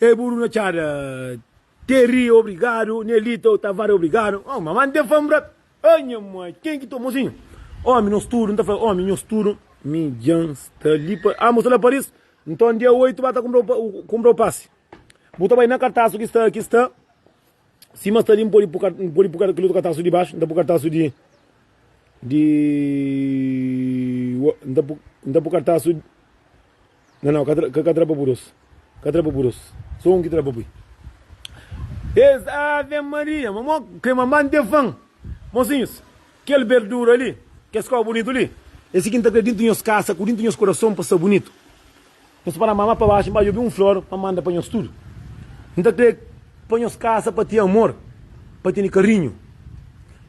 Bruna Chara, Terry, obrigado. Nelito Tavares, obrigado. Oh, mamãe de fambra. Olha, mãe, quem que tomou assim? Homem, nós tudo, não tá falando, homem, nós tudo. Mijans, está ali. Ah, mostrou lá para isso? Então, dia 8, vai comprar o passe. Bota aí na cartaz que está. Cima está ali, pode pôr aquele cartaz de baixo, dá para o cartaz de. Dá para o cartaz. Não, cadê para Buros? Só um que trabalha por aí. Ave Maria, mamãe de fã. Mocinhos, aquele verdura ali, que é bonito ali. Esse aqui está dentro de casa, com dentro de coração para ser bonito. Nós para a mamãe para baixo, mas eu vi um flor, para mandar para nós tudo. Então, para nós casa, para ter amor, para ter carinho.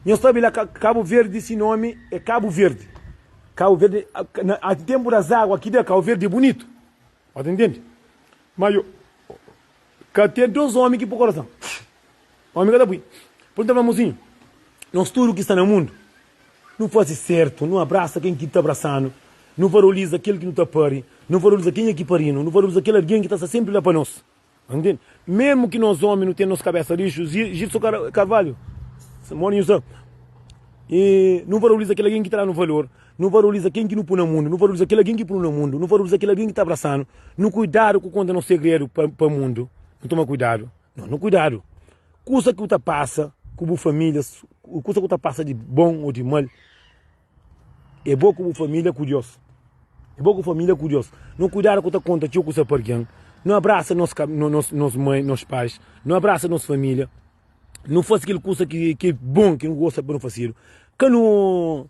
Nós sabemos lá, Cabo Verde, esse nome é Cabo Verde. Cabo Verde, a tempo das águas aqui, Cabo Verde é bonito. Pode entender? Mas eu tem dois homens aqui para o coração. Homem cada boi. Portanto, mozinho, nós tudo que está no mundo, não faz certo, não abraça quem que está abraçando, não valoriza aquele que não está pari, não valoriza quem é que parino, não valoriza aquele alguém que está sempre lá para nós. Entende? Mesmo que nós homens não temos cabeça lixo, Gilson Carvalho, e não valoriza aquele alguém que está no valor, não valoriza quem que não põe no mundo, não valoriza aquele alguém que põe no mundo, não valoriza aquele alguém que está abraçando, não cuidado com quando é um segredo para o mundo, não toma cuidado, não cuidado. Coisa que você passa com a família, coisa que você passa de bom ou de mal, é bom com a família com Deus. É bom com a família com Deus. Não cuidado com a conta que você perde, não abraça nos mães, nos pais, não abraça nossa família, não faz aquilo coisa que é bom, que não gosta para não fazer. Que não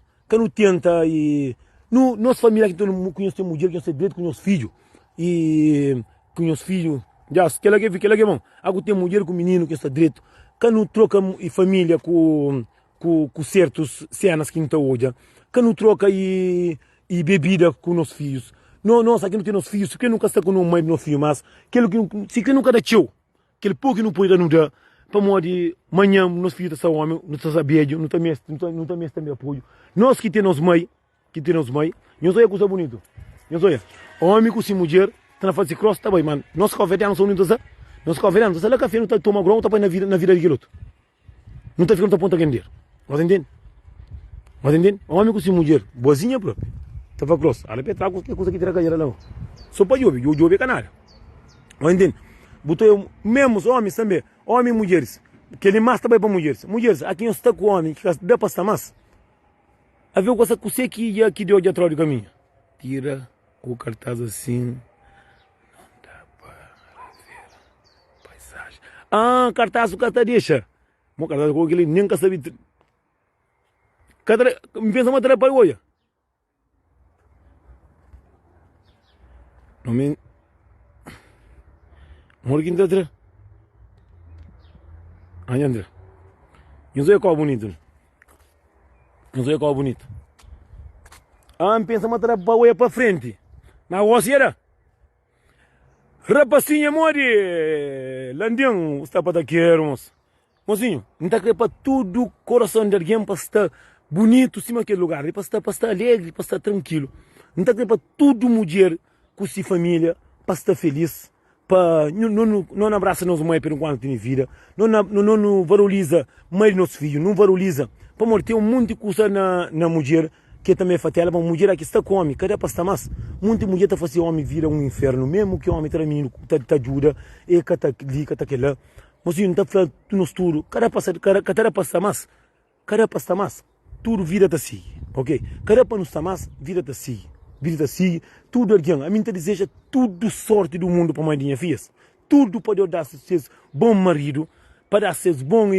tenta e nossa família que não conhece mulher, que não tem direito com os filhos e com os filhos, já que ela é bom. Agora tem mulher com menino que está direito, que não troca e família com certas cenas que não está hoje, que não troca e bebida com os filhos. Nós aqui não temos filhos, que nunca está com uma mãe no filho, mas se que nunca dá tchau, aquele pouco que não pode não dar. Para modo manhã, nós filhos são homens, não está sabendo, não está mesmo apoio. Nós que temos mãe, nós olha coisa bonita. Nós olha, homem com si mulher, está na fase cross, tá bem, mano. Nós convertemos são unidos, nós convertemos, você lá café não está toma grão, está na vida de outro. Não está ficando na ponta vender. Você entende? Homem com si mulher, boazinha própria. Estava cross, a repente qualquer coisa que tira a lá. Só para eu é canário. Entende? Botou eu, mesmo os homens também, homens e mulheres, que ele mais também para mulheres. Mulheres, aqui está com homem, que dá para estar mais. A ver coisa que você que ia aqui de hoje atrás do caminho. Tira o cartaz assim. Não dá para ver paisagem. Ah, cartaz o cartaz deixa. O cartaz com aquele nem que sabe. Me pensa uma para olha. Não me. Morgen da tra. Aí André. Eu sou qual bonito. Eu sou qual bonito. Ah, pensa uma para olha para frente. Na roceira. Rapacinha mori. Landião, está para daqui, irmãos. Mozinho, não está querendo para tudo coração de alguém para estar bonito cima daquele lugar, para estar alegre, para estar tranquilo. Não está querendo para tudo mulher com sua família, para estar feliz, para não abraça nos mães por enquanto tem vida, não valoriza mãe nosso filho, não valoriza, para morrer um monte de coisa na mulher que também é fatela, uma mulher aqui está com homem, cadê para estar mais? Muita mulher está fazendo homem vira um inferno, mesmo que o homem está menino, está ajuda, e que está ali, que está aqui lá. Mas não está falando no estudo, cada passa mais, cada passa mais, tudo vira da si, ok? Cada para não estar mais, vira da si, tudo alguém, a mim te deseja tudo sorte do mundo para a mãe de minha filha, tudo para eu dar ser bom marido, para ser bom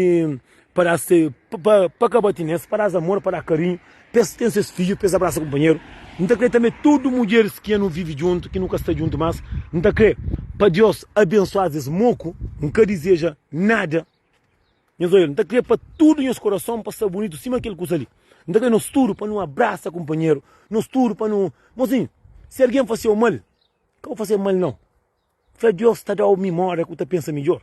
para ser, para acabar tinês, para dar amor, para dar carinho, para ter seus filhos, para abraçar companheiro. Não está querendo também tudo mulheres que não vivem junto, que nunca estão junto mais, não está querendo para Deus abençoar esse moco, nunca deseja nada. Não está querendo para tudo em nosso coração, para estar bonito, cima daquele coisa ali. Não está querendo nos tudo para não abraçar companheiro, nos tudo para não... Mozinho, se alguém fazer o mal, que eu fazer mal não. Para Deus está dando memória que você pensa melhor.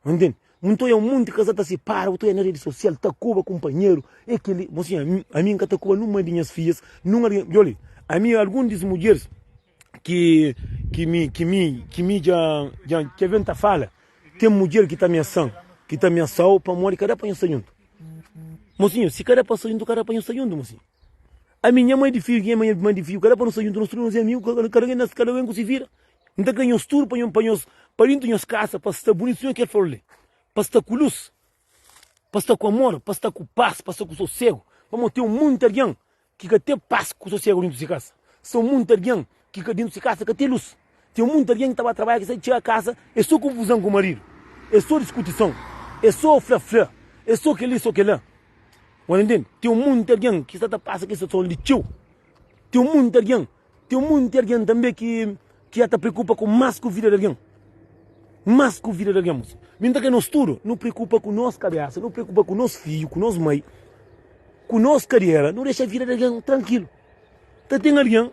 Entende? Então é um monte de casal se para, eu estou na rede social, está com companheiro, é que ele, mocinha, a mim que está com numa de minhas filhas, numa de, olha, a mim algumas das mulheres que vem ta fala, tem mulher que está ameaçando, que está ameaçando para morrer, cada para junto. Mocinho, se cada para junto, cada para junto, mocinho. A minha mãe de filho, quem é mãe de filho, cada para junto, nós não amigos, cada vez que se vira. Então ganham os tudo para ir em casa, para estar bonito, não quer falar. Para estar com luz, para estar com amor, para estar com paz, para estar com sossego. Vamos ter um monte de alguém que quer ter paz com sossego dentro de casa. São muito alguém que quer dentro de casa, que tem luz. Tem um monte de alguém que estava a trabalhar, que sai de a casa, é só confusão com o marido. É só discussão. É só flá-flá. É só aquele, só aquele. Entende? Tem um monte de alguém que está a passar, que está só lixo. Tem um monte de alguém também que já está preocupa com mais com a vida de alguém. Mas com a vida de alguém. Minta que nós tudo, não preocupa com nossa cabeça, não preocupa com nosso filho, com nossa mãe, com nossa carreira, não deixa a vida de alguém tranquilo. Então tem alguém,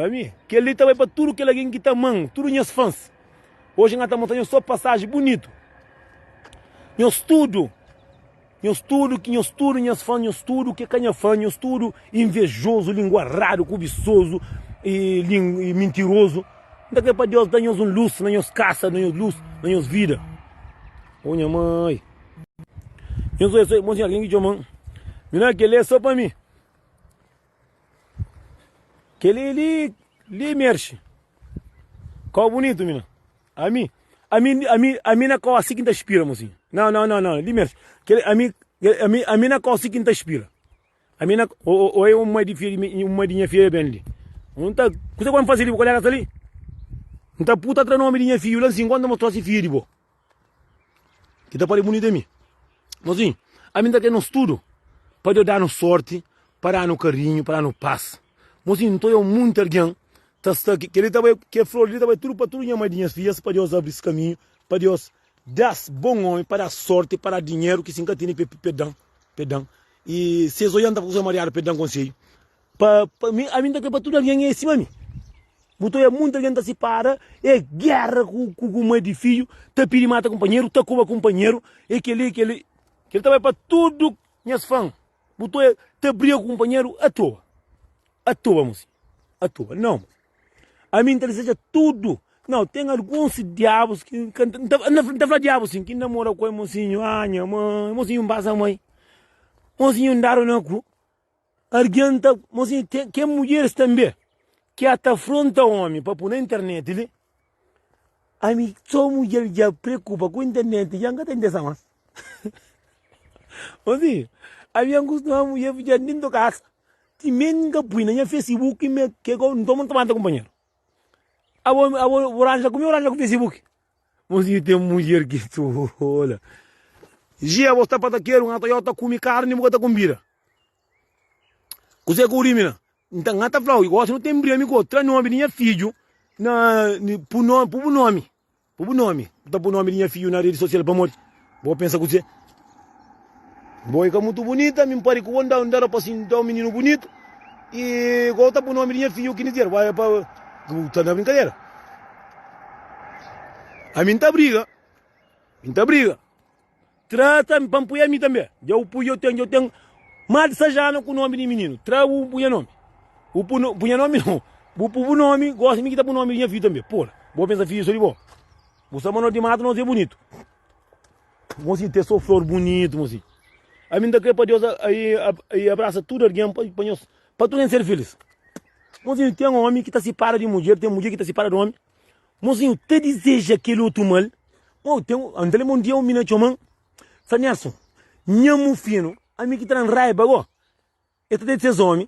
a mim, que ele também para tudo que alguém que está mão, tudo minhas fãs. Hoje nós estamos tendo só passagem bonito. Nós tudo, minhas fãs, nós tudo que canha fã, nós tudo invejoso, linguarrado, cobiçoso e mentiroso. Daqui para Deus dá-nos luz, dá-nos caça, dá-nos luz, dá-nos vida. Ô minha mãe. Eu sou mocinha, alguém que chama. Mira que ele é só para mim. Que ele mexe. Qual bonito, mina. A mim na qual assim que te inspira, mocinha. Não, ele mexe. A mim na qual assim que te inspira. A mim na ou é uma de minha filha bem ali. Não tá, você vai fazer ali, vou colher ali. Não tá puta atrás nome de minha filha, lá 50 mostrou esse filho de boa. Que tá para bonito de mim. Mozinho, a mim tá querendo tudo. Para eu dar no sorte, para dar no carinho, para dar no paz. Mozinho, então eu muito alguém. Que ele tava, que flor, ele tava tudo para tudo minha mãe de minhas filhas, para Deus abrir esse caminho, para Deus dar bom homem, para dar sorte, para dar dinheiro, que se encatine pedão. E se os olhando para você mariar pedão conselho. A mim tá querendo para tudo alguém é esse, mami. Botou é muita gente se para, é guerra com o mãe de filho, tá piri mata companheiro, tá com companheiro, é que ele também para tudo, minhas fãs. Botou é, tá briga com o companheiro à toa, moço, à toa, não. A mim deseja tudo. Não, tem alguns diabos que não tá falando diabos sim, que namora com o mocinho, minha mãe, mocinho basa a mãe, mocinho andaram na cu, arguenta, mocinho tem mulheres também. que até afronta o homem para pôr na internet, ele, a mim só mulher já preocupa com a internet, já não tem dessa mais. Assim, a minha angústia mulher já nem do casa. Se menga põe na Facebook, que eu não estou tomando companheiro. A oranja com Facebook. Mas tem mulher que tu olha. Já você está para querer uma Toyota com carne, você está com bira. Você curimina. Então, ngata flau, igual não tem brilho, amigo, traz nome de minha filho na pro nome. Tá pro nome de minha filho na rede social para morrer. Vou pensar com você. Boy, que é muito bonita, me parece que o andar para assim, um menino bonito. E igual tá pro nome de minha filho, que nem dizer, vai para tá na brincadeira. A mim tá briga. Trata-me para apoiar a mim também. Eu tenho mais de sajano com o nome de menino. Traga o punha nome. O punha nome não. O nome, gosta de mim que tá pro nome de minha filha também. Porra, vou pensar filho, sou de boa. Você mano de mato não é bonito. Mocinho, ter só flor bonito, mocinho. A mim daqui para Deus aí abraça tudo alguém para tu nem ser feliz. Mocinho, tem um homem que tá se para de mulher, tem mulher que tá se para de homem. Mocinho, te deseja aquele outro mal. Tem andele mundial mina chomang. Sanyaso, nhamu fino, a mim que tá na raiva agora. Esse deve ser homem.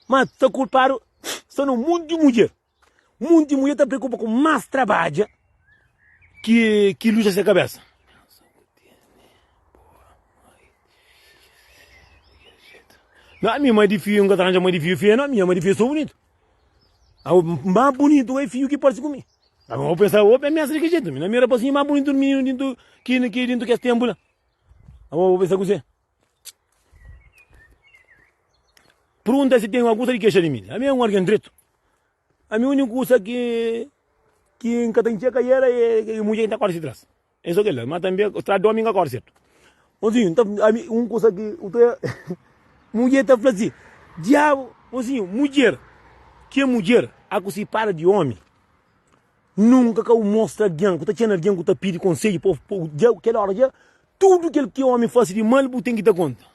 Mas tá culpado, só no mundo de mulher. O mundo de mulher tá preocupado com mais trabalho que luta sem cabeça. Não, a minha mãe de filho, nunca arranja mãe de filho feia, não. A minha mãe de filho sou bonito. O mais bonito é filho que pode ser comigo. Agora eu vou pensar, é minha de que jeito? Minha mira para mais bonito do menino que é tempo lá. Agora eu vou pensar com você. Pergunta se tem alguma coisa de queixa de mim. A minha é um argumento direito. A minha única coisa que em Catancheca era que a mulher está correndo atrás. É isso que é, mas também o trabalho domingo corre certo. Então, uma coisa que mulher está falando assim, diabo, mulher, que é mulher, a que se para de homem, nunca que eu mostre alguém, que está tendo alguém que está pedindo conselho, aquela hora já, tudo que o homem faz de mal, tem que dar conta.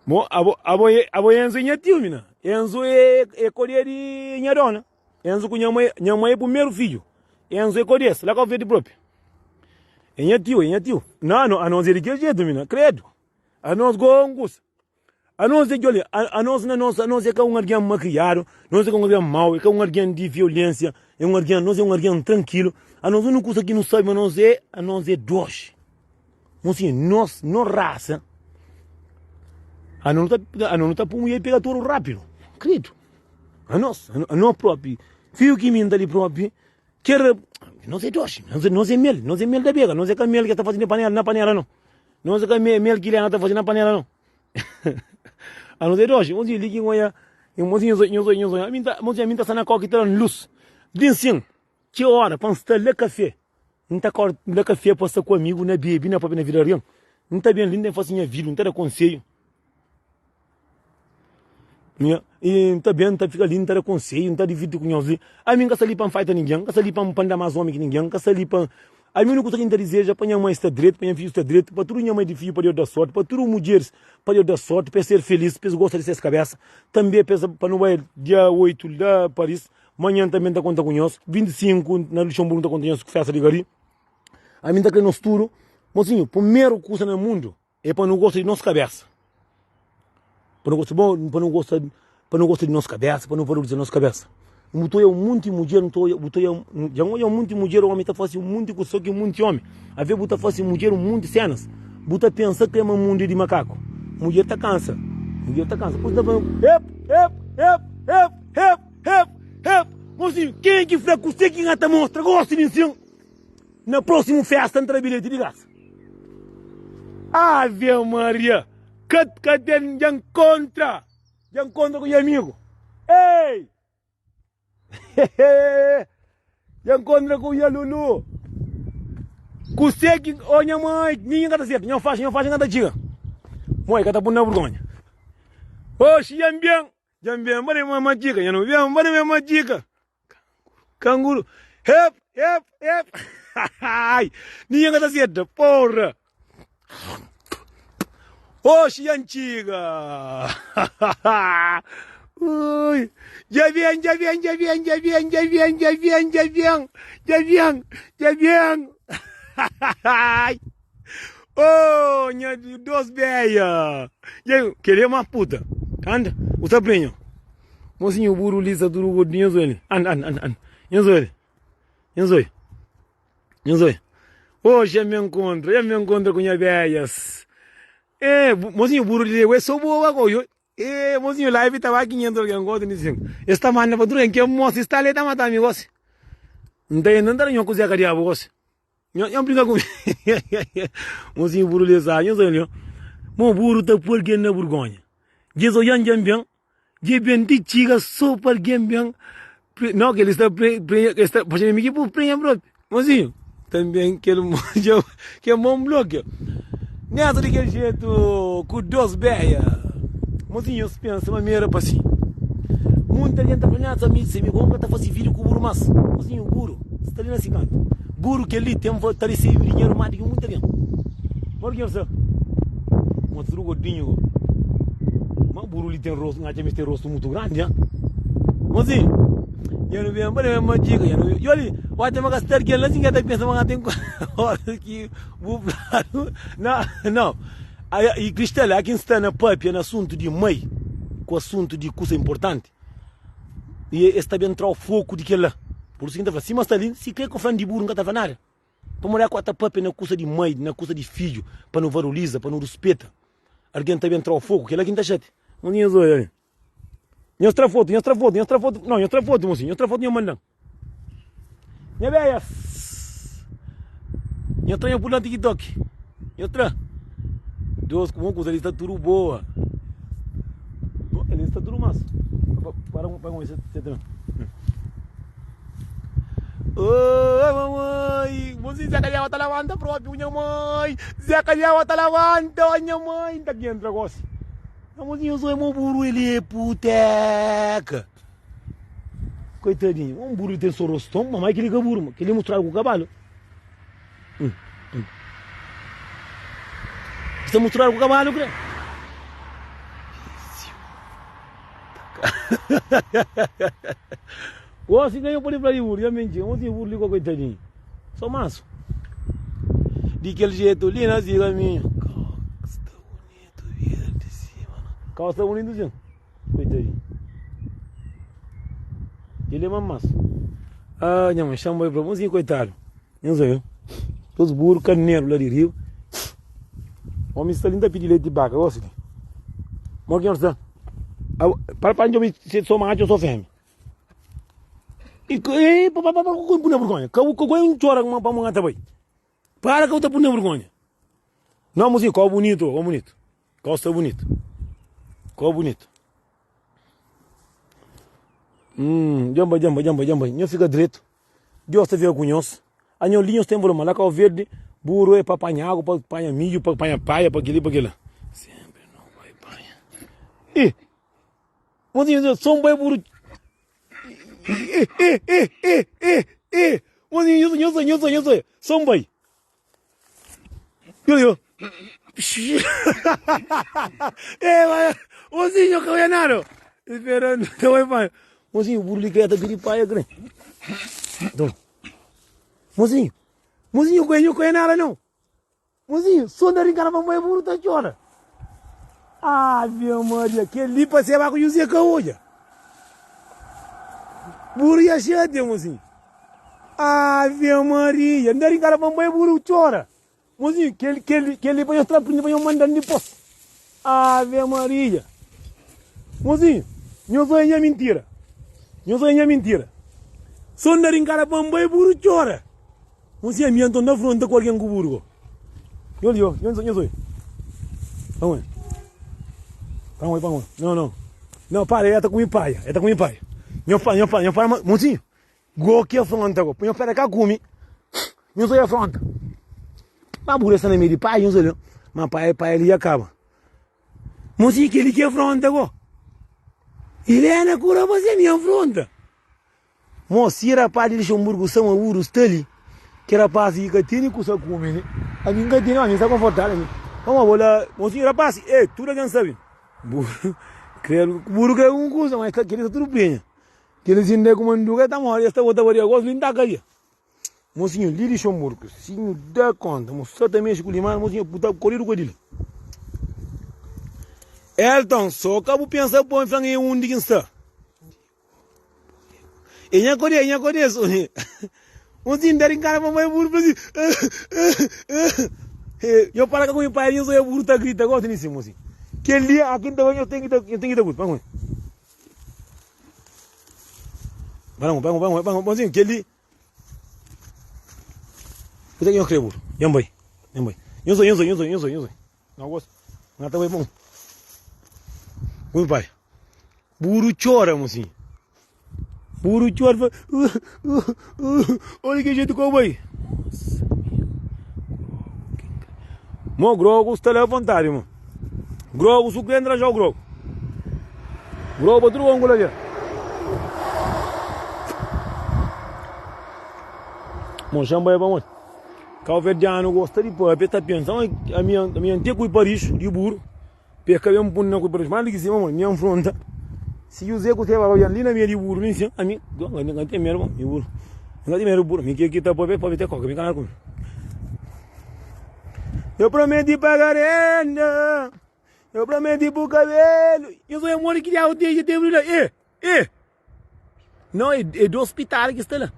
Bom, a Enzo é tio, mina. Enzo é colher de Nhadona. Enzo com minha mãe é o primeiro filho. Enzo é colher, lá que eu vejo próprio. É tio. Não, a nós é de que jeito, mina, credo. A nós gongos. A nós é de olha, a nós é que é um alguém maquiado, nós é que é um alguém mau, é que é um alguém de violência, nós é um alguém tranquilo. A nós não coisa que não sabe, a nós é doce. Nós não raça. A não está para mulher pegar tudo rápido. Credo. A nós próprio. Filho que minta ali próprio. Quer. Nós é doce. Nós é mel. Nós é mel da bega. Nós é que mel que está fazendo na panela não. Nós é que mel que ele está fazendo na panela não. A nós é doce. Mozinho, ligue olha. Mozinho, a mim está sendo coque que está luz. Diz sim. Que hora para estar le café. Não está com le café para estar comigo na bebê na própria vida real. Não está bem lindo em fazer minha vida. Não está conselho. E tá bem, tá fica lindo, tá de conselho, tá de vida com nós. A mim, que ali para fight ninguém, que ali para dar mais homem que ninguém, que ali para. A mim, não consigo dizer, para minha mãe está direito, para minha filha está direito, para tudo minha mãe de filho, para eu dar sorte, para tudo mulheres, para eu dar sorte, para ser feliz, para gostar de ser cabeça. Também para não ir dia 8 da Paris, amanhã também tá conta com nós, 25 na Luxemburgo tá conta com nós, que festa de gari. A mim, tá que nós tudo, mocinho, primeiro coisa no mundo é para não gostar de nossa cabeça. Para não gostar de nossa cabeça, para não valorizar nossa cabeça. Mutou é um monte de mulher, já é um monte de mulher, o homem está fazendo um monte de coisa que um monte de homem. A ver, buta fazendo mulher um monte de cenas. Buta pensa que é um mundo de macaco. Mulher está cansa. Pois tá falando, mocinho, quem é que foi com você que engata mostra? Gosta de ensino. Na próxima festa, entra bilhete de graça. Ave Maria. Cadê já encontra com o amigo. Ei! Já encontra com o Lulu. Consegue, olha mãe, ninguém está certo, não faz nada diga. Mãe, que tá por na vergonha. Oxe, jambien, bora uma dica, já não viu, bora uma dica. Canguru, hep. Ninguém está certo, porra. Oxe, antiga! Ui, já vem, já vem, já vem, já vem, já vem, já vem, já vem, já vem, já vem. Oh, minha dos beia. Queria uma puta. Anda, o sabrinho. Mocinho, buru lisa duro godinho zoele. Anda. Nhozoele. Oh, já me encontro com minha velhas. Mocinho, buru lisa, eu sou boa, coio. Mocinho, live tava 500 que ngoto nisinho. Esta manna pa dura que mo si stale ta mata mi gosi. Ndai nandar nyo kuzia kadi abo gosi. Nyo brinca com. Mocinho buru lisa, nhozoele. Mo buru ta por que na Borgonha. Jezo yan jambiang. Jeben di chiga super gambiang. No, que ele está fazendo miki por prenha bro. Mocinho, também que é mão bloqueio. Nessa daquele jeito, com dois beia. Mozinho, eu penso, mas era para assim. Muita gente está falando, se me compra, está fazendo vídeo com o buru, mas. Mozinho, buru, está ali nesse canto. Buru que ali tem tá recebendo dinheiro mais do que muita gente. Por que você? Mostrou o godinho. Mas buru ali tem rosto, não tem rosto muito grande, já. Mozinho. Eu não vejo, mas é uma dica. Eu ali, o até uma gastar que ela assim que até pensa, mas tem que não. E Cristela, aqui está na PAP, é no assunto de mãe, com assunto de coisa importante. E está bem entrar o foco de que lá. Por isso que está falando, se mas está ali, se quer que o fã de burro nunca estava nada. Para morar com a PAP na coisa de mãe, na coisa de filho, para não valoriza, para não respeita. Alguém está bem entrar o foco, que ela aqui está chato. Não tinha zoia ali. Mostra foto, não, mostra foto, mocinho, mostra foto, não manda. Minha velha. Mostra eu por lá no TikTok. Mostra. Deus, como coisa, ele está tudo boa. Ele está tudo massa. Para um esse também. Oh, mamãe, mocinho, Zé Calhau está lavando próprio, minha mãe. Zé Calhau está lavando, minha mãe. Está aqui entra negócio. Mozinho, eu sou um buru, ele é puteca. Coitadinho, um buru tem sorostão, mamãe que liga o buru, que ele mostrar com o cavalo. Você mostrar com o cavalo, cara? Ô, se ganhou por ir para o buru, já menti, mozinho, o buru ligou, coitadinho. Só maço. De aquele jeito, ali na ziga minha. Calça bonito, gente. Coitadinho. Ele é mamaço. Ah, minha mãe, chama aí para mozinho, coitado. Não sei eu. Todos burros, carneiro lá de rio. Homem está lindo a pedir leite de vaca, gosta? Morre, não está? Para onde eu sou macho, eu sou fêmea. E, para, com vergonha. Que eu choro com uma manga também. Para que eu estou com vergonha. Não, mozinho, qual bonito. Qual está bonito. Qual bonito. Jamba. Não fica direito. Deus te vê com nós. A minha linha tem volume. Lá que o verde, burro é para apanhar, para apanhar milho, para apanhar paia, para aquele. Sempre não vai apanhar. E, mozinho, só um boi burro. Mozinho, eu sou. Só um boi. Eu. Mozinho, que eu ia nada. Esperando, não vai pai. Mozinho, o burro que está de paia, grande. Mozinho, eu ia nada, não. Mozinho, só na rincada para o burro tá chora. Ah, minha Maria, que ali para ser baixo, eu sei que hoje. Burro ia cheio, mozinho. Ah, minha Maria, na rincada para o burro chora. Mozinho, que ele vai entrar para eu mandar de poço. Ah, minha Maria. Mozinho, não sou mentira. Só na rincada para o burro chora. Mozinho, me entendo na fronte com alguém com o burro. Eu sou. Vamos. Não, para, ela está com o pai. Eu falo, mozinho, go que a fronte, eu pego cá comigo. Eu sou a fronte. Mas burro está na meio de pai, eu sou. Mas pai ele acaba. Mozinho, que ele quer fronte, go. Ele é na cura, você é minha fronte. Mocinho, era pai de Luxemburgo, são urus, tali. Que era para se que tem que usar comigo. A minha tem a minha confortável. Vamos bola, mocinho, rapaz, tudo quem sabe. Burro, creio um curso, mas que eles tudo bem. Que eles ainda como nunca tá morrendo, esta outra varia, gosto linda caia. Mocinho, lili chomurco, sim, dá conta, moço, também escolhimar, mocinho, puta, corrido com ele. Elton, só acabo pensar por enfrentar de quem está. E nha corre, só. Mocinho, dar em cara para mais burro, assim. Eu para com o meu pai, eu sou burro, tá grita, gosto nisso, mocinho. Que ele aqui também eu tenho que dar burro, vamos. Vamos, mocinho, que ele. Eu tenho que crer burro, yambai. Eu sou. Não gosto, não tá bom. Meu pai, burro chora, mocinho. Burro chora, olha que jeito como aí. Mo grogo está levantado, irmão. Grogo, su entra já o grogo. Grogo, outro ângulo aqui. Mo chama aí, vamos. Calverdiano gosta de pôr, está pensando, a minha antiga com Paris, de burro. Perca bem um punho com Paris, mas ali que se vamos, minha fronta. Se eu usei com o teu ali na minha de burro, nem sei, a mim, não tem mesmo, de burro. Não tem mesmo burro, me quer quitar para ver coca, me calar com. Eu prometi pagar renda. Eu prometi pro cabelo. Eu sou amor que já o dia de tempo. Não, é do hospital que está lá.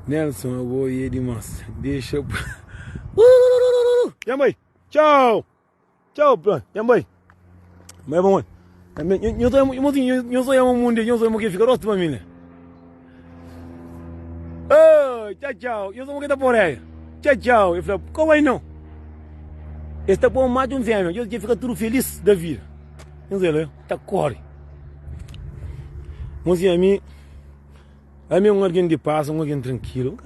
Nelson, eu vou ir demais. Deixa eu. Yambai, tchau. Tchau, Yambai. Mas vamos. Eu sou um mundo, eu sou um que fica rosto para mim, né? Oh, tchau. Eu sou um que tá por aí. Tchau. Eu falei, como aí não? Esta por mais de um velho, eu fico tudo feliz da vida. Não sei lá, tá corre. Mozinha, a mim é um alguém de paz, um alguém tranquilo.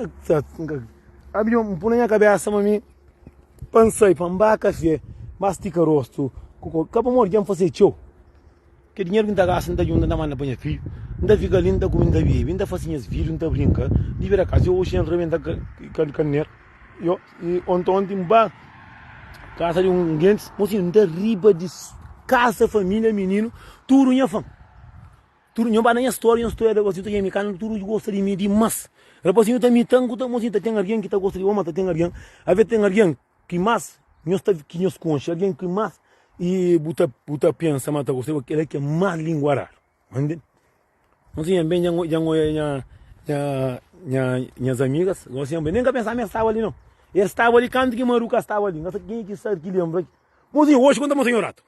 A mim, um pulo na cabeça, a mim, pensei, pamba, café, mastica rosto, acaba morrendo fazer tchau. Que dinheiro que não está gastando, não está junto, não manda para filho, não está fica ali, não está comendo, não está bebendo, não está fazendo as filhos, não está brincando. De ver a casa, eu hoje entro rebenta caneiro. E ontem, casa de um gente, mocinho, não está riba de casa, família, menino, tudo em fã. Tudo em uma história, você tem me cano, tudo gosta de mim demais. Depois eu também tango, mocinho, tem alguém que está gostando de homem, tem alguém, a ver tem alguém que mais, nós está que nos concha, alguém que mais e buta pensa mata você aquele que é mais linguarar, entende? Mocinho, bem minhas amigas, mocinho, bem nem que pensar, mas estava ali não. Ele estava ali, canto que maruca estava ali, não sei quem que sabe que lembra. Mocinho, hoje conta mocinho rato.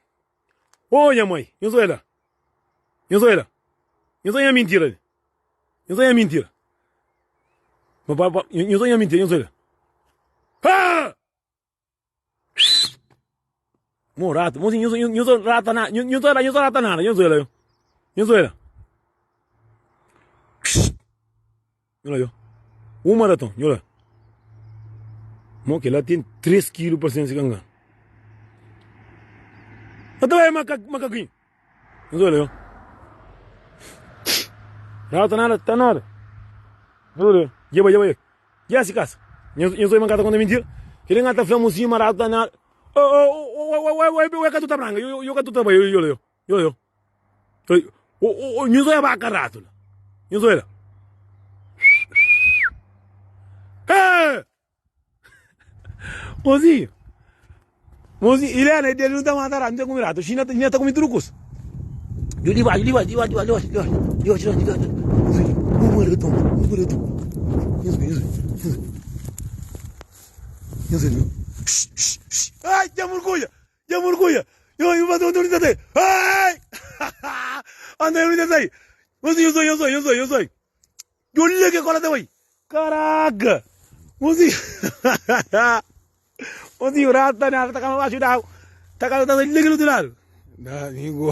Olha mãe, eu sou ela. Eu sou a mentira. Eu sou a mentira. Eu sou a mentira, eu sou ela. Ah! Morato, mocinho, eu sou rata nada. Eu sou rata nada, eu sou ela. Olha eu. Um maratão, olha. Mo que ela tem 3 quilos por cento de ganga. Até vai macaquinho. Eu sou ela eu. Rata nada, tá nada. Olha, lleva. Já se casa. Eu sou mancada quando é mentira. Que nem gata flamosinho, marata nada. Oh, que tu tá branca, eu que tu tá bem, eu. Eu sou a vaca rato. Eu sou ela. Mozinho, ele é, ele não tá matando, não tá comendo rato, China tá comendo trucos. Eu liva. Ai, já mergulha. Eu vou dar unidade aí. Ai! Anda aí, unidade aí. Mozinho, eu sou. Eu liga agora também. Caraca! Mozinho. Mozinho, rato tá nada, tá com baixo da água. Tá com a liga no outro lado. Amigo.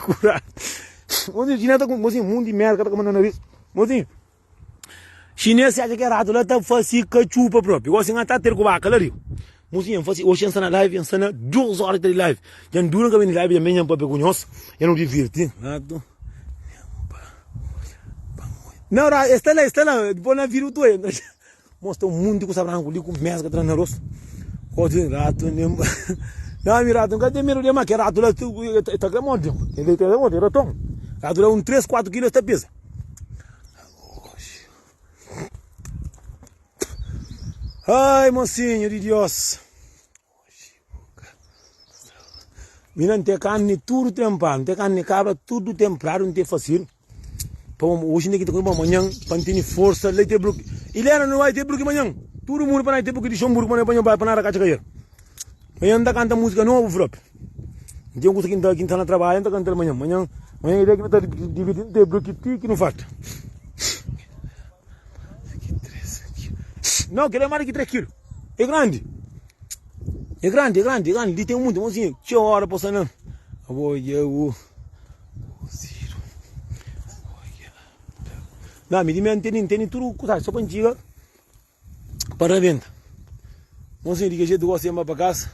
Curado. Mozinho, China tá com mundo de merda, tá comendo nariz. Mozinho. Chinês acha que é rato, lá tá fazendo cachupa próprio. Igual assim, tá ter com vaca, lá rio. Mozinho, hoje ensina live, ensina 2 horas de live. Já não dura que vem live, já vem para pegar nós. Eu não divirto. Rato. Não, está lá, depois na vira o tu. Mostra um mundo que sabe ali com mesga tranquilo. Pode rato, não, mi rato, nunca tem medo de que rato lá está gramado. Ele está gramado, era tão. Rato lá 3, 4 quilos está pesa. Ai, mocinho de Deus. Minan te carne tudo temprano, te carne cabra tudo temprano, não te fácil. Hoje nem que te comer amanhã, para ter força, leite bloque. Ele era não vai ter bloque amanhã. Todo mundo para ter bloque de chão, para não para nada cá chegar. Amanhã anda canta música nova, frop. Então você que está na trabalho, anda cantando amanhã ele que está dividindo ter bloque que não falta. Não, que ele é mais que 3 quilos. É grande. É grande. Ele tem muito, mocinho. Que hora possa não. Não, me tem tudo, só para antiga. Para a venda. Mocinho, que jeito você vai para casa.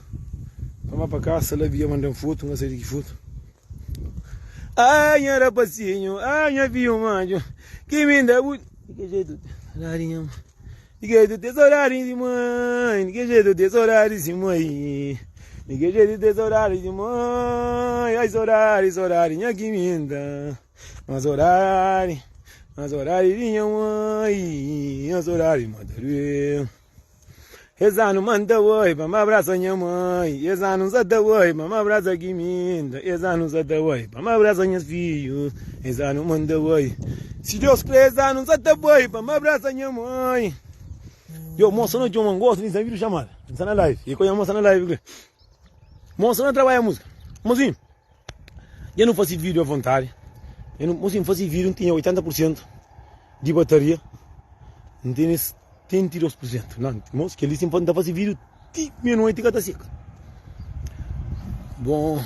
Vamos para casa, lá via mandar foto, não sei de que foto. Ai, rapazinho, ai, viu, mano. Que me dá muito. Que jeito, larinha. Que jeito tesourário de mãe, que jeito tesourário de mãe, que jeito tesourário de mãe, ai horário, minha que minda, mas horário de minha mãe, mas horário madre. Rezando manda oi, para me abraçar minha mãe, rezando zada oi, para me abraçar que minda, rezando zada oi, para me abraçar meus filhos, rezando manda oi. Se Deus quiser, rezando zada oi, para me abraçar minha mãe. Eu mostro no John gosto de vídeo chamado, está na live. E quando eu mostro na live, mostro não trabalha a música. Mozinho, eu não faço vídeo à vontade. Eu não faço vídeo, não tinha 80% de bateria. Não tem 32%. Não, moço, que eles sempre fazem vídeo de meia-noite e cada seca. Bom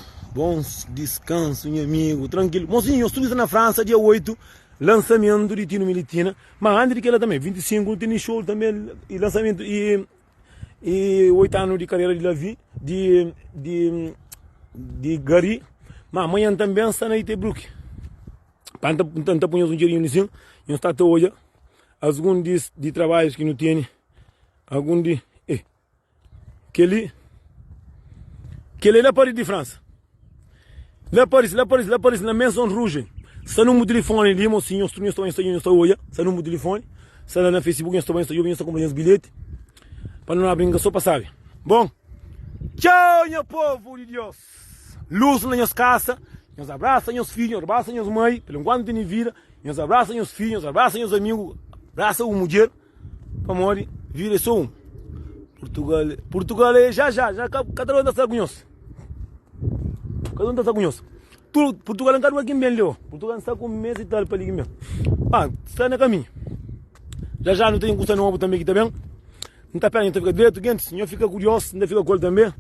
descanso, meu amigo, tranquilo. Mozinho, eu estou na França, dia 8. Lançamento de Tino Militina, mas antes de ela também, 25 tem show também, e lançamento, e 8 anos de carreira de Lavi, de Gari, mas amanhã também está na Itebruck. Tanta punha um dinheirinho nisso, e está até hoje, alguns de trabalhos que não tem, alguns de, que ele é lá Paris de França, lá Paris, na Maison Rouge. Se não me telefone ali, mocinho, eu estou hoje. Se não me telefone, se lá no Facebook, eu estou comprando os bilhetes. Para não abrir, só para saber. Bom, tchau, meu povo de Deus. Luz nas minhas casas. Nos abraçam meus filhos, nos abraçam meus mães. Pelo enquanto tem vida. Nos abraçam meus filhos, nos abraçam meus amigos. Abraçam o mulher. Para morrer, vira só um. Portugal é já. Cada um está orgulhoso. Portugal não está aqui mesmo, Portugal está com mês e tal para ali mesmo. Está no caminho. Já não tem um curso novo também aqui também. Não está perto, não fica direto, gente. O senhor fica curioso, ainda fica com ele também.